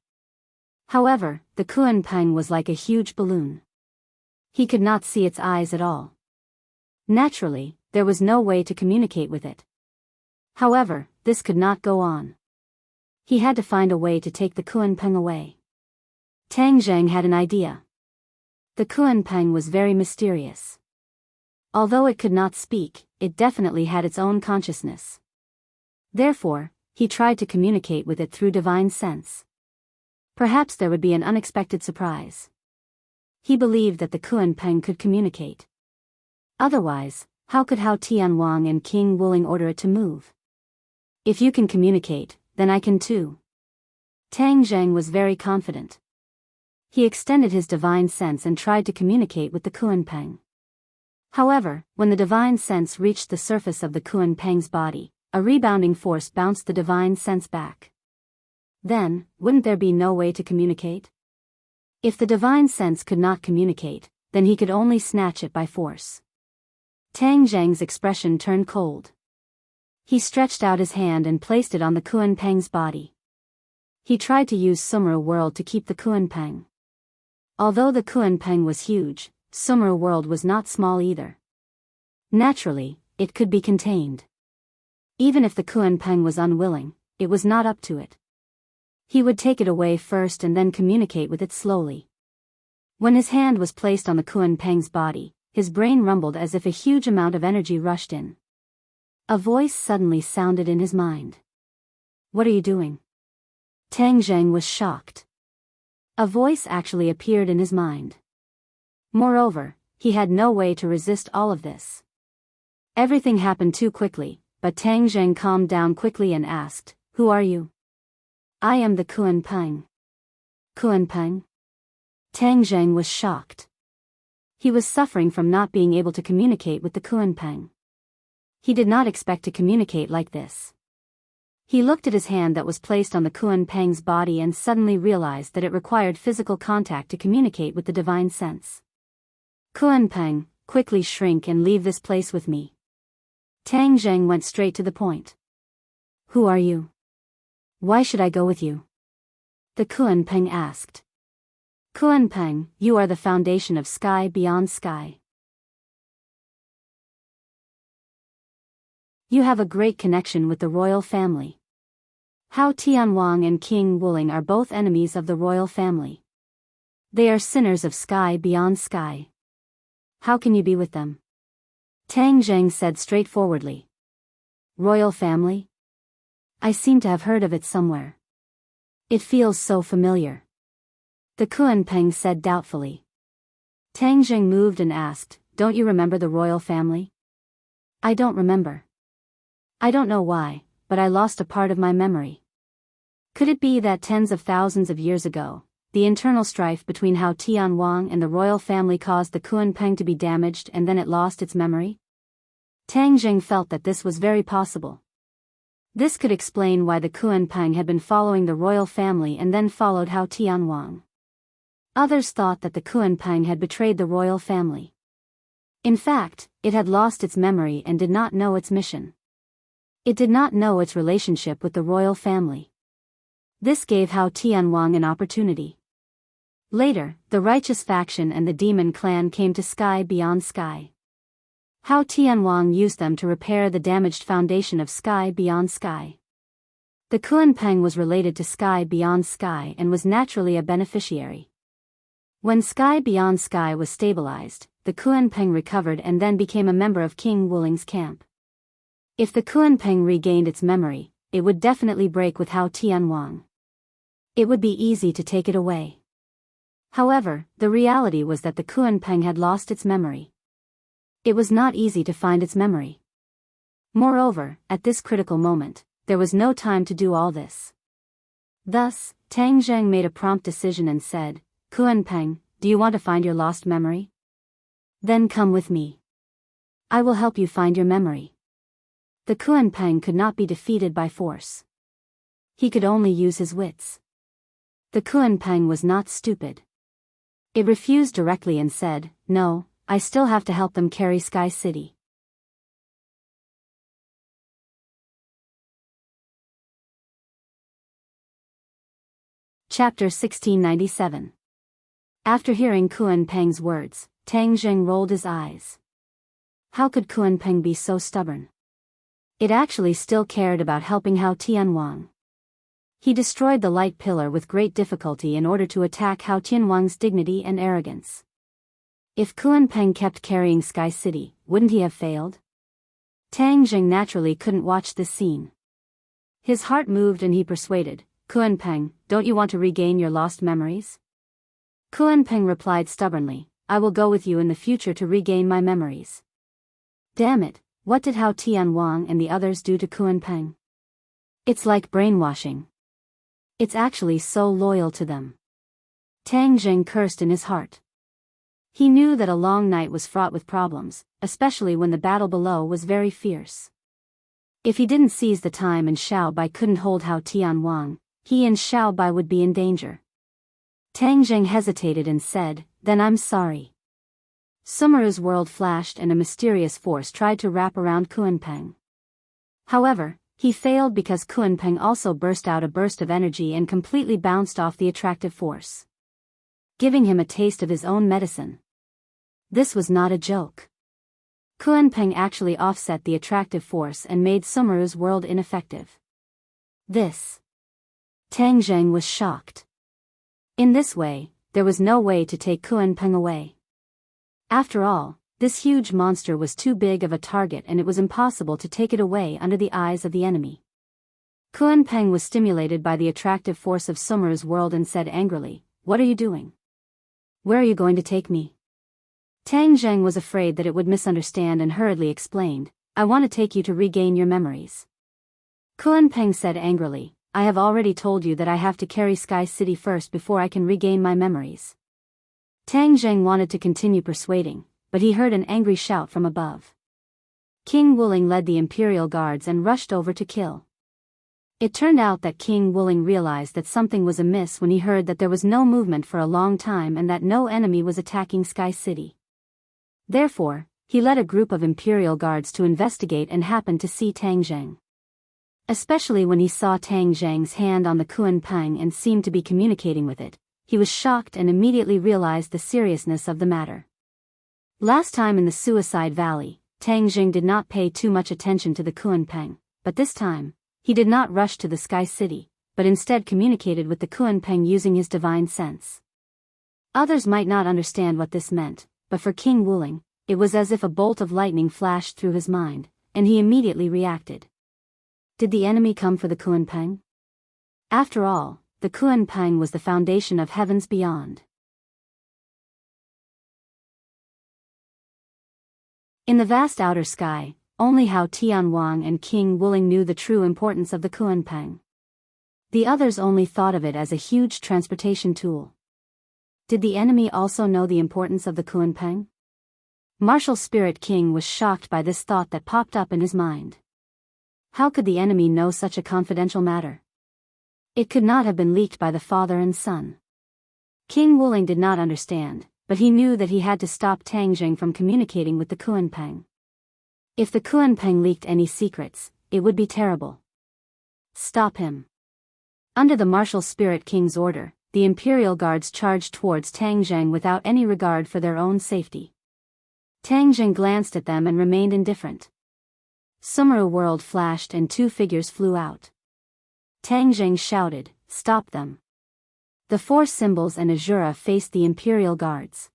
However, the Kunpeng was like a huge balloon. He could not see its eyes at all. Naturally, there was no way to communicate with it. However, this could not go on. He had to find a way to take the Kunpeng away. Tang Zheng had an idea. The Kunpeng was very mysterious. Although it could not speak, it definitely had its own consciousness. Therefore, he tried to communicate with it through divine sense. Perhaps there would be an unexpected surprise. He believed that the Kunpeng could communicate. Otherwise, how could Hao Tianwang and King Wuling order it to move? If you can communicate, then I can too. Tang Zheng was very confident. He extended his divine sense and tried to communicate with the Kunpeng. However, when the divine sense reached the surface of the Kunpeng's body, a rebounding force bounced the divine sense back. Then, wouldn't there be no way to communicate? If the divine sense could not communicate, then he could only snatch it by force. Tang Zheng's expression turned cold. He stretched out his hand and placed it on the Kunpeng's body. He tried to use Sumra World to keep the Kunpeng. Although the Kunpeng was huge, Sumra World was not small either. Naturally, it could be contained. Even if the Kunpeng was unwilling, it was not up to it. He would take it away first and then communicate with it slowly. When his hand was placed on the Kunpeng's body, his brain rumbled as if a huge amount of energy rushed in. A voice suddenly sounded in his mind. "What are you doing?" Tang Zheng was shocked. A voice actually appeared in his mind. Moreover, he had no way to resist all of this. Everything happened too quickly, but Tang Zheng calmed down quickly and asked, "Who are you?" "I am the Kunpeng." "Kunpeng?" Tang Zheng was shocked. He was suffering from not being able to communicate with the Kunpeng. He did not expect to communicate like this. He looked at his hand that was placed on the Kunpeng's body and suddenly realized that it required physical contact to communicate with the divine sense. "Kunpeng, quickly shrink and leave this place with me." Tang Zheng went straight to the point. "Who are you? Why should I go with you?" The Kunpeng asked. "Kunpeng, you are the foundation of sky beyond sky. You have a great connection with the royal family. Hao Tianwang and King Wuling are both enemies of the royal family. They are sinners of sky beyond sky. How can you be with them?" Tang Zheng said straightforwardly. "Royal family? I seem to have heard of it somewhere. It feels so familiar." The Kunpeng said doubtfully. Tang Zheng moved and asked, "Don't you remember the royal family?" "I don't remember. I don't know why, but I lost a part of my memory." Could it be that tens of thousands of years ago, the internal strife between Hao Tianwang and the royal family caused the Kunpeng to be damaged and then it lost its memory? Tang Zheng felt that this was very possible. This could explain why the Kunpeng had been following the royal family and then followed Hao Tianwang. Others thought that the Kunpeng had betrayed the royal family. In fact, it had lost its memory and did not know its mission. It did not know its relationship with the royal family. This gave Hao Tianwang an opportunity. Later, the righteous faction and the demon clan came to Sky Beyond Sky. Hao Tianwang used them to repair the damaged foundation of Sky Beyond Sky. The Kunpeng was related to Sky Beyond Sky and was naturally a beneficiary. When Sky Beyond Sky was stabilized, the Kunpeng recovered and then became a member of King Wuling's camp. If the Kunpeng regained its memory, it would definitely break with Hao Tianwang. It would be easy to take it away. However, the reality was that the Kunpeng had lost its memory. It was not easy to find its memory. Moreover, at this critical moment, there was no time to do all this. Thus, Tang Zheng made a prompt decision and said, Kunpeng, do you want to find your lost memory? Then come with me. I will help you find your memory. The Kunpeng could not be defeated by force. He could only use his wits. The Kunpeng was not stupid. It refused directly and said, no, I still have to help them carry Sky City. Chapter 1697. After hearing Kunpeng's words, Tang Zheng rolled his eyes. How could Kunpeng be so stubborn? It actually still cared about helping Hao Tianwang. He destroyed the light pillar with great difficulty in order to attack Hao Tianwang's dignity and arrogance. If Kunpeng kept carrying Sky City, wouldn't he have failed? Tang Zheng naturally couldn't watch this scene. His heart moved and he persuaded, Kunpeng, don't you want to regain your lost memories? Kunpeng replied stubbornly, I will go with you in the future to regain my memories. Damn it, what did Hao Tianwang and the others do to Kunpeng? It's like brainwashing. It's actually so loyal to them. Tang Zheng cursed in his heart. He knew that a long night was fraught with problems, especially when the battle below was very fierce. If he didn't seize the time and Xiao Bai couldn't hold Hao Tianwang, he and Xiao Bai would be in danger. Tang Zheng hesitated and said, then I'm sorry. Sumeru's world flashed and a mysterious force tried to wrap around Kunpeng. However, he failed because Kunpeng also burst out a burst of energy and completely bounced off the attractive force, giving him a taste of his own medicine. This was not a joke. Kunpeng actually offset the attractive force and made Sumeru's world ineffective. Tang Zheng was shocked. In this way, there was no way to take Kunpeng away. After all, this huge monster was too big of a target and it was impossible to take it away under the eyes of the enemy. Kunpeng was stimulated by the attractive force of Sumeru's world and said angrily, what are you doing? Where are you going to take me? Tang Zheng was afraid that it would misunderstand and hurriedly explained, I want to take you to regain your memories. Kunpeng said angrily, I have already told you that I have to carry Sky City first before I can regain my memories. Tang Zheng wanted to continue persuading, but he heard an angry shout from above. King Wuling led the Imperial Guards and rushed over to kill. It turned out that King Wuling realized that something was amiss when he heard that there was no movement for a long time and that no enemy was attacking Sky City. Therefore, he led a group of Imperial Guards to investigate and happened to see Tang Zheng. Especially when he saw Tang Zheng's hand on the Kunpeng and seemed to be communicating with it, he was shocked and immediately realized the seriousness of the matter. Last time in the Suicide Valley, Tang Zheng did not pay too much attention to the Kunpeng, but this time, he did not rush to the Sky City, but instead communicated with the Kunpeng using his divine sense. Others might not understand what this meant, but for King Wuling, it was as if a bolt of lightning flashed through his mind, and he immediately reacted. Did the enemy come for the Kunpeng? After all, the Kunpeng was the foundation of heavens beyond. In the vast outer sky, only Hao Tianwang and King Wuling knew the true importance of the Kunpeng. The others only thought of it as a huge transportation tool. Did the enemy also know the importance of the Kunpeng? Martial Spirit King was shocked by this thought that popped up in his mind. How could the enemy know such a confidential matter? It could not have been leaked by the father and son. King Wuling did not understand, but he knew that he had to stop Tang Zheng from communicating with the Kunpeng. If the Kunpeng leaked any secrets, it would be terrible. Stop him. Under the Martial Spirit King's order, the Imperial Guards charged towards Tang Zheng without any regard for their own safety. Tang Zheng glanced at them and remained indifferent. Sumeru world flashed and two figures flew out. Tang Zheng shouted, stop them. The four symbols and Azura faced the Imperial Guards.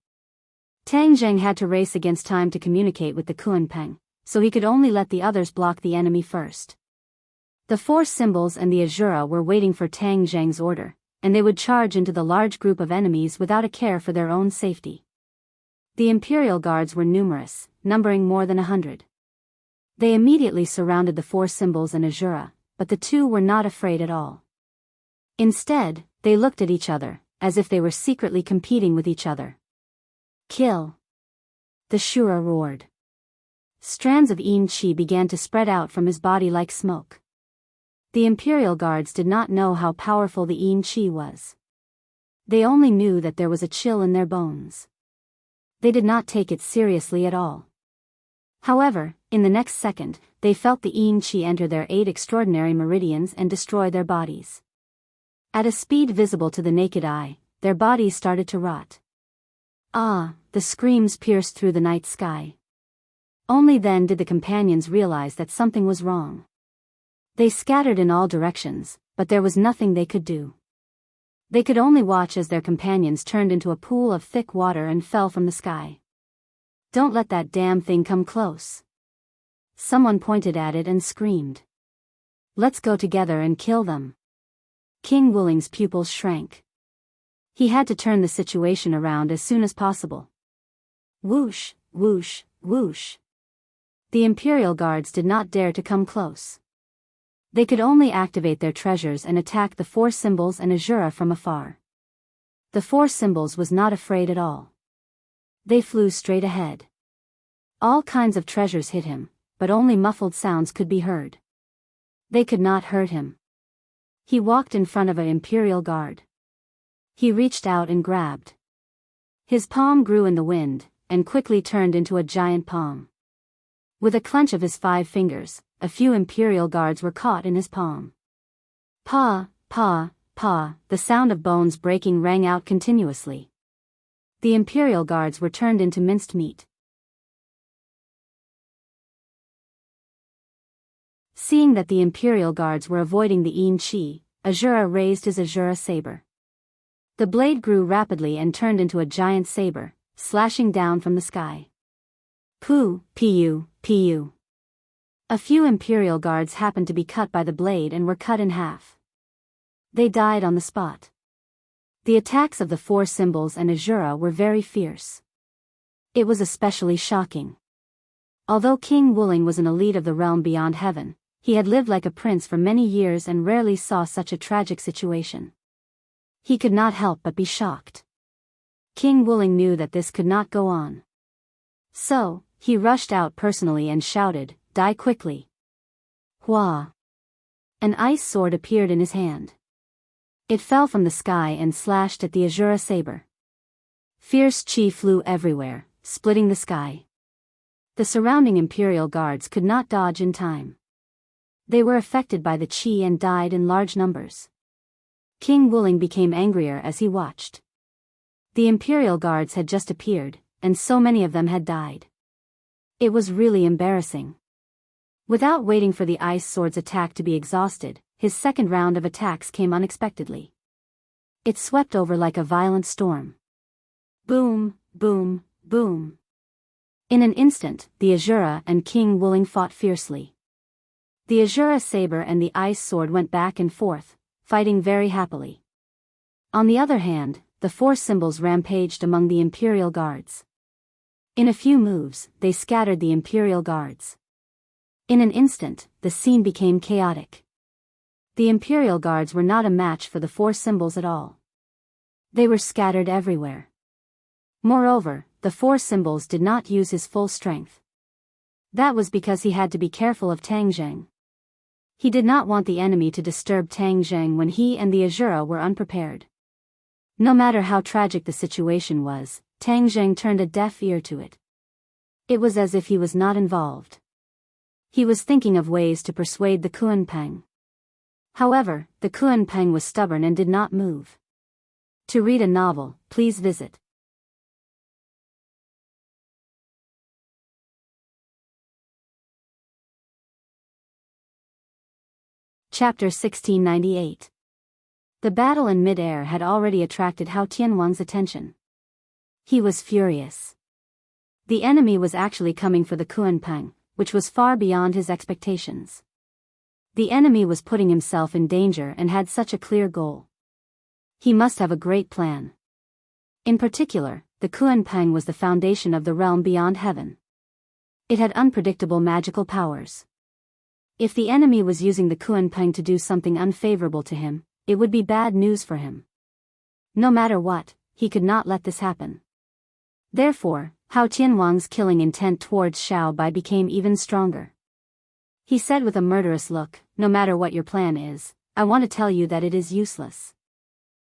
Tang Zheng had to race against time to communicate with the Kunpeng, so he could only let the others block the enemy first. The four symbols and the Azura were waiting for Tang Zheng's order, and they would charge into the large group of enemies without a care for their own safety. The Imperial Guards were numerous, numbering more than 100. They immediately surrounded the four symbols and Azura, but the two were not afraid at all. Instead, they looked at each other, as if they were secretly competing with each other. Kill! The Shura roared. Strands of Yin Qi began to spread out from his body like smoke. The Imperial Guards did not know how powerful the Yin Qi was. They only knew that there was a chill in their bones. They did not take it seriously at all. However, in the next second, they felt the Yin Qi enter their 8 extraordinary meridians and destroy their bodies. At a speed visible to the naked eye, their bodies started to rot. Ah, the screams pierced through the night sky. Only then did the companions realize that something was wrong. They scattered in all directions, but there was nothing they could do. They could only watch as their companions turned into a pool of thick water and fell from the sky. Don't let that damn thing come close. Someone pointed at it and screamed. Let's go together and kill them. King Wuling's pupils shrank. He had to turn the situation around as soon as possible. Whoosh, whoosh, whoosh. The Imperial Guards did not dare to come close. They could only activate their treasures and attack the four symbols and Azura from afar. The four symbols was not afraid at all. They flew straight ahead. All kinds of treasures hit him, but only muffled sounds could be heard. They could not hurt him. He walked in front of an Imperial Guard. He reached out and grabbed. His palm grew in the wind, and quickly turned into a giant palm. With a clench of his 5 fingers, a few Imperial Guards were caught in his palm. Pa, pa, pa, the sound of bones breaking rang out continuously. The Imperial Guards were turned into minced meat. Seeing that the Imperial Guards were avoiding the Yin Qi, Azura raised his Azura saber. The blade grew rapidly and turned into a giant saber, slashing down from the sky. Pu, pu, pu. A few Imperial Guards happened to be cut by the blade and were cut in half. They died on the spot. The attacks of the four symbols and Azura were very fierce. It was especially shocking. Although King Wuling was an elite of the realm beyond heaven, he had lived like a prince for many years and rarely saw such a tragic situation. He could not help but be shocked. King Wuling knew that this could not go on. So, he rushed out personally and shouted, "Die quickly!" Hua! An ice sword appeared in his hand. It fell from the sky and slashed at the Azura saber. Fierce qi flew everywhere, splitting the sky. The surrounding Imperial Guards could not dodge in time. They were affected by the qi and died in large numbers. King Wuling became angrier as he watched. The Imperial Guards had just appeared, and so many of them had died. It was really embarrassing. Without waiting for the ice sword's attack to be exhausted, his second round of attacks came unexpectedly. It swept over like a violent storm. Boom, boom, boom. In an instant, the Azura and King Wuling fought fiercely. The Azura saber and the ice sword went back and forth, fighting very happily. On the other hand, the four symbols rampaged among the Imperial Guards. In a few moves, they scattered the Imperial Guards. In an instant, the scene became chaotic. The Imperial Guards were not a match for the four symbols at all. They were scattered everywhere. Moreover, the four symbols did not use his full strength. That was because he had to be careful of Tang Zheng. He did not want the enemy to disturb Tang Zheng when he and the Azura were unprepared. No matter how tragic the situation was, Tang Zheng turned a deaf ear to it. It was as if he was not involved. He was thinking of ways to persuade the Kunpeng. However, the Kunpeng was stubborn and did not move. To read a novel, please visit Chapter 1698. The battle in mid-air had already attracted Hao Tianwang's attention. He was furious. The enemy was actually coming for the Kunpeng, which was far beyond his expectations. The enemy was putting himself in danger and had such a clear goal. He must have a great plan. In particular, the Kuan-Peng was the foundation of the realm beyond heaven. It had unpredictable magical powers. If the enemy was using the Kuan-Peng to do something unfavorable to him, it would be bad news for him. No matter what, he could not let this happen. Therefore, Hao Tianwang's killing intent towards Xiao Bai became even stronger. He said with a murderous look, "No matter what your plan is, I want to tell you that it is useless.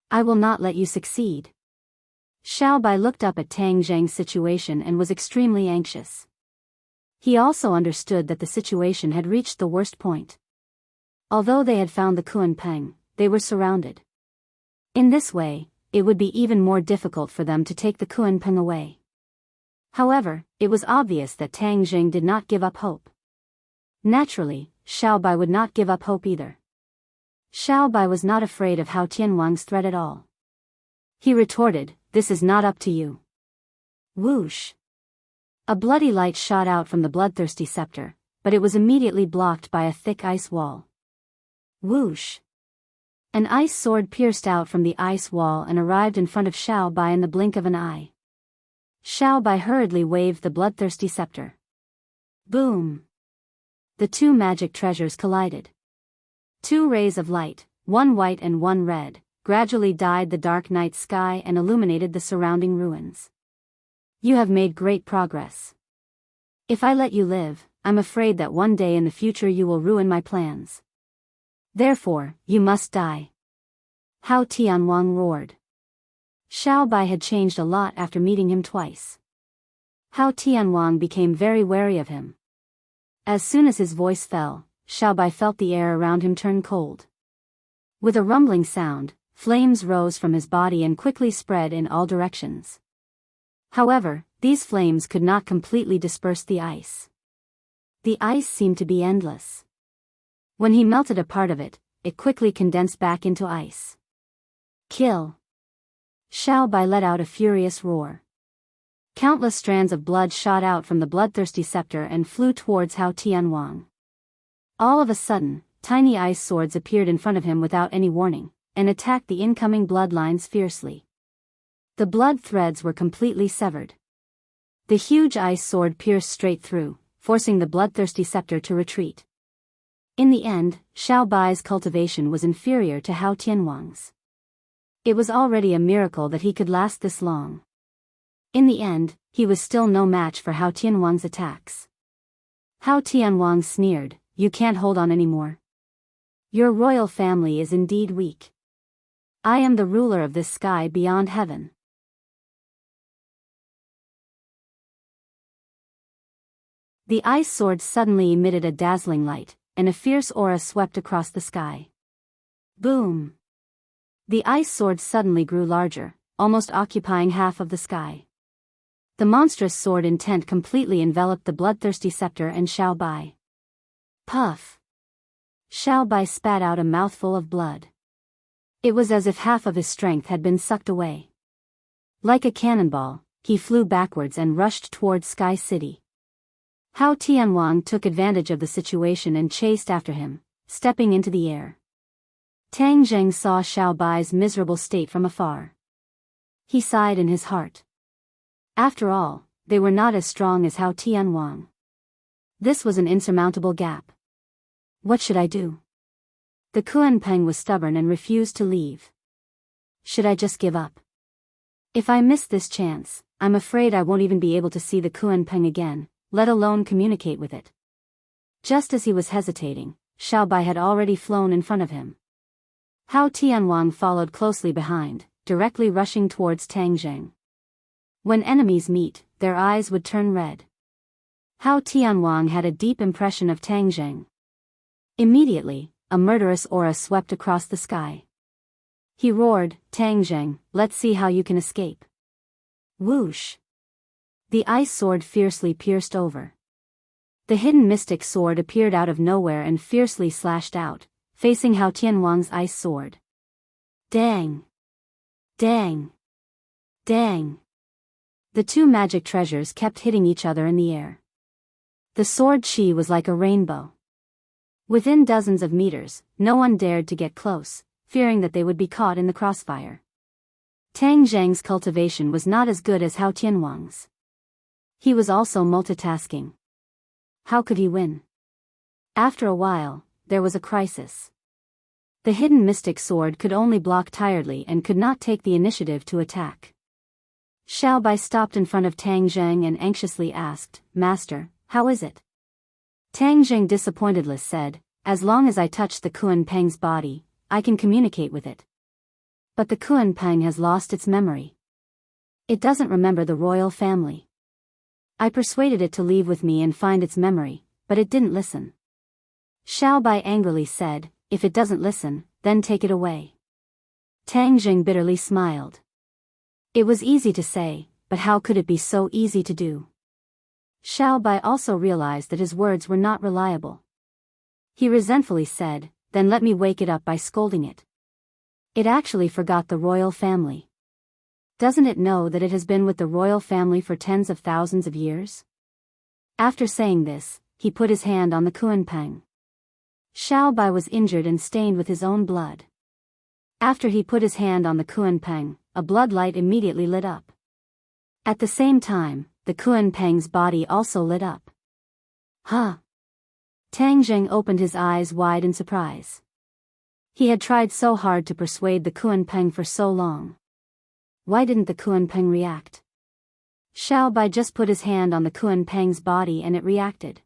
I will not let you succeed." Xiao Bai looked up at Tang Zheng's situation and was extremely anxious. He also understood that the situation had reached the worst point. Although they had found the Kuan-Peng, they were surrounded. In this way, it would be even more difficult for them to take the Kuan-Peng away. However, it was obvious that Tang Zheng did not give up hope. Naturally, Xiao Bai would not give up hope either. Xiao Bai was not afraid of Hao Tianwang's threat at all. He retorted, "This is not up to you." Whoosh! A bloody light shot out from the bloodthirsty scepter, but it was immediately blocked by a thick ice wall. Whoosh! An ice sword pierced out from the ice wall and arrived in front of Xiao Bai in the blink of an eye. Xiao Bai hurriedly waved the bloodthirsty scepter. Boom! The two magic treasures collided. Two rays of light, one white and one red, gradually dyed the dark night sky and illuminated the surrounding ruins. You have made great progress. If I let you live, I'm afraid that one day in the future you will ruin my plans. Therefore, you must die. Hao Tianwang roared. Xiao Bai had changed a lot after meeting him twice. Hao Tianwang became very wary of him. As soon as his voice fell, Xiao Bai felt the air around him turn cold. With a rumbling sound, flames rose from his body and quickly spread in all directions. However, these flames could not completely disperse the ice. The ice seemed to be endless. When he melted a part of it, it quickly condensed back into ice. Kill! Xiao Bai let out a furious roar. Countless strands of blood shot out from the bloodthirsty scepter and flew towards Hao Tianwang. All of a sudden, tiny ice swords appeared in front of him without any warning, and attacked the incoming bloodlines fiercely. The blood threads were completely severed. The huge ice sword pierced straight through, forcing the bloodthirsty scepter to retreat. In the end, Xiao Bai's cultivation was inferior to Hao Tianwang's. It was already a miracle that he could last this long. In the end, he was still no match for Hao Tianwang's attacks. Hao Tianwang sneered, "You can't hold on anymore. Your royal family is indeed weak. I am the ruler of this sky beyond heaven." The ice sword suddenly emitted a dazzling light, and a fierce aura swept across the sky. Boom! The ice sword suddenly grew larger, almost occupying half of the sky. The monstrous sword intent completely enveloped the bloodthirsty scepter and Xiao Bai. Puff! Xiao Bai spat out a mouthful of blood. It was as if half of his strength had been sucked away. Like a cannonball, he flew backwards and rushed towards Sky City. Hao Tianwang took advantage of the situation and chased after him, stepping into the air. Tang Zheng saw Xiao Bai's miserable state from afar. He sighed in his heart. After all, they were not as strong as Hao Tianwang. This was an insurmountable gap. What should I do? The Kuan-Peng was stubborn and refused to leave. Should I just give up? If I miss this chance, I'm afraid I won't even be able to see the Kuan-Peng again, let alone communicate with it. Just as he was hesitating, Xiao Bai had already flown in front of him. Hao Tianwang followed closely behind, directly rushing towards Tang Zheng. When enemies meet, their eyes would turn red. Hao Tianwang had a deep impression of Tang Zheng. Immediately, a murderous aura swept across the sky. He roared, "Tang Zheng, let's see how you can escape." Whoosh! The ice sword fiercely pierced over. The hidden mystic sword appeared out of nowhere and fiercely slashed out, facing Hao Tianwang's ice sword. Dang! Dang! Dang! The two magic treasures kept hitting each other in the air. The sword chi was like a rainbow. Within dozens of meters, no one dared to get close, fearing that they would be caught in the crossfire. Tang Zhang's cultivation was not as good as Hao Tianwang's. He was also multitasking. How could he win? After a while, there was a crisis. The hidden mystic sword could only block tiredly and could not take the initiative to attack. Xiao Bai stopped in front of Tang Zhang and anxiously asked, "Master, how is it?" Tang Zhang disappointedly said, "As long as I touch the Kuan Peng's body, I can communicate with it. But the Kuan Peng has lost its memory. It doesn't remember the royal family. I persuaded it to leave with me and find its memory, but it didn't listen." Xiao Bai angrily said, "If it doesn't listen, then take it away." Tang Zhang bitterly smiled. It was easy to say, but how could it be so easy to do? Xiao Bai also realized that his words were not reliable. He resentfully said, "Then let me wake it up by scolding it. It actually forgot the royal family. Doesn't it know that it has been with the royal family for tens of thousands of years?" After saying this, he put his hand on the Kuan Peng. Xiao Bai was injured and stained with his own blood. After he put his hand on the Kuan Peng, a blood light immediately lit up. At the same time, the Kuan Peng's body also lit up. Huh? Tang Zhang opened his eyes wide in surprise. He had tried so hard to persuade the Kuan Peng for so long. Why didn't the Kuan Peng react? Xiao Bai just put his hand on the Kuan Peng's body and it reacted.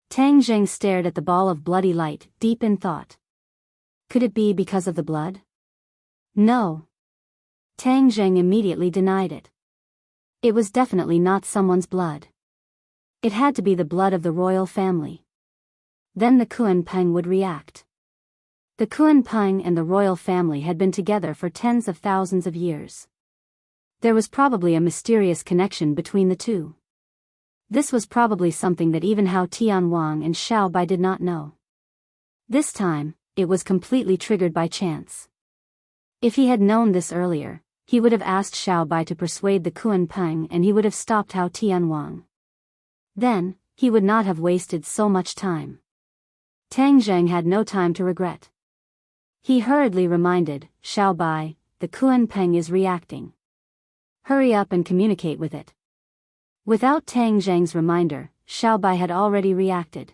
Tang Zhang stared at the ball of bloody light, deep in thought. Could it be because of the blood? No. Tang Zhang immediately denied it. It was definitely not someone's blood. It had to be the blood of the royal family. Then the Kuan Peng would react. The Kuan Peng and the royal family had been together for tens of thousands of years. There was probably a mysterious connection between the two. This was probably something that even Hao Tianwang and Xiao Bai did not know. This time, it was completely triggered by chance. If he had known this earlier, he would have asked Xiao Bai to persuade the Kuan Peng and he would have stopped Hao Tianwang. Then, he would not have wasted so much time. Tang Zhang had no time to regret. He hurriedly reminded, "Xiao Bai, the Kuan Peng is reacting. Hurry up and communicate with it." Without Tang Zhang's reminder, Xiao Bai had already reacted.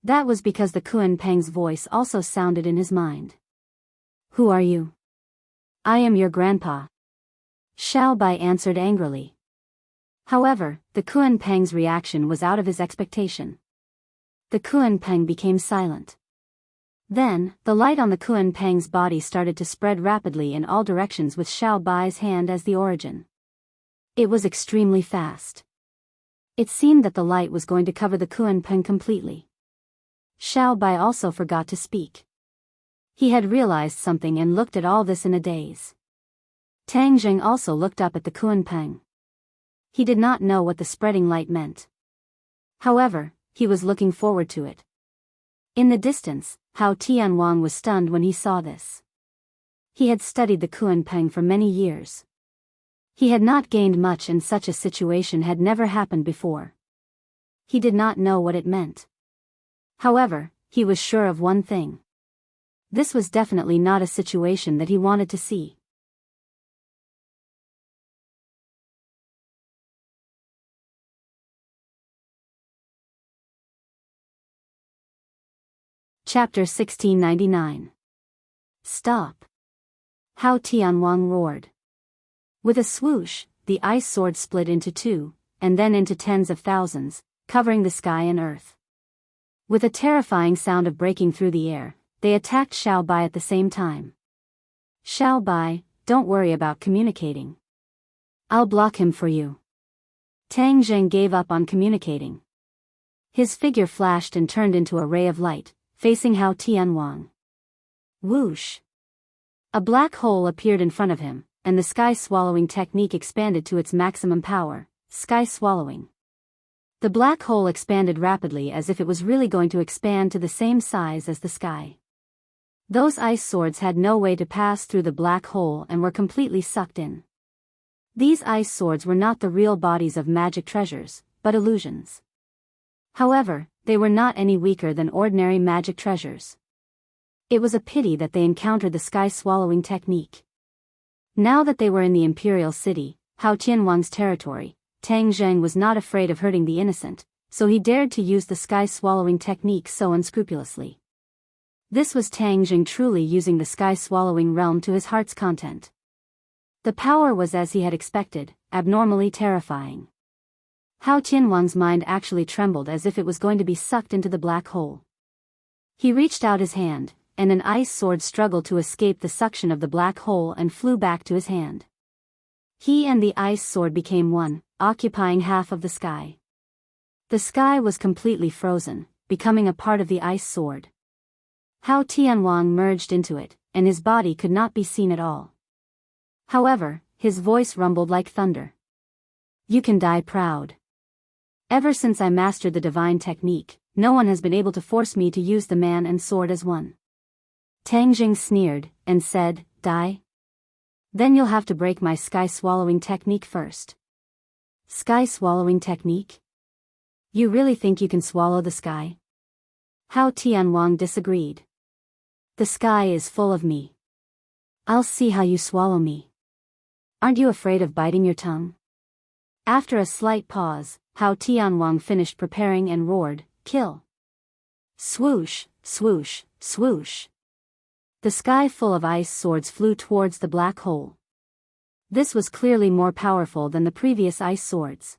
That was because the Kuan Peng's voice also sounded in his mind. "Who are you?" "I am your grandpa." Xiao Bai answered angrily. However, the Kuan Peng's reaction was out of his expectation. The Kuan Peng became silent. Then, the light on the Kuan Peng's body started to spread rapidly in all directions with Xiao Bai's hand as the origin. It was extremely fast. It seemed that the light was going to cover the Kuan Peng completely. Xiao Bai also forgot to speak. He had realized something and looked at all this in a daze. Tang Zhang also looked up at the Kuan Peng. He did not know what the spreading light meant. However, he was looking forward to it. In the distance, Hao Tianwang was stunned when he saw this. He had studied the Kuan Peng for many years. He had not gained much and such a situation had never happened before. He did not know what it meant. However, he was sure of one thing. This was definitely not a situation that he wanted to see. Chapter 1699. Stop! Hao Tianwang roared. With a swoosh, the ice sword split into two, and then into tens of thousands, covering the sky and earth. With a terrifying sound of breaking through the air, they attacked Xiao Bai at the same time. "Xiao Bai, don't worry about communicating. I'll block him for you." Tang Zhang gave up on communicating. His figure flashed and turned into a ray of light, facing Hao Tianwang. Whoosh! A black hole appeared in front of him, and the sky swallowing technique expanded to its maximum power, sky swallowing. The black hole expanded rapidly as if it was really going to expand to the same size as the sky. Those ice swords had no way to pass through the black hole and were completely sucked in. These ice swords were not the real bodies of magic treasures, but illusions. However, they were not any weaker than ordinary magic treasures. It was a pity that they encountered the sky-swallowing technique. Now that they were in the imperial city, Hao Tianwang's territory, Tang Zheng was not afraid of hurting the innocent, so he dared to use the sky-swallowing technique so unscrupulously. This was Tang Zheng truly using the sky-swallowing realm to his heart's content. The power was, as he had expected, abnormally terrifying. Hao Tianwang's mind actually trembled as if it was going to be sucked into the black hole. He reached out his hand, and an ice sword struggled to escape the suction of the black hole and flew back to his hand. He and the ice sword became one, occupying half of the sky. The sky was completely frozen, becoming a part of the ice sword. Hao Tianwang merged into it, and his body could not be seen at all. However, his voice rumbled like thunder. You can die proud. Ever since I mastered the divine technique, no one has been able to force me to use the man and sword as one. Tang Jing sneered, and said, Die? Then you'll have to break my sky-swallowing technique first. Sky-swallowing technique? You really think you can swallow the sky? Hao Tianwang disagreed. The sky is full of me. I'll see how you swallow me. Aren't you afraid of biting your tongue? After a slight pause, Hao Tianwang finished preparing and roared, Kill! Swoosh, swoosh, swoosh. The sky full of ice swords flew towards the black hole. This was clearly more powerful than the previous ice swords.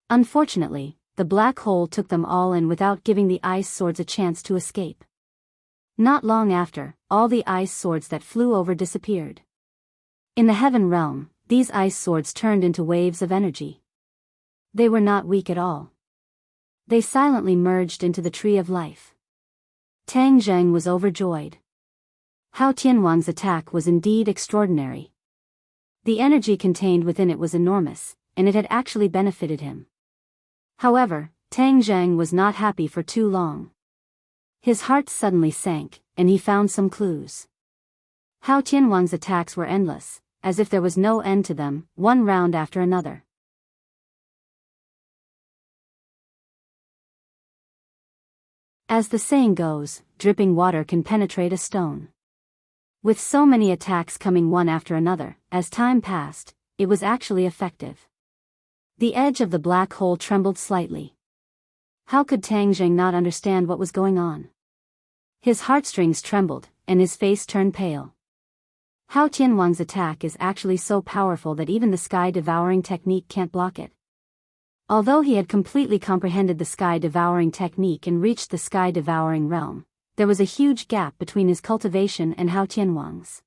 Unfortunately, the black hole took them all in without giving the ice swords a chance to escape. Not long after, all the ice swords that flew over disappeared. In the heaven realm, these ice swords turned into waves of energy. They were not weak at all. They silently merged into the tree of life. Tang Zheng was overjoyed. Hao Tianwang's attack was indeed extraordinary. The energy contained within it was enormous, and it had actually benefited him. However, Tang Zheng was not happy for too long. His heart suddenly sank, and he found some clues. Hao Tianwang's attacks were endless, as if there was no end to them, one round after another. As the saying goes, dripping water can penetrate a stone. With so many attacks coming one after another, as time passed, it was actually effective. The edge of the black hole trembled slightly. How could Tang Zheng not understand what was going on? His heartstrings trembled, and his face turned pale. Hao Tianwang's attack is actually so powerful that even the sky-devouring technique can't block it. Although he had completely comprehended the sky-devouring technique and reached the sky-devouring realm, there was a huge gap between his cultivation and Hao Tianwang's.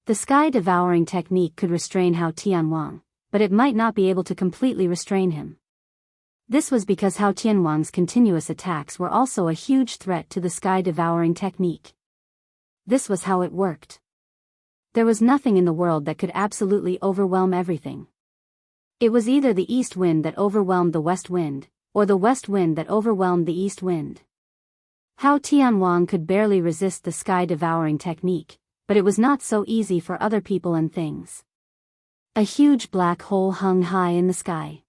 The sky-devouring technique could restrain Hao Tianwang, but it might not be able to completely restrain him. This was because Hao Tianwang's continuous attacks were also a huge threat to the sky-devouring technique. This was how it worked. There was nothing in the world that could absolutely overwhelm everything. It was either the east wind that overwhelmed the west wind, or the west wind that overwhelmed the east wind. Hao Tianwang could barely resist the sky-devouring technique, but it was not so easy for other people and things. A huge black hole hung high in the sky.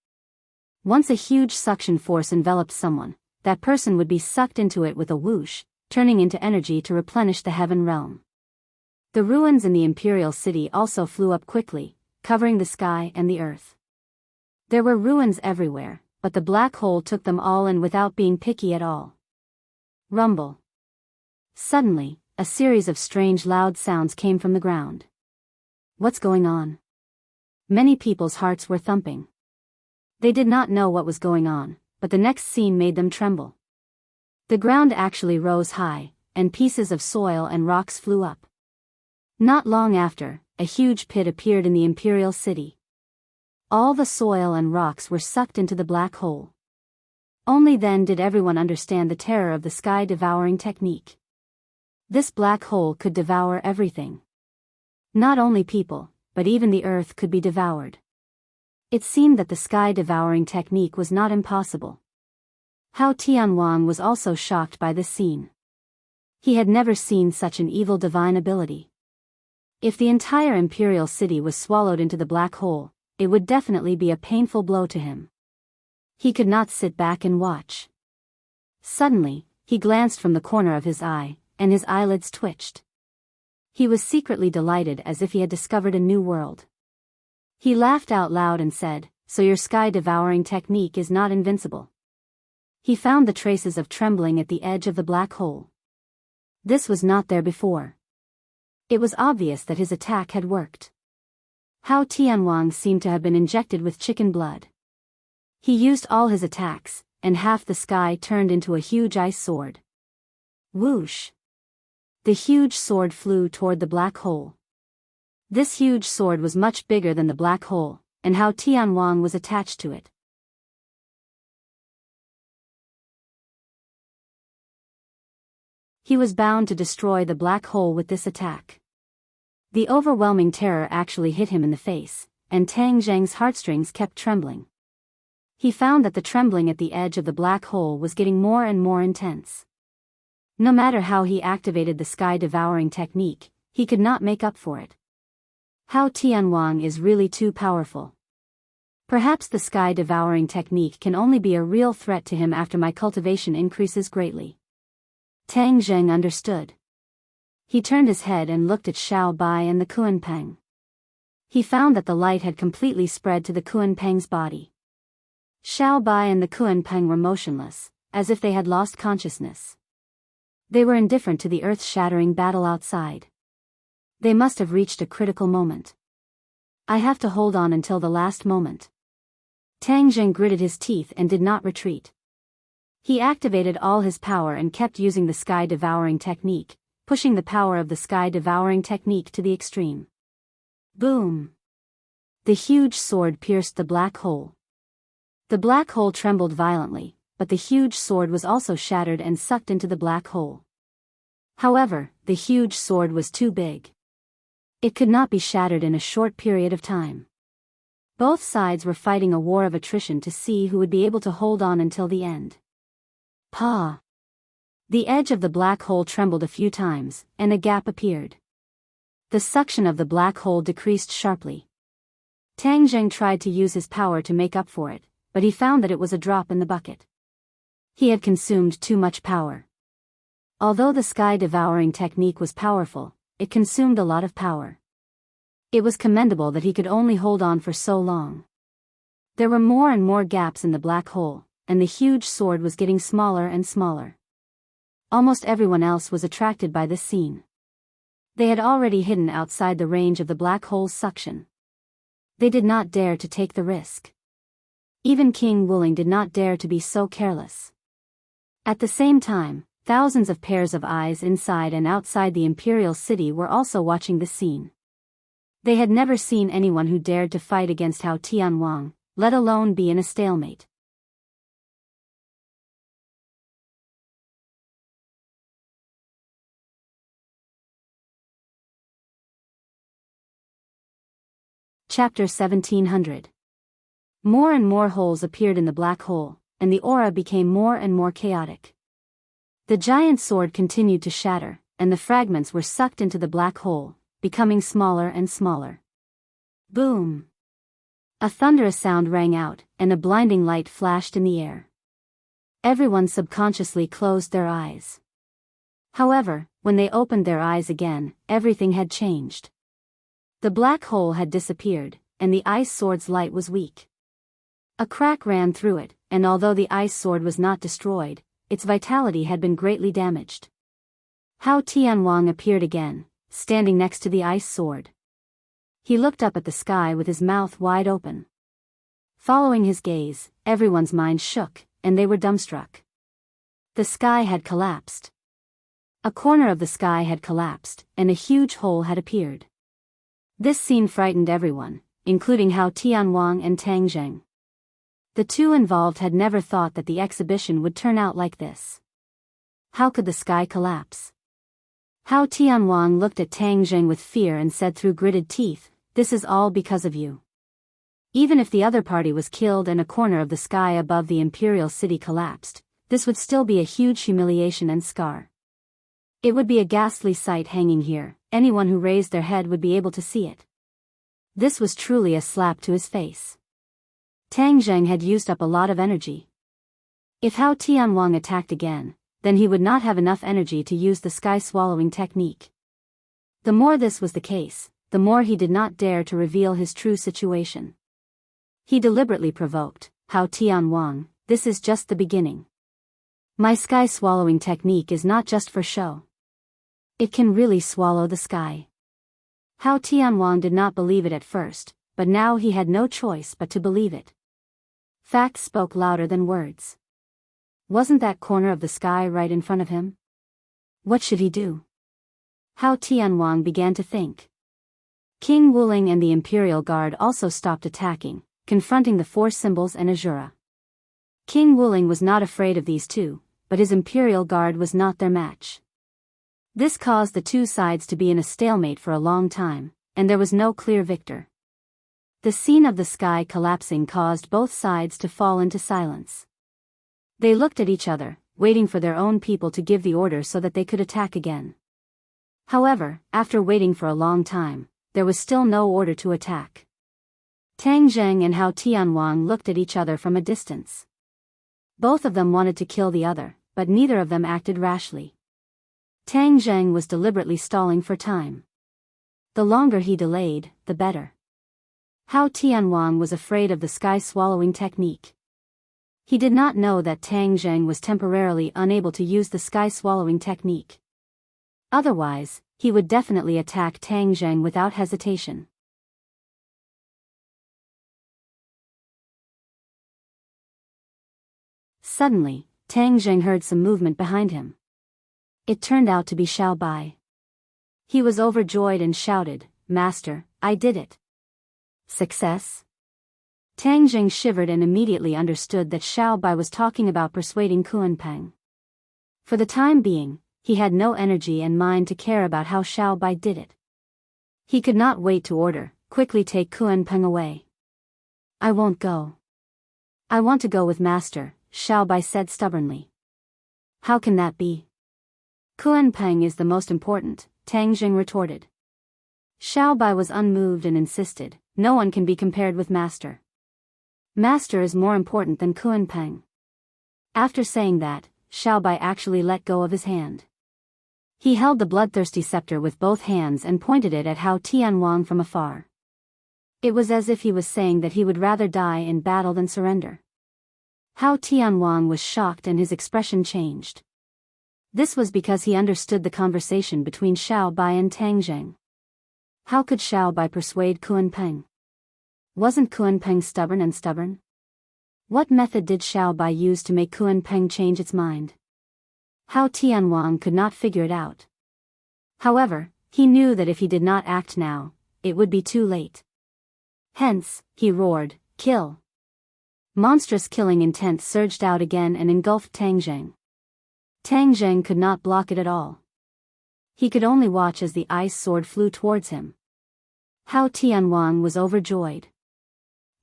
Once a huge suction force enveloped someone, that person would be sucked into it with a whoosh, turning into energy to replenish the heaven realm. The ruins in the imperial city also flew up quickly, covering the sky and the earth. There were ruins everywhere, but the black hole took them all in without being picky at all. Rumble. Suddenly, a series of strange loud sounds came from the ground. What's going on? Many people's hearts were thumping. They did not know what was going on, but the next scene made them tremble. The ground actually rose high, and pieces of soil and rocks flew up. Not long after, a huge pit appeared in the imperial city. All the soil and rocks were sucked into the black hole. Only then did everyone understand the terror of the sky-devouring technique. This black hole could devour everything. Not only people, but even the earth could be devoured. It seemed that the sky-devouring technique was not impossible. Hao Tianwang was also shocked by this scene. He had never seen such an evil divine ability. If the entire imperial city was swallowed into the black hole, it would definitely be a painful blow to him. He could not sit back and watch. Suddenly, he glanced from the corner of his eye, and his eyelids twitched. He was secretly delighted as if he had discovered a new world. He laughed out loud and said, "So your sky-devouring technique is not invincible." He found the traces of trembling at the edge of the black hole. This was not there before. It was obvious that his attack had worked. Hao Tianwang seemed to have been injected with chicken blood. He used all his attacks, and half the sky turned into a huge ice sword. Whoosh! The huge sword flew toward the black hole. This huge sword was much bigger than the black hole, and Hao Tianwang was attached to it. He was bound to destroy the black hole with this attack. The overwhelming terror actually hit him in the face, and Tang Zheng's heartstrings kept trembling. He found that the trembling at the edge of the black hole was getting more and more intense. No matter how he activated the sky-devouring technique, he could not make up for it. Hao Tianwang is really too powerful. Perhaps the sky-devouring technique can only be a real threat to him after my cultivation increases greatly. Tang Zheng understood. He turned his head and looked at Xiao Bai and the Kuanpeng. He found that the light had completely spread to the Kuanpeng's body. Xiao Bai and the Kuanpeng were motionless, as if they had lost consciousness. They were indifferent to the earth-shattering battle outside. They must have reached a critical moment. I have to hold on until the last moment. Tang Zheng gritted his teeth and did not retreat. He activated all his power and kept using the sky-devouring technique, pushing the power of the sky-devouring technique to the extreme. Boom! The huge sword pierced the black hole. The black hole trembled violently, but the huge sword was also shattered and sucked into the black hole. However, the huge sword was too big. It could not be shattered in a short period of time. Both sides were fighting a war of attrition to see who would be able to hold on until the end. Pa! The edge of the black hole trembled a few times, and a gap appeared. The suction of the black hole decreased sharply. Tang Zheng tried to use his power to make up for it, but he found that it was a drop in the bucket. He had consumed too much power. Although the sky-devouring technique was powerful, it consumed a lot of power. It was commendable that he could only hold on for so long. There were more and more gaps in the black hole, and the huge sword was getting smaller and smaller. Almost everyone else was attracted by this scene. They had already hidden outside the range of the black hole's suction. They did not dare to take the risk. Even King Wuling did not dare to be so careless. At the same time, thousands of pairs of eyes inside and outside the imperial city were also watching the scene. They had never seen anyone who dared to fight against Hao Tianwang, let alone be in a stalemate. Chapter 1700. More and more holes appeared in the black hole, and the aura became more and more chaotic. The giant sword continued to shatter, and the fragments were sucked into the black hole, becoming smaller and smaller. Boom! A thunderous sound rang out, and a blinding light flashed in the air. Everyone subconsciously closed their eyes. However, when they opened their eyes again, everything had changed. The black hole had disappeared, and the ice sword's light was weak. A crack ran through it, and although the ice sword was not destroyed, its vitality had been greatly damaged. Hao Tianwang appeared again, standing next to the ice sword. He looked up at the sky with his mouth wide open. Following his gaze, everyone's mind shook, and they were dumbstruck. The sky had collapsed. A corner of the sky had collapsed, and a huge hole had appeared. This scene frightened everyone, including Hao Tianwang and Tang Zheng. The two involved had never thought that the exhibition would turn out like this. How could the sky collapse? Hao Tianwang looked at Tang Zheng with fear and said through gritted teeth, "This is all because of you." Even if the other party was killed and a corner of the sky above the imperial city collapsed, this would still be a huge humiliation and scar. It would be a ghastly sight hanging here, anyone who raised their head would be able to see it. This was truly a slap to his face. Tang Zheng had used up a lot of energy. If Hao Tianwang attacked again, then he would not have enough energy to use the sky-swallowing technique. The more this was the case, the more he did not dare to reveal his true situation. He deliberately provoked, Hao Tianwang, this is just the beginning. My sky-swallowing technique is not just for show. It can really swallow the sky. Hao Tianwang did not believe it at first, but now he had no choice but to believe it. Facts spoke louder than words. Wasn't that corner of the sky right in front of him? What should he do? Hao Tianwang began to think. King Wuling and the Imperial Guard also stopped attacking, confronting the four symbols and Azura. King Wuling was not afraid of these two, but his Imperial Guard was not their match. This caused the two sides to be in a stalemate for a long time, and there was no clear victor. The scene of the sky collapsing caused both sides to fall into silence. They looked at each other, waiting for their own people to give the order so that they could attack again. However, after waiting for a long time, there was still no order to attack. Tang Zheng and Hao Tianwang looked at each other from a distance. Both of them wanted to kill the other, but neither of them acted rashly. Tang Zheng was deliberately stalling for time. The longer he delayed, the better. Hao Tianwang was afraid of the sky-swallowing technique. He did not know that Tang Zheng was temporarily unable to use the sky-swallowing technique. Otherwise, he would definitely attack Tang Zheng without hesitation. Suddenly, Tang Zheng heard some movement behind him. It turned out to be Xiao Bai. He was overjoyed and shouted, "Master, I did it!" Success? Tang Zheng shivered and immediately understood that Xiao Bai was talking about persuading Kunpeng. For the time being, he had no energy and mind to care about how Xiao Bai did it. He could not wait to order, quickly take Kunpeng away. I won't go. I want to go with Master, Xiao Bai said stubbornly. How can that be? Kunpeng is the most important, Tang Zheng retorted. Xiao Bai was unmoved and insisted, no one can be compared with Master. Master is more important than Kunpeng. After saying that, Xiao Bai actually let go of his hand. He held the bloodthirsty scepter with both hands and pointed it at Hao Tianwang from afar. It was as if he was saying that he would rather die in battle than surrender. Hao Tianwang was shocked and his expression changed. This was because he understood the conversation between Xiao Bai and Tang Zheng. How could Xiao Bai persuade Kunpeng? Wasn't Kunpeng stubborn? What method did Xiao Bai use to make Kunpeng change its mind? Hao Tianwang could not figure it out. However, he knew that if he did not act now, it would be too late. Hence, he roared, "Kill!" Monstrous killing intent surged out again and engulfed Tang Zheng. Tang Zheng could not block it at all. He could only watch as the ice sword flew towards him. Hao Tianwang was overjoyed.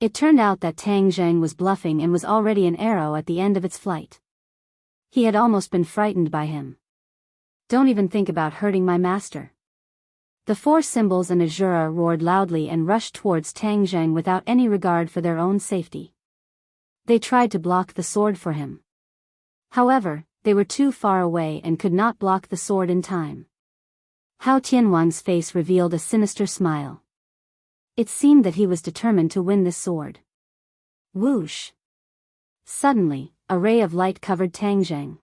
It turned out that Tang Zheng was bluffing and was already an arrow at the end of its flight. He had almost been frightened by him. Don't even think about hurting my master. The four symbols and Azura roared loudly and rushed towards Tang Zheng without any regard for their own safety. They tried to block the sword for him. However, they were too far away and could not block the sword in time. Hao Tianwang's face revealed a sinister smile. It seemed that he was determined to win this sword. Whoosh! Suddenly, a ray of light covered Tang Zheng.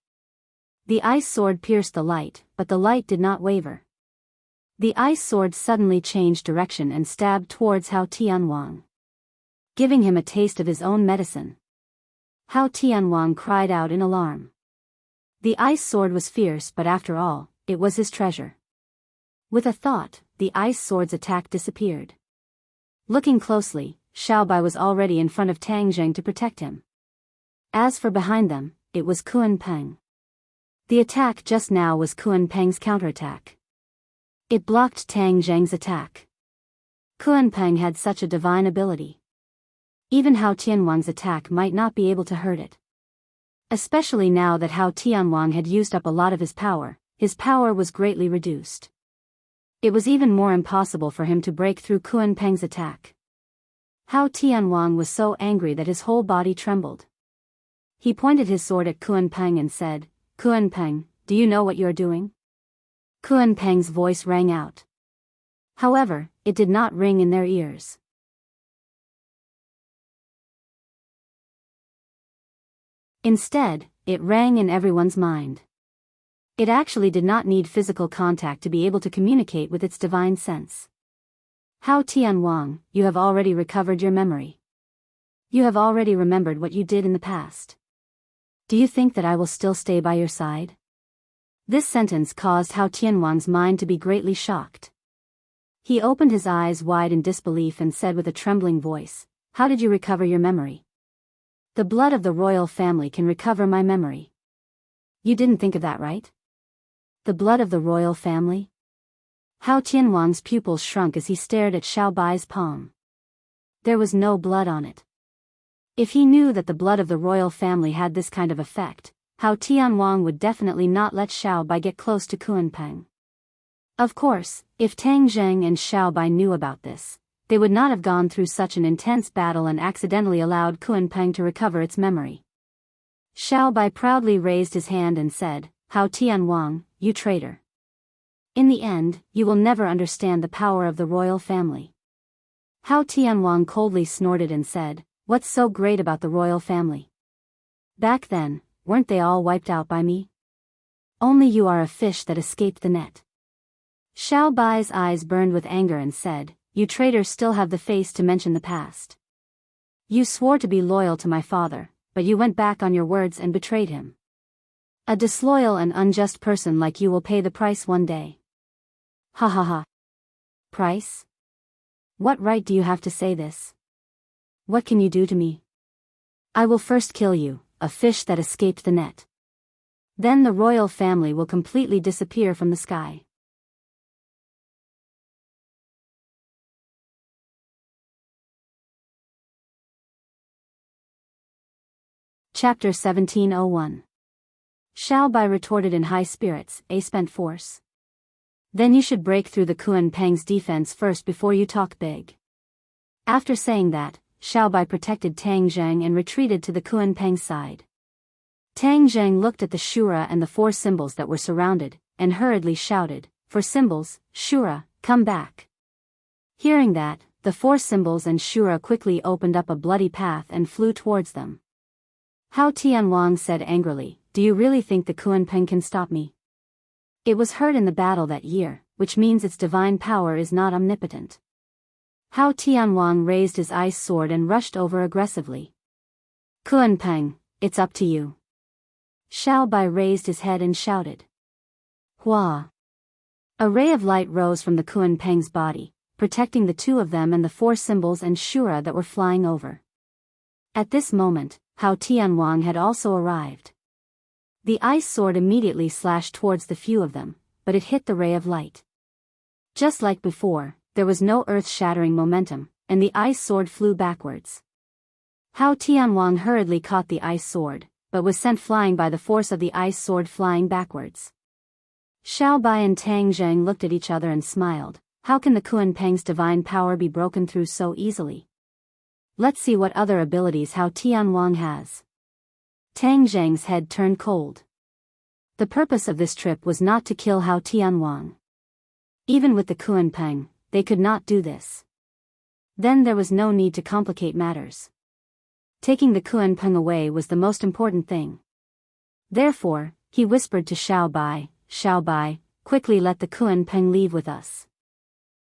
The ice sword pierced the light, but the light did not waver. The ice sword suddenly changed direction and stabbed towards Hao Tianwang, giving him a taste of his own medicine. Hao Tianwang cried out in alarm. The ice sword was fierce, but after all, it was his treasure. With a thought, the ice sword's attack disappeared. Looking closely, Xiao Bai was already in front of Tang Zheng to protect him. As for behind them, it was Kunpeng. The attack just now was Kunpeng's counterattack. It blocked Tang Zheng's attack. Kunpeng had such a divine ability. Even Hao Tianwang's attack might not be able to hurt it. Especially now that Hao Tianwang had used up a lot of his power was greatly reduced. It was even more impossible for him to break through Kunpeng's attack. Hao Tianwang was so angry that his whole body trembled. He pointed his sword at Kunpeng and said, "Kunpeng, do you know what you're doing?" Kunpeng's voice rang out. However, it did not ring in their ears. Instead, it rang in everyone's mind. It actually did not need physical contact to be able to communicate with its divine sense. Hao Tianwang, you have already recovered your memory. You have already remembered what you did in the past. Do you think that I will still stay by your side? This sentence caused Hao Tianwang's mind to be greatly shocked. He opened his eyes wide in disbelief and said with a trembling voice, "How did you recover your memory?" "The blood of the royal family can recover my memory." "You didn't think of that, right?" "The blood of the royal family?" Hao Tianwang's pupils shrunk as he stared at Xiao Bai's palm. There was no blood on it. If he knew that the blood of the royal family had this kind of effect, Hao Tianwang would definitely not let Xiao Bai get close to Kunpeng. Of course, if Tang Zheng and Xiao Bai knew about this, they would not have gone through such an intense battle and accidentally allowed Kunpeng to recover its memory. Xiao Bai proudly raised his hand and said, "Hao Tianwang, you traitor. In the end, you will never understand the power of the royal family." Hao Tianwang coldly snorted and said, "What's so great about the royal family? Back then, weren't they all wiped out by me? Only you are a fish that escaped the net." Xiao Bai's eyes burned with anger and said, "You traitors still have the face to mention the past. You swore to be loyal to my father, but you went back on your words and betrayed him. A disloyal and unjust person like you will pay the price one day." Ha ha ha. Price? What right do you have to say this? What can you do to me? I will first kill you, a fish that escaped the net. Then the royal family will completely disappear from the sky. Chapter 1701. Xiao Bai retorted in high spirits, "A spent force. Then you should break through the Kunpeng's defense first before you talk big." After saying that, Xiao Bai protected Tang Zheng and retreated to the Kunpeng's side. Tang Zheng looked at the Shura and the four symbols that were surrounded, and hurriedly shouted, "For symbols, Shura, come back." Hearing that, the four symbols and Shura quickly opened up a bloody path and flew towards them. Hao Tianwang said angrily, "Do you really think the Kunpeng can stop me? It was hurt in the battle that year, which means its divine power is not omnipotent." Hao Tianwang raised his ice sword and rushed over aggressively. "Kunpeng, it's up to you." Xiao Bai raised his head and shouted. Hua! A ray of light rose from the Kunpeng's body, protecting the two of them and the four symbols and Shura that were flying over. At this moment, Hao Tianwang had also arrived. The ice sword immediately slashed towards the few of them, but it hit the ray of light. Just like before, there was no earth-shattering momentum, and the ice sword flew backwards. Hao Tianwang hurriedly caught the ice sword, but was sent flying by the force of the ice sword flying backwards. Xiao Bai and Tang Zheng looked at each other and smiled. How can the Kunpeng's divine power be broken through so easily? Let's see what other abilities Hao Tianwang has. Tang Zheng's head turned cold. The purpose of this trip was not to kill Hao Tianwang. Even with the Kunpeng, they could not do this. Then there was no need to complicate matters. Taking the Kunpeng away was the most important thing. Therefore, he whispered to Xiao Bai, quickly let the Kunpeng leave with us.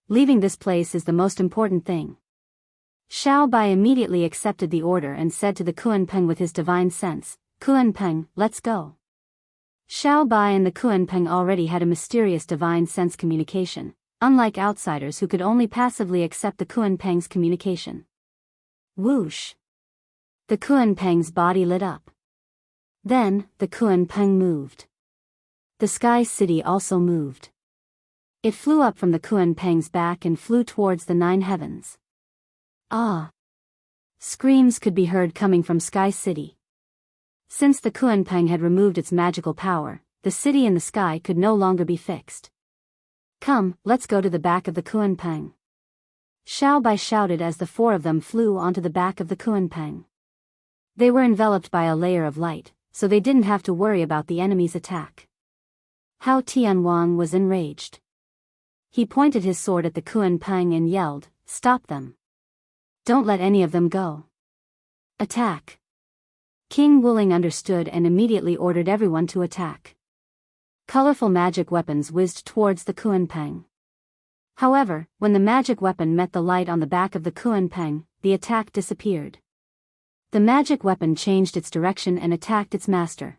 Leaving this place is the most important thing. Xiao Bai immediately accepted the order and said to the Kunpeng with his divine sense, "Kunpeng, let's go." Xiao Bai and the Kunpeng already had a mysterious divine sense communication, unlike outsiders who could only passively accept the Kunpeng's communication. Whoosh! The Kunpeng's body lit up. Then, the Kunpeng moved. The Sky City also moved. It flew up from the Kunpeng's back and flew towards the 9 heavens. Ah! Screams could be heard coming from Sky City. Since the Kunpeng had removed its magical power, the city in the sky could no longer be fixed. Come, let's go to the back of the Kuanpeng. Xiao Bai shouted as the four of them flew onto the back of the Kuanpeng. They were enveloped by a layer of light, so they didn't have to worry about the enemy's attack. Hao Tianwang was enraged. He pointed his sword at the Kuanpeng and yelled, "Stop them! Don't let any of them go! Attack!" King Wuling understood and immediately ordered everyone to attack. Colorful magic weapons whizzed towards the Kuanpeng. However, when the magic weapon met the light on the back of the Kuanpeng, the attack disappeared. The magic weapon changed its direction and attacked its master.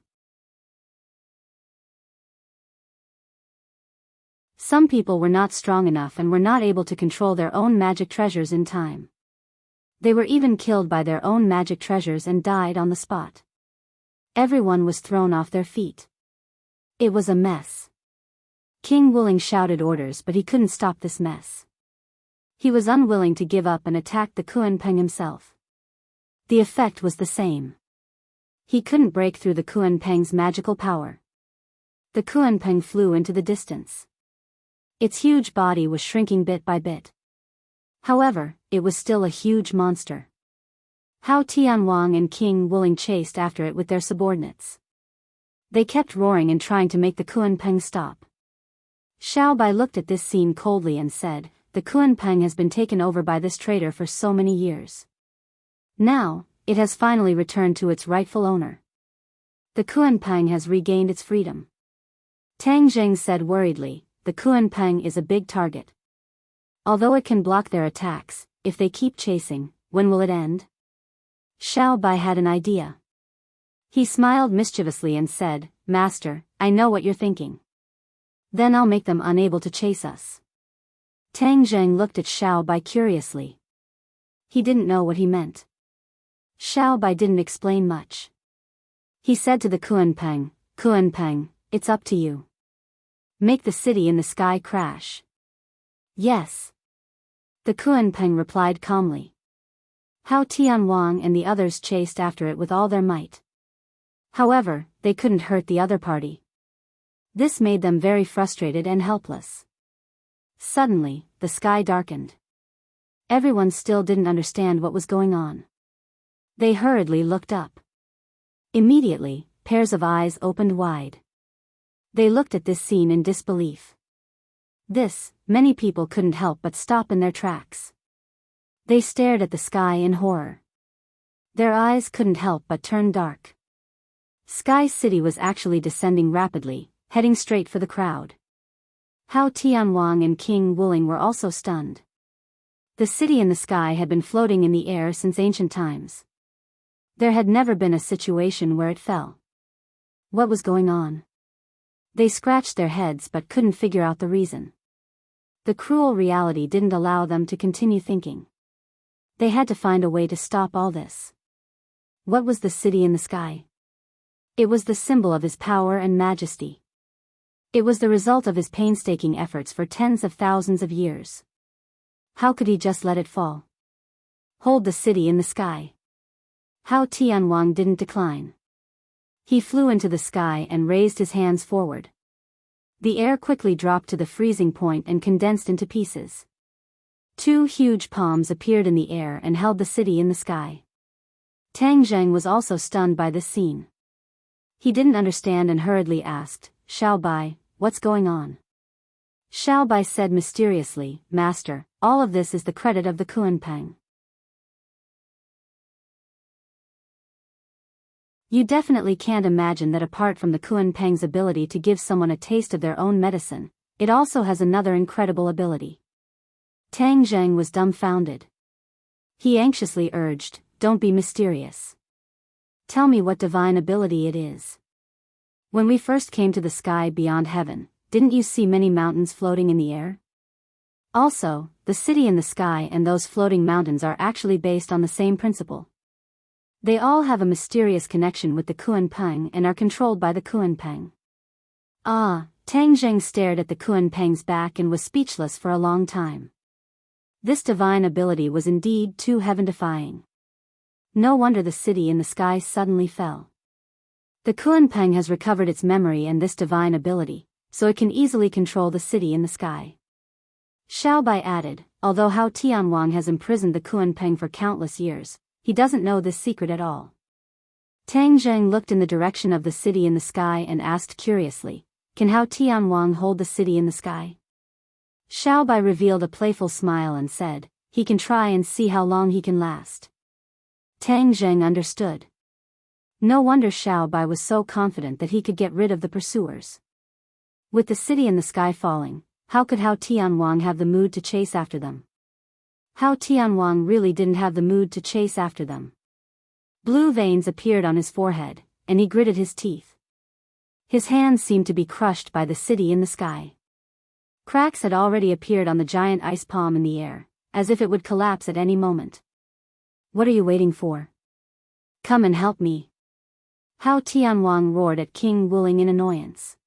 Some people were not strong enough and were not able to control their own magic treasures in time. They were even killed by their own magic treasures and died on the spot. Everyone was thrown off their feet. It was a mess. King Wuling shouted orders, but he couldn't stop this mess. He was unwilling to give up and attacked the Kuanpeng himself. The effect was the same. He couldn't break through the Kuanpeng's magical power. The Kuanpeng flew into the distance. Its huge body was shrinking bit by bit. However, it was still a huge monster. Hao Tianwang and King Wuling chased after it with their subordinates. They kept roaring and trying to make the Kuanpeng stop. Xiao Bai looked at this scene coldly and said, "The Kuanpeng has been taken over by this traitor for so many years. Now, it has finally returned to its rightful owner. The Kuanpeng has regained its freedom." Tang Zheng said worriedly, "The Kuanpeng is a big target. Although it can block their attacks, if they keep chasing, when will it end?" Xiao Bai had an idea. He smiled mischievously and said, "Master, I know what you're thinking. Then I'll make them unable to chase us." Tang Zheng looked at Xiao Bai curiously. He didn't know what he meant. Xiao Bai didn't explain much. He said to the Kuanpeng, "Kuanpeng, it's up to you. Make the city in the sky crash." "Yes." The Kuanpeng replied calmly. Hao Tianwang and the others chased after it with all their might. However, they couldn't hurt the other party. This made them very frustrated and helpless. Suddenly, the sky darkened. Everyone still didn't understand what was going on. They hurriedly looked up. Immediately, pairs of eyes opened wide. They looked at this scene in disbelief. Many people couldn't help but stop in their tracks. They stared at the sky in horror. Their eyes couldn't help but turn dark. Sky City was actually descending rapidly, heading straight for the crowd. Hao Tianwang and King Wuling were also stunned. The city in the sky had been floating in the air since ancient times. There had never been a situation where it fell. What was going on? They scratched their heads but couldn't figure out the reason. The cruel reality didn't allow them to continue thinking. They had to find a way to stop all this. What was the city in the sky? It was the symbol of his power and majesty. It was the result of his painstaking efforts for tens of thousands of years. How could he just let it fall? Hold the city in the sky. Hao Tianwang didn't decline. He flew into the sky and raised his hands forward. The air quickly dropped to the freezing point and condensed into pieces. Two huge palms appeared in the air and held the city in the sky. Tang Zheng was also stunned by this scene. He didn't understand and hurriedly asked, "Xiao Bai, what's going on?" Xiao Bai said mysteriously, "Master, all of this is the credit of the Kuanpeng. You definitely can't imagine that apart from the Kuanpeng's ability to give someone a taste of their own medicine, it also has another incredible ability." Tang Zheng was dumbfounded. He anxiously urged, "Don't be mysterious. Tell me what divine ability it is. When we first came to the sky beyond heaven, didn't you see many mountains floating in the air? Also, the city in the sky and those floating mountains are actually based on the same principle. They all have a mysterious connection with the Kuanpeng and are controlled by the Kuanpeng." Tang Zheng stared at the Kuanpeng's back and was speechless for a long time. This divine ability was indeed too heaven-defying. No wonder the city in the sky suddenly fell. The Kuanpeng has recovered its memory and this divine ability, so it can easily control the city in the sky. Xiao Bai added, although Hao Tianwang has imprisoned the Kunpeng for countless years, he doesn't know this secret at all. Tang Zheng looked in the direction of the city in the sky and asked curiously, can Hao Tianwang hold the city in the sky? Xiao Bai revealed a playful smile and said, he can try and see how long he can last. Tang Zheng understood. No wonder Xiao Bai was so confident that he could get rid of the pursuers. With the city in the sky falling, how could Hao Tianwang have the mood to chase after them? Hao Tianwang really didn't have the mood to chase after them. Blue veins appeared on his forehead, and he gritted his teeth. His hands seemed to be crushed by the city in the sky. Cracks had already appeared on the giant ice palm in the air, as if it would collapse at any moment. What are you waiting for? Come and help me. Hao Tianwang roared at King Wuling in annoyance.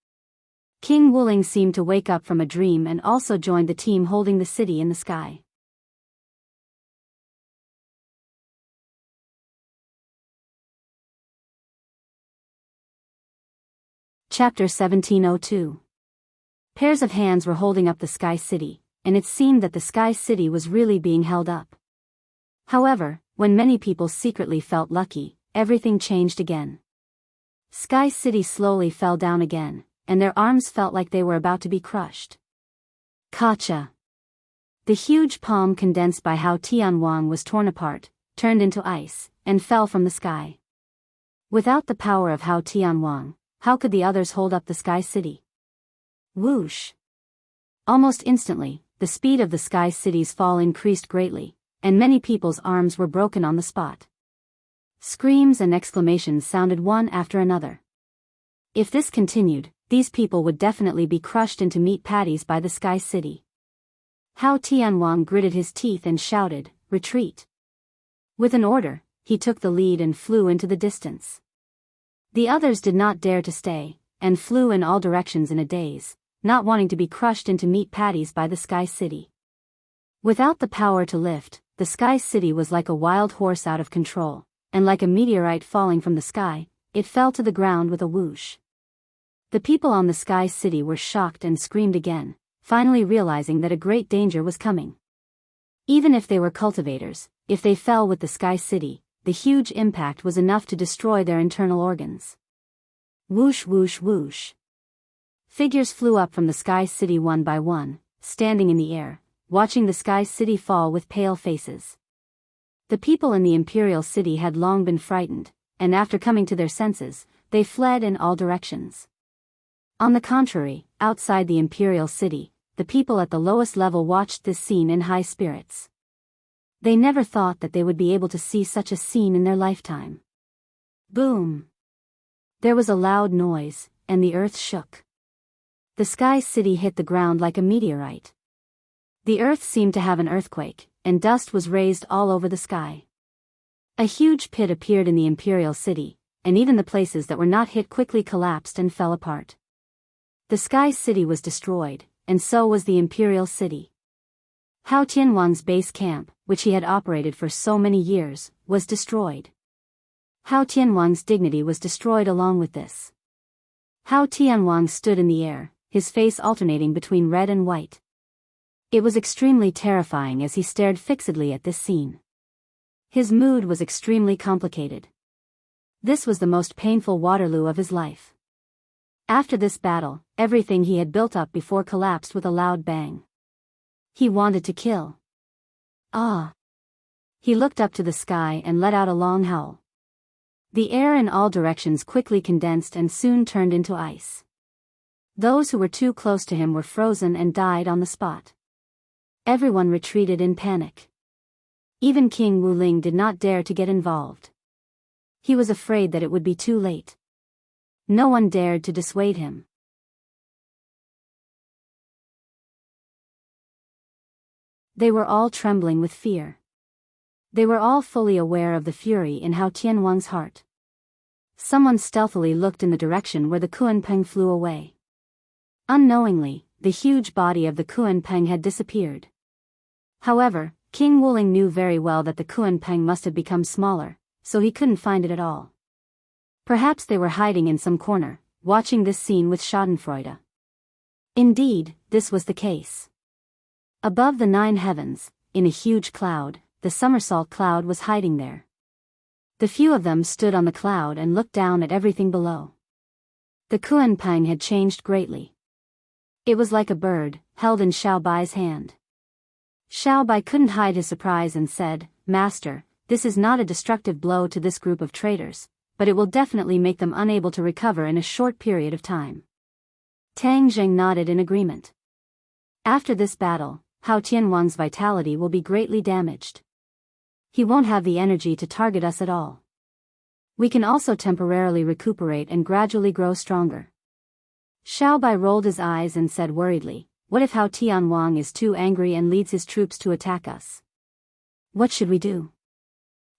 King Wuling seemed to wake up from a dream and also joined the team holding the city in the sky. Chapter 1702. Pairs of hands were holding up the Sky City, and it seemed that the Sky City was really being held up. However, when many people secretly felt lucky, everything changed again. Sky City slowly fell down again, and their arms felt like they were about to be crushed. Kacha! The huge palm condensed by Hao Tianwang was torn apart, turned into ice, and fell from the sky. Without the power of Hao Tianwang, how could the others hold up the Sky City? Whoosh! Almost instantly, the speed of the Sky City's fall increased greatly, and many people's arms were broken on the spot. Screams and exclamations sounded one after another. If this continued, these people would definitely be crushed into meat patties by the Sky City. Hao Tianwang gritted his teeth and shouted, retreat. With an order, he took the lead and flew into the distance. The others did not dare to stay, and flew in all directions in a daze, not wanting to be crushed into meat patties by the Sky City. Without the power to lift, the Sky City was like a wild horse out of control, and like a meteorite falling from the sky, it fell to the ground with a whoosh. The people on the Sky City were shocked and screamed again, finally realizing that a great danger was coming. Even if they were cultivators, if they fell with the Sky City, the huge impact was enough to destroy their internal organs. Whoosh whoosh whoosh. Figures flew up from the Sky City one by one, standing in the air, watching the Sky City fall with pale faces. The people in the Imperial City had long been frightened, and after coming to their senses, they fled in all directions. On the contrary, outside the Imperial City, the people at the lowest level watched this scene in high spirits. They never thought that they would be able to see such a scene in their lifetime. Boom! There was a loud noise, and the earth shook. The Sky City hit the ground like a meteorite. The earth seemed to have an earthquake, and dust was raised all over the sky. A huge pit appeared in the Imperial City, and even the places that were not hit quickly collapsed and fell apart. The Sky City was destroyed, and so was the Imperial City. Hao Tianwang's base camp, which he had operated for so many years, was destroyed. Hao Tianwang's dignity was destroyed along with this. Hao Tianwang stood in the air, his face alternating between red and white. It was extremely terrifying as he stared fixedly at this scene. His mood was extremely complicated. This was the most painful Waterloo of his life. After this battle, everything he had built up before collapsed with a loud bang. He wanted to kill. Ah! He looked up to the sky and let out a long howl. The air in all directions quickly condensed and soon turned into ice. Those who were too close to him were frozen and died on the spot. Everyone retreated in panic. Even King Wuling did not dare to get involved. He was afraid that it would be too late. No one dared to dissuade him. They were all trembling with fear. They were all fully aware of the fury in Hao Tianwang's heart. Someone stealthily looked in the direction where the Kunpeng flew away. Unknowingly, the huge body of the Kunpeng had disappeared. However, King Wuling knew very well that the Kunpeng must have become smaller, so he couldn't find it at all. Perhaps they were hiding in some corner, watching this scene with schadenfreude. Indeed, this was the case. Above the 9 heavens, in a huge cloud, the somersault cloud was hiding there. The few of them stood on the cloud and looked down at everything below. The Kuan-pang had changed greatly. It was like a bird, held in Xiao Bai's hand. Xiao Bai couldn't hide his surprise and said, "Master, this is not a destructive blow to this group of traitors, but it will definitely make them unable to recover in a short period of time." Tang Zheng nodded in agreement. After this battle, Hao Tianwang's vitality will be greatly damaged. He won't have the energy to target us at all. We can also temporarily recuperate and gradually grow stronger. Xiao Bai rolled his eyes and said worriedly, "What if Hao Tianwang is too angry and leads his troops to attack us? What should we do?"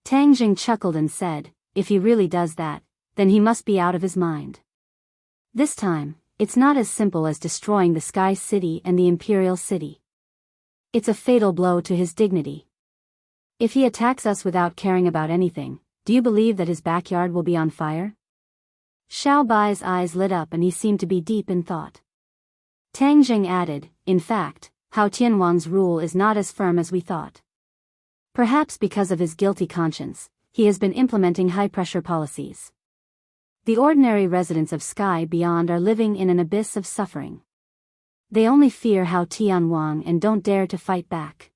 Tang Jing chuckled and said, "If he really does that, then he must be out of his mind. This time, it's not as simple as destroying the Sky City and the Imperial City. It's a fatal blow to his dignity. If he attacks us without caring about anything, do you believe that his backyard will be on fire?" Xiao Bai's eyes lit up and he seemed to be deep in thought. Tang Jing added, "In fact, Hao Tianwang's rule is not as firm as we thought. Perhaps because of his guilty conscience, he has been implementing high-pressure policies. The ordinary residents of Sky Beyond are living in an abyss of suffering. They only fear Hao Tianwang and don't dare to fight back.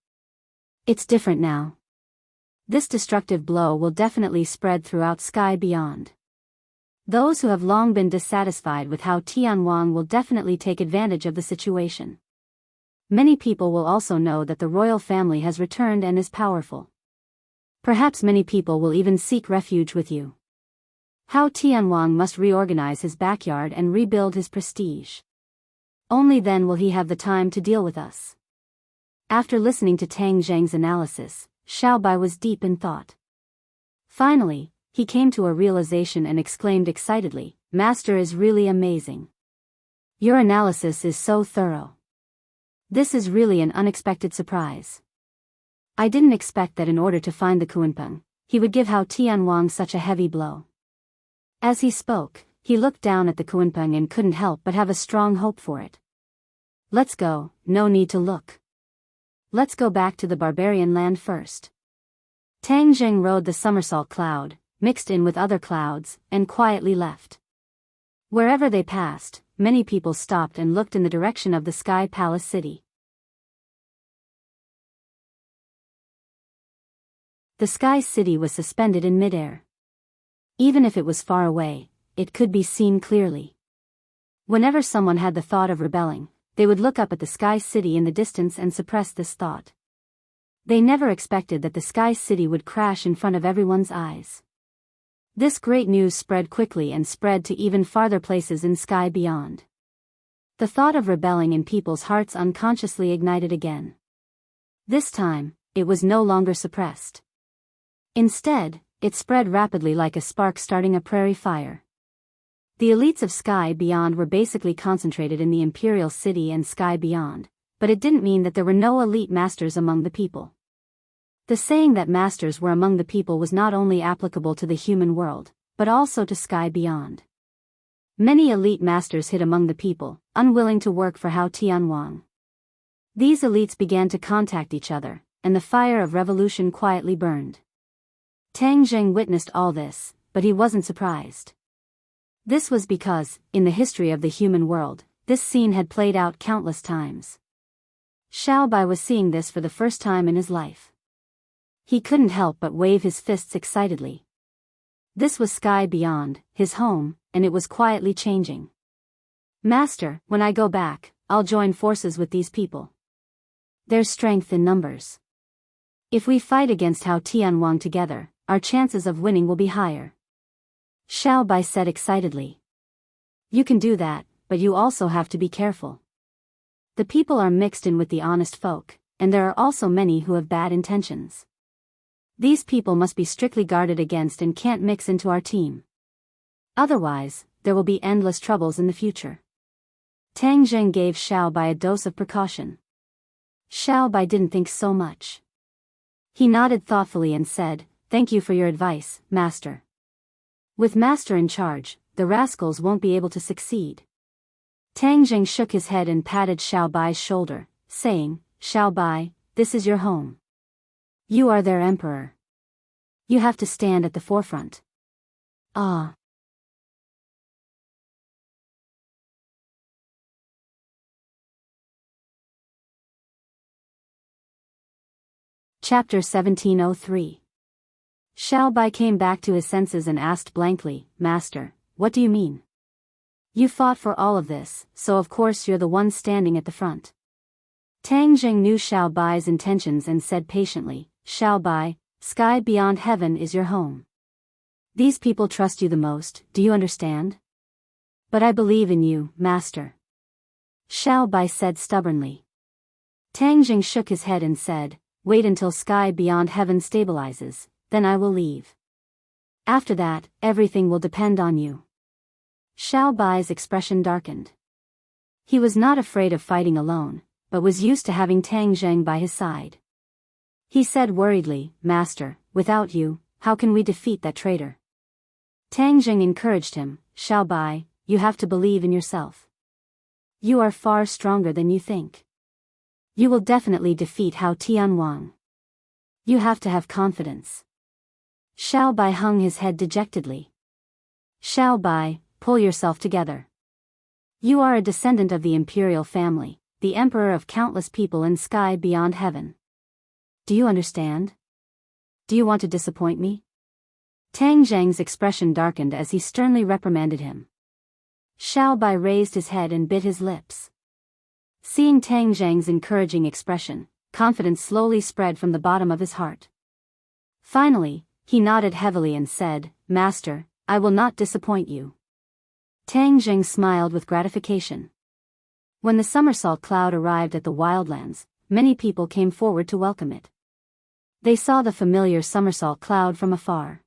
It's different now. This destructive blow will definitely spread throughout Sky Beyond. Those who have long been dissatisfied with Hao Tianwang will definitely take advantage of the situation. Many people will also know that the royal family has returned and is powerful. Perhaps many people will even seek refuge with you. Hao Tianwang must reorganize his backyard and rebuild his prestige. Only then will he have the time to deal with us." After listening to Tang Zheng's analysis, Xiao Bai was deep in thought. Finally, he came to a realization and exclaimed excitedly, "Master is really amazing. Your analysis is so thorough. This is really an unexpected surprise. I didn't expect that in order to find the Kuan-pang, he would give Hao Tianwang such a heavy blow." As he spoke, he looked down at the Kuan-pang and couldn't help but have a strong hope for it. "Let's go, no need to look. Let's go back to the barbarian land first." Tang Jing rode the somersault cloud, mixed in with other clouds, and quietly left. Wherever they passed, many people stopped and looked in the direction of the Sky Palace City. The Sky City was suspended in midair. Even if it was far away, it could be seen clearly. Whenever someone had the thought of rebelling, they would look up at the Sky City in the distance and suppress this thought. They never expected that the Sky City would crash in front of everyone's eyes. This great news spread quickly and spread to even farther places in Sky Beyond. The thought of rebelling in people's hearts unconsciously ignited again. This time, it was no longer suppressed. Instead, it spread rapidly like a spark starting a prairie fire. The elites of Sky Beyond were basically concentrated in the Imperial City and Sky Beyond, but it didn't mean that there were no elite masters among the people. The saying that masters were among the people was not only applicable to the human world, but also to Sky Beyond. Many elite masters hid among the people, unwilling to work for Hao Tianwang. These elites began to contact each other, and the fire of revolution quietly burned. Tang Zheng witnessed all this, but he wasn't surprised. This was because, in the history of the human world, this scene had played out countless times. Xiao Bai was seeing this for the first time in his life. He couldn't help but wave his fists excitedly. This was Sky Beyond, his home, and it was quietly changing. "Master, when I go back, I'll join forces with these people. There's strength in numbers. If we fight against Hao Tianwang together, our chances of winning will be higher." Xiao Bai said excitedly. "You can do that, but you also have to be careful. The people are mixed in with the honest folk, and there are also many who have bad intentions. These people must be strictly guarded against and can't mix into our team. Otherwise, there will be endless troubles in the future." Tang Zheng gave Xiao Bai a dose of precaution. Xiao Bai didn't think so much. He nodded thoughtfully and said, "Thank you for your advice, Master. With Master in charge, the rascals won't be able to succeed." Tang Jing shook his head and patted Xiao Bai's shoulder, saying, Xiao Bai, this is your home. You are their emperor. You have to stand at the forefront. Ah. Chapter 1703. Xiao Bai came back to his senses and asked blankly, Master, what do you mean? You fought for all of this, so of course you're the one standing at the front. Tang Jing knew Xiao Bai's intentions and said patiently, Xiao Bai, sky beyond heaven is your home. These people trust you the most, do you understand? But I believe in you, Master. Xiao Bai said stubbornly. Tang Jing shook his head and said, Wait until sky beyond heaven stabilizes, then I will leave. After that, everything will depend on you. Xiao Bai's expression darkened. He was not afraid of fighting alone, but was used to having Tang Jing by his side. He said worriedly, Master, without you, how can we defeat that traitor? Tang Jing encouraged him, Xiao Bai, you have to believe in yourself. You are far stronger than you think. You will definitely defeat Hao Tianwang. You have to have confidence. Xiao Bai hung his head dejectedly. Xiao Bai, pull yourself together. You are a descendant of the imperial family, the emperor of countless people in sky beyond heaven. Do you understand? Do you want to disappoint me? Tang Jing's expression darkened as he sternly reprimanded him. Xiao Bai raised his head and bit his lips. Seeing Tang Jing's encouraging expression, confidence slowly spread from the bottom of his heart. Finally, he nodded heavily and said, Master, I will not disappoint you. Tang Jing smiled with gratification. When the somersault cloud arrived at the wildlands, many people came forward to welcome it. They saw the familiar somersault cloud from afar.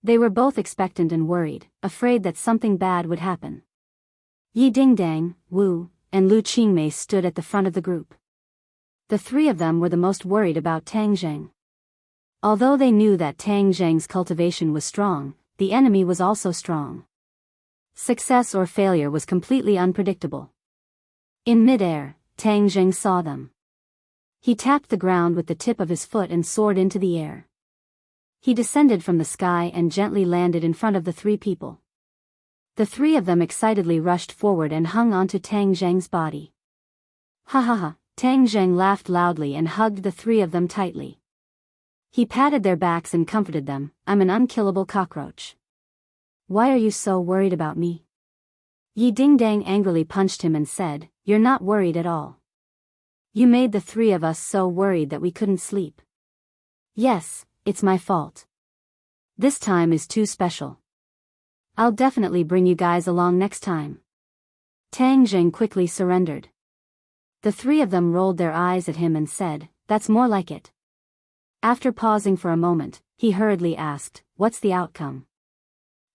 They were both expectant and worried, afraid that something bad would happen. Yi Dingdang, Wu, and Lu Qingmei stood at the front of the group. The three of them were the most worried about Tang Jing. Although they knew that Tang Jing's cultivation was strong, the enemy was also strong. Success or failure was completely unpredictable. In mid-air, Tang Jing saw them. He tapped the ground with the tip of his foot and soared into the air. He descended from the sky and gently landed in front of the three people. The three of them excitedly rushed forward and hung onto Tang Jing's body. Ha ha ha, Tang Jing laughed loudly and hugged the three of them tightly. He patted their backs and comforted them, I'm an unkillable cockroach. Why are you so worried about me? Yi Dingdang angrily punched him and said, You're not worried at all. You made the three of us so worried that we couldn't sleep. Yes, it's my fault. This time is too special. I'll definitely bring you guys along next time. Tang Jing quickly surrendered. The three of them rolled their eyes at him and said, That's more like it. After pausing for a moment, he hurriedly asked, What's the outcome?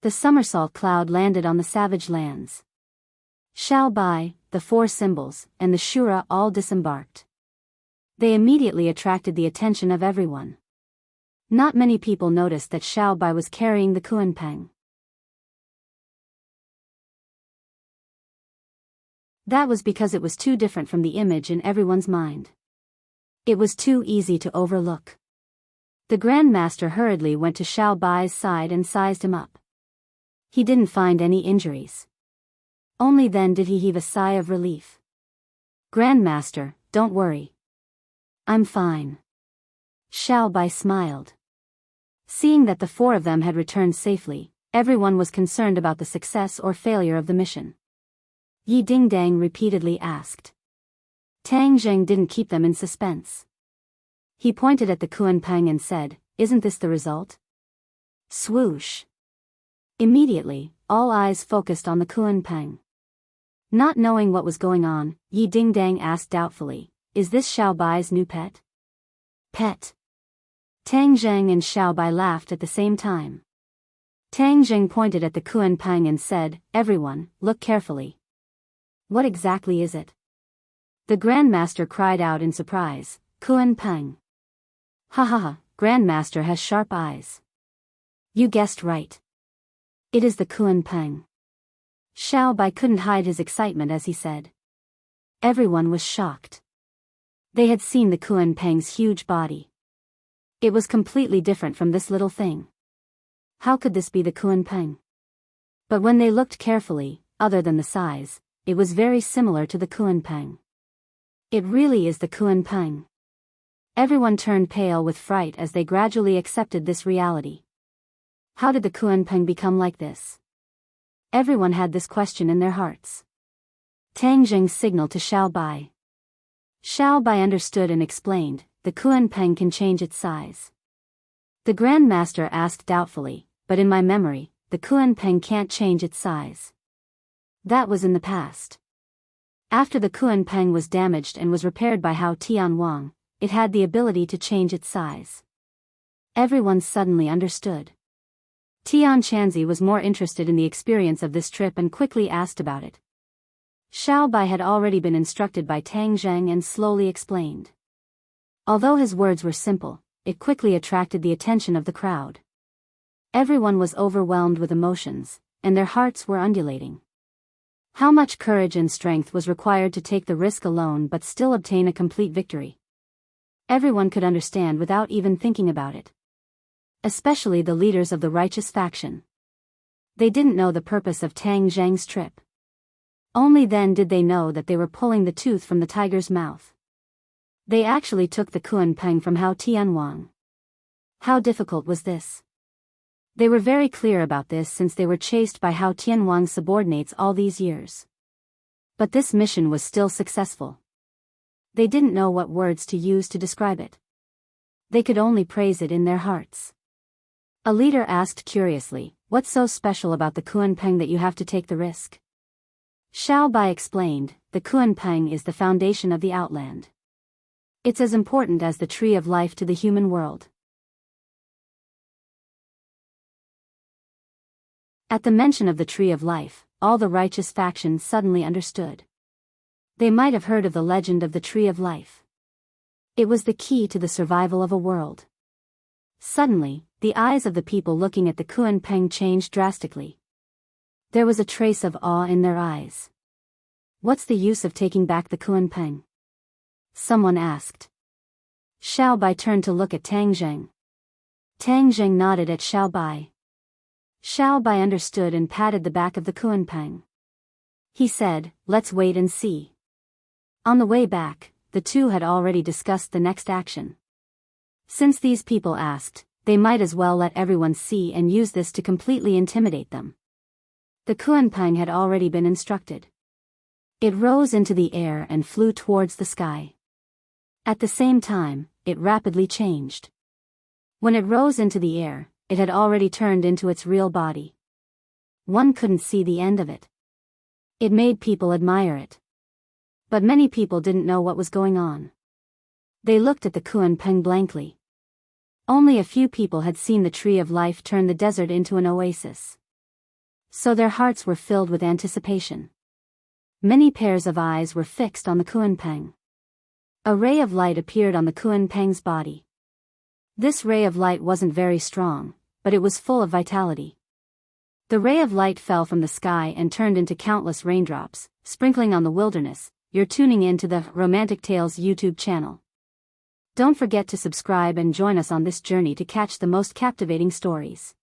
The somersault cloud landed on the savage lands. Xiao Bai, the four symbols, and the Shura all disembarked. They immediately attracted the attention of everyone. Not many people noticed that Xiao Bai was carrying the Kuanpeng. That was because it was too different from the image in everyone's mind. It was too easy to overlook. The Grand Master hurriedly went to Xiao Bai's side and sized him up. He didn't find any injuries. Only then did he heave a sigh of relief. Grand Master, don't worry. I'm fine. Xiao Bai smiled. Seeing that the four of them had returned safely, everyone was concerned about the success or failure of the mission. Yi Dingdang repeatedly asked. Tang Jing didn't keep them in suspense. He pointed at the Kuanpeng and said, Isn't this the result? Swoosh. Immediately, all eyes focused on the Kuanpeng. Not knowing what was going on, Yi Dingdang asked doubtfully, Is this Xiao Bai's new pet? Pet. Tang Jing and Xiao Bai laughed at the same time. Tang Jing pointed at the Kuanpeng and said, Everyone, look carefully. What exactly is it? The Grand Master cried out in surprise, Kuanpeng. Ha ha ha, Grand Master has sharp eyes. You guessed right. It is the Kuanpeng. Xiao Bai couldn't hide his excitement as he said. Everyone was shocked. They had seen the Kunpeng's huge body. It was completely different from this little thing. How could this be the Kunpeng? But when they looked carefully, other than the size, it was very similar to the Kunpeng. It really is the Kunpeng. Everyone turned pale with fright as they gradually accepted this reality. How did the Kunpeng become like this? Everyone had this question in their hearts. Tang Zheng signaled to Xiao Bai. Xiao Bai understood and explained, the Kunpeng can change its size. The Grand Master asked doubtfully, but in my memory, the Kunpeng can't change its size. That was in the past. After the Kunpeng was damaged and was repaired by Hao Tianwang, it had the ability to change its size. Everyone suddenly understood. Tian Chanzi was more interested in the experience of this trip and quickly asked about it. Xiao Bai had already been instructed by Tang Zheng and slowly explained. Although his words were simple, it quickly attracted the attention of the crowd. Everyone was overwhelmed with emotions, and their hearts were undulating. How much courage and strength was required to take the risk alone but still obtain a complete victory? Everyone could understand without even thinking about it. Especially the leaders of the righteous faction. They didn't know the purpose of Tang Zheng's trip. Only then did they know that they were pulling the tooth from the tiger's mouth. They actually took the Kunpeng from Hao Tianwang. How difficult was this? They were very clear about this since they were chased by Hao Tianwang's subordinates all these years. But this mission was still successful. They didn't know what words to use to describe it. They could only praise it in their hearts. A leader asked curiously, what's so special about the Kunpeng that you have to take the risk? Xiao Bai explained, the Kunpeng is the foundation of the Outland. It's as important as the tree of life to the human world. At the mention of the tree of life, all the righteous factions suddenly understood. They might have heard of the legend of the tree of life. It was the key to the survival of a world. Suddenly, the eyes of the people looking at the Kunpeng changed drastically. There was a trace of awe in their eyes. What's the use of taking back the Kunpeng? Someone asked. Xiao Bai turned to look at Tang Zheng. Tang Zheng nodded at Xiao Bai. Xiao Bai understood and patted the back of the Kunpeng. He said, let's wait and see. On the way back, the two had already discussed the next action. Since these people asked, they might as well let everyone see and use this to completely intimidate them. The Kunpeng had already been instructed. It rose into the air and flew towards the sky. At the same time, it rapidly changed. When it rose into the air, it had already turned into its real body. One couldn't see the end of it. It made people admire it. But many people didn't know what was going on. They looked at the Kunpeng blankly. Only a few people had seen the tree of life turn the desert into an oasis. So their hearts were filled with anticipation. Many pairs of eyes were fixed on the Kunpeng. A ray of light appeared on the Kunpeng's body. This ray of light wasn't very strong, but it was full of vitality. The ray of light fell from the sky and turned into countless raindrops, sprinkling on the wilderness. You're tuning in to the Romantic Tales YouTube channel. Don't forget to subscribe and join us on this journey to catch the most captivating stories.